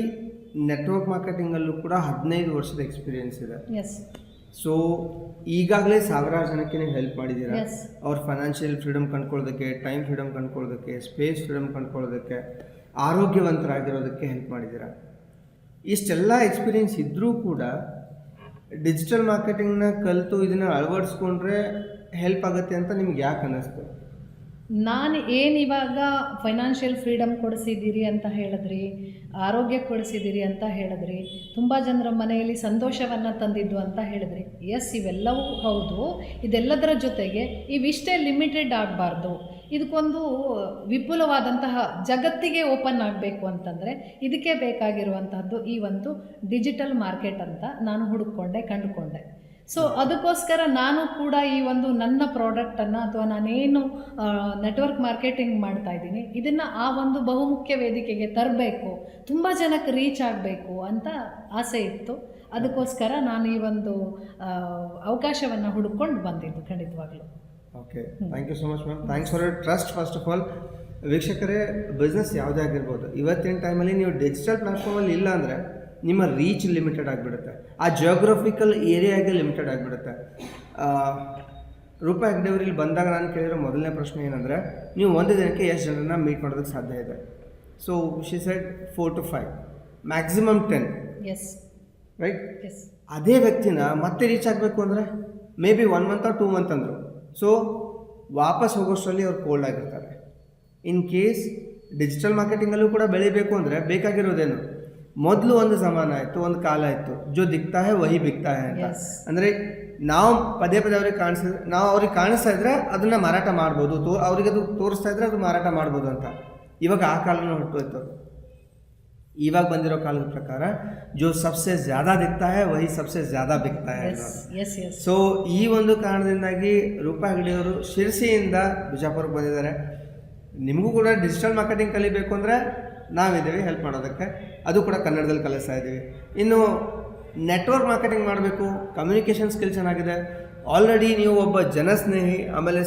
ನೆಟ್ವರ್ಕ್ ಮಾರ್ಕೆಟಿಂಗಲ್ಲೂ ಕೂಡ 15 ವರ್ಷದ ಎಕ್ಸ್ಪೀರಿಯನ್ಸ್ ಇದೆ. ಎಸ್. ಸೊ ಈಗಾಗಲೇ ಸಾವಿರಾರು ಜನಕ್ಕೆ ನೀವು ಹೆಲ್ಪ್ ಮಾಡಿದ್ದೀರಾ. ಅವ್ರ ಫೈನಾನ್ಷಿಯಲ್ ಫ್ರೀಡಮ್ ಕಂಡ್ಕೊಳ್ಳೋದಕ್ಕೆ, ಟೈಮ್ ಫ್ರೀಡಮ್ ಕಂಡ್ಕೊಳ್ಳೋದಕ್ಕೆ, ಸ್ಪೇಸ್ ಫ್ರೀಡಮ್ ಕಂಡ್ಕೊಳ್ಳೋದಕ್ಕೆ, ಆರೋಗ್ಯವಂತರಾಗಿರೋದಕ್ಕೆ ಹೆಲ್ಪ್ ಮಾಡಿದ್ದೀರಾ. ಇಷ್ಟೆಲ್ಲ ಎಕ್ಸ್ಪೀರಿಯೆನ್ಸ್ ಇದ್ದರೂ ಕೂಡ ಡಿಜಿಟಲ್ ಮಾರ್ಕೆಟಿಂಗ್ನ ಕಲಿತು ಇದನ್ನು ಅಳವಡಿಸ್ಕೊಂಡ್ರೆ ಹೆಲ್ಪ್ ಆಗುತ್ತೆ ಅಂತ ನಿಮ್ಗೆ ಯಾಕೆ ಅನ್ನಿಸ್ತು? ನಾನು ಇವಾಗ ಫೈನಾನ್ಷಿಯಲ್ ಫ್ರೀಡಮ್ ಕೊಡಿಸಿದ್ದೀರಿ ಅಂತ ಹೇಳಿದ್ರಿ, ಆರೋಗ್ಯ ಕೊಡಿಸಿದ್ದೀರಿ ಅಂತ ಹೇಳಿದ್ರಿ, ತುಂಬ ಜನರ ಮನೆಯಲ್ಲಿ ಸಂತೋಷವನ್ನು ತಂದಿದ್ದು ಅಂತ ಹೇಳಿದ್ರಿ. ಎಸ್, ಇವೆಲ್ಲವೂ ಹೌದು. ಇದೆಲ್ಲದರ ಜೊತೆಗೆ ಇವಿಷ್ಟೇ ಲಿಮಿಟೆಡ್ ಆಗಬಾರ್ದು. ಇದಕ್ಕೊಂದು ವಿಪುಲವಾದಂತಹ ಜಗತ್ತಿಗೆ ಓಪನ್ ಆಗಬೇಕು ಅಂತಂದರೆ ಇದಕ್ಕೆ ಬೇಕಾಗಿರುವಂತಹದ್ದು ಈ ಒಂದು ಡಿಜಿಟಲ್ ಮಾರ್ಕೆಟ್ ಅಂತ ನಾನು ಕಂಡುಕೊಂಡೆ. ಸೊ ಅದಕ್ಕೋಸ್ಕರ ನಾನು ಕೂಡ ಈ ಒಂದು ನನ್ನ ಪ್ರಾಡಕ್ಟನ್ನು ಅಥವಾ ನಾನೇನು ನೆಟ್ವರ್ಕ್ ಮಾರ್ಕೆಟಿಂಗ್ ಮಾಡ್ತಾ ಇದ್ದೀನಿ ಇದನ್ನು ಆ ಒಂದು ಬಹುಮುಖ್ಯ ವೇದಿಕೆಗೆ ತರಬೇಕು, ತುಂಬ ಜನಕ್ಕೆ ರೀಚ್ ಆಗಬೇಕು ಅಂತ ಆಸೆ ಇತ್ತು. ಅದಕ್ಕೋಸ್ಕರ ನಾನು ಈ ಒಂದು ಅವಕಾಶವನ್ನು ಹುಡುಕೊಂಡು ಬಂದಿದ್ದು ಖಂಡಿತವಾಗ್ಲೂ. Okay, thank you so much ma'am. Thanks for your trust. First of all, ವೀಕ್ಷಕರೇ, ಬಿಸ್ನೆಸ್ ಯಾವುದೇ ಆಗಿರ್ಬೋದು, ಇವತ್ತಿನ ಟೈಮಲ್ಲಿ ನೀವು ಡಿಜಿಟಲ್ ಪ್ಲಾಟ್ಫಾರ್ಮಲ್ಲಿ ಇಲ್ಲ ಅಂದರೆ ನಿಮ್ಮ ರೀಚ್ ಲಿಮಿಟೆಡ್ ಆಗಿಬಿಡುತ್ತೆ, ಆ ಜಿಯೋಗ್ರಫಿಕಲ್ ಏರಿಯಾಗೆ ಲಿಮಿಟೆಡ್ ಆಗಿಬಿಡುತ್ತೆ. ರೂಪಾ ಹೆಗ್ಡೆ ಅವರು ಇಲ್ಲಿ ಬಂದಾಗ ನಾನು ಕೇಳಿರೋ ಮೊದಲನೇ ಪ್ರಶ್ನೆ ಏನಂದರೆ, ನೀವು ಒಂದು ದಿನಕ್ಕೆ ಎಷ್ಟು ಜನರನ್ನ ಮೀಟ್ ಮಾಡೋದಕ್ಕೆ ಸಾಧ್ಯ ಇದೆ? So she said 4 to 5, maximum 10. Yes, right. Yes. ಅದೇ ವ್ಯಕ್ತಿನ ಮತ್ತೆ ರೀಚ್ ಆಗಬೇಕು ಅಂದರೆ maybe 1 month or 2 months ಅಂದರು. ಸೊ ವಾಪಸ್ ಹೋಗೋಷ್ಟರಲ್ಲಿ ಅವ್ರು ಕೋಲ್ಡ್ ಆಗಿರ್ತಾರೆ. ಇನ್ ಕೇಸ್ ಡಿಜಿಟಲ್ ಮಾರ್ಕೆಟಿಂಗಲ್ಲೂ ಕೂಡ ಬೆಳಿಬೇಕು ಅಂದರೆ ಬೇಕಾಗಿರೋದೇನು, ಮೊದಲು ಒಂದು ಜಮಾನ ಆಯಿತು, ಒಂದು ಕಾಲ ಇತ್ತು, ಜೋ ದಿಕ್ತಾ ಹೈ ವಹಿ ಬಿಕ್ತಾ ಹೈ ಅಂತ. ಅಂದರೆ ನಾವು ಪದೇ ಪದೇ ಅವ್ರಿಗೆ ಕಾಣಿಸ್ತಾ ಇದ್ರೆ ಅದನ್ನು ಮಾರಾಟ ಮಾಡ್ಬೋದು, ಅವ್ರಿಗೆ ಅದು ತೋರಿಸ್ತಾ ಇದ್ರೆ ಅದು ಮಾರಾಟ ಮಾಡ್ಬೋದು ಅಂತ. ಇವಾಗ ಆ ಕಾಲನೂ ಹೊರಟೋಯ್ತು. ಇವಾಗ ಬಂದಿರೋ ಕಾಲದ ಪ್ರಕಾರ ಜೋ Sabse ಜ್ಯಾದಾ ದಿಕ್ತಾ high ವಹಿ Sabse ಜ್ಯಾದಾ ಬಿಕ್ತಾ high. So ಈ ಒಂದು ಕಾರಣದಿಂದಾಗಿ ರೂಪಾ ಹೆಗ್ಡೆ ಅವರು ಶಿರ್ಸಿಯಿಂದ ಬಿಜಾಪುರಕ್ಕೆ ಬಂದಿದ್ದಾರೆ. ನಿಮಗೂ ಕೂಡ ಡಿಜಿಟಲ್ ಮಾರ್ಕೆಟಿಂಗ್ ಕಲಿಬೇಕು ಅಂದರೆ ನಾವಿದ್ದೀವಿ ಹೆಲ್ಪ್ ಮಾಡೋದಕ್ಕೆ, ಅದು ಕೂಡ ಕನ್ನಡದಲ್ಲಿ ಕಲಿಸ್ತಾ ಇದ್ದೀವಿ. ಇನ್ನು ನೆಟ್ವರ್ಕ್ ಮಾರ್ಕೆಟಿಂಗ್ ಮಾಡಬೇಕು, ಕಮ್ಯುನಿಕೇಷನ್ ಸ್ಕಿಲ್ ಚೆನ್ನಾಗಿದೆ, ಆಲ್ರೆಡಿ ನೀವು ಒಬ್ಬ ಜನಸ್ನೇಹಿ, ಆಮೇಲೆ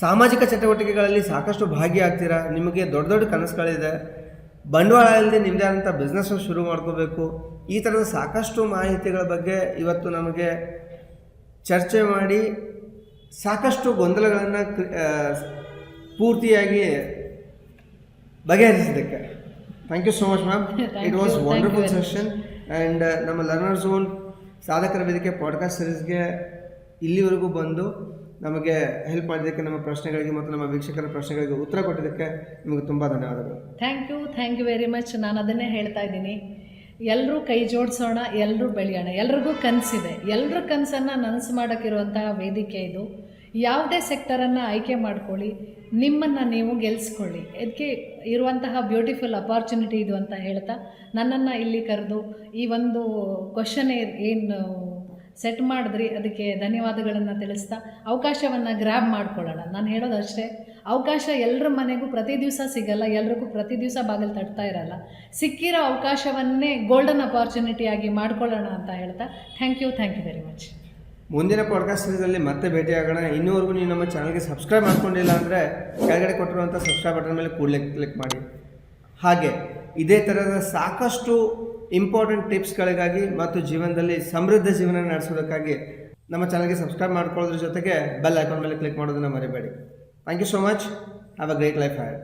ಸಾಮಾಜಿಕ ಚಟುವಟಿಕೆಗಳಲ್ಲಿ ಸಾಕಷ್ಟು ಭಾಗಿಯಾಗ್ತೀರಾ, ನಿಮಗೆ ದೊಡ್ಡ ದೊಡ್ಡ ಕನಸುಗಳಿದೆ, ಬಂಡವಾಳ ಇಲ್ಲದೆ ನಿಮ್ಮದೇ ಆದಂಥ ಬಿಸ್ನೆಸ್ನ ಶುರು ಮಾಡ್ಕೋಬೇಕು. ಈ ಥರದ ಸಾಕಷ್ಟು ಮಾಹಿತಿಗಳ ಬಗ್ಗೆ ಇವತ್ತು ನಮಗೆ ಚರ್ಚೆ ಮಾಡಿ ಸಾಕಷ್ಟು ಗೊಂದಲಗಳನ್ನು ಪೂರ್ತಿಯಾಗಿ ಬಗೆಹರಿಸಿದ್ದಕ್ಕೆ thank you so much ma'am. It was wonderful session. And ನಮ್ಮ ಲರ್ನರ್ ಝೋನ್ ಸಾಧಕರ ವೇದಿಕೆ ಪಾಡ್ಕಾಸ್ಟ್ ಸೀರೀಸ್ಗೆ ಇಲ್ಲಿವರೆಗೂ ಬಂದು ನಮಗೆ ಹೆಲ್ಪ್ ಮಾಡಿದ್ದಕ್ಕೆ, ನಮ್ಮ ಪ್ರಶ್ನೆಗಳಿಗೆ ಮತ್ತು ನಮ್ಮ ವೀಕ್ಷಕರ ಪ್ರಶ್ನೆಗಳಿಗೆ ಉತ್ತರ ಕೊಟ್ಟಿದ್ದಕ್ಕೆ ನಿಮಗೆ ತುಂಬ ಧನ್ಯವಾದಗಳು. Thank you very much. ನಾನು ಅದನ್ನೇ ಹೇಳ್ತಾ ಇದ್ದೀನಿ, ಎಲ್ಲರೂ ಕೈ ಜೋಡಿಸೋಣ, ಎಲ್ಲರೂ ಬೆಳೆಯೋಣ. ಎಲ್ರಿಗೂ ಕನಸಿದೆ, ಎಲ್ಲರ ಕನಸನ್ನು ನನಸು ಮಾಡೋಕ್ಕಿರುವಂತಹ ವೇದಿಕೆ ಇದು. ಯಾವುದೇ ಸೆಕ್ಟರನ್ನು ಆಯ್ಕೆ ಮಾಡ್ಕೊಳ್ಳಿ, ನಿಮ್ಮನ್ನು ನೀವು ಗೆಲ್ಲಿಸ್ಕೊಳ್ಳಿ. ಇದಕ್ಕೆ ಇರುವಂತಹ ಬ್ಯೂಟಿಫುಲ್ ಅಪಾರ್ಚುನಿಟಿ ಇದು ಅಂತ ಹೇಳ್ತಾ ನನ್ನನ್ನು ಇಲ್ಲಿ ಕರೆದು ಈ ಒಂದು ಕ್ವಶನ್ ಏನು ಸೆಟ್ ಮಾಡಿದ್ರಿ ಅದಕ್ಕೆ ಧನ್ಯವಾದಗಳನ್ನು ತಿಳಿಸ್ತಾ ಅವಕಾಶವನ್ನು ಗ್ರ್ಯಾಬ್ ಮಾಡ್ಕೊಳ್ಳೋಣ. ನಾನು ಹೇಳೋದು ಅಷ್ಟೇ, ಅವಕಾಶ ಎಲ್ಲರ ಮನೆಗೂ ಪ್ರತಿ ದಿವಸ ಸಿಗಲ್ಲ, ಎಲ್ರಿಗೂ ಪ್ರತಿ ದಿವಸ ಬಾಗಿಲು ತಟ್ತಾ ಇರಲ್ಲ. ಸಿಕ್ಕಿರೋ ಅವಕಾಶವನ್ನೇ ಗೋಲ್ಡನ್ ಅಪಾರ್ಚುನಿಟಿಯಾಗಿ ಮಾಡ್ಕೊಳ್ಳೋಣ ಅಂತ ಹೇಳ್ತಾ ಥ್ಯಾಂಕ್ ಯು ವೆರಿ ಮಚ್. ಮುಂದಿನ ಪಾಡ್ಕಾಸ್ಟ್ ಸೀರೀಸಲ್ಲಿ ಮತ್ತೆ ಭೇಟಿಯಾಗೋಣ. ಇನ್ನೂವರೆಗೂ ನೀವು ನಮ್ಮ ಚಾನಲ್ಗೆ ಸಬ್ಸ್ಕ್ರೈಬ್ ಮಾಡ್ಕೊಂಡಿಲ್ಲ ಅಂದರೆ ಕೆಳಗಡೆ ಕೊಟ್ಟಿರುವಂಥ ಸಬ್ಸ್ಕ್ರೈಬ್ ಬಟನ್ ಮೇಲೆ ಕೂಡಲೇ ಕ್ಲಿಕ್ ಮಾಡಿ. ಹಾಗೆ ಇದೇ ಥರದ ಸಾಕಷ್ಟು ಇಂಪಾರ್ಟೆಂಟ್ ಟಿಪ್ಸ್ಗಳಿಗಾಗಿ ಮತ್ತು ಜೀವನದಲ್ಲಿ ಸಮೃದ್ಧ ಜೀವನ ನಡೆಸೋದಕ್ಕಾಗಿ ನಮ್ಮ ಚಾನಲ್ಗೆ ಸಬ್ಸ್ಕ್ರೈಬ್ ಮಾಡ್ಕೊಳ್ಳೋದ್ರ ಜೊತೆಗೆ ಬೆಲ್ ಐಕಾನ್ ಮೇಲೆ ಕ್ಲಿಕ್ ಮಾಡೋದನ್ನು ಮರಿಬೇಡಿ. Thank you so much. Have a great life had.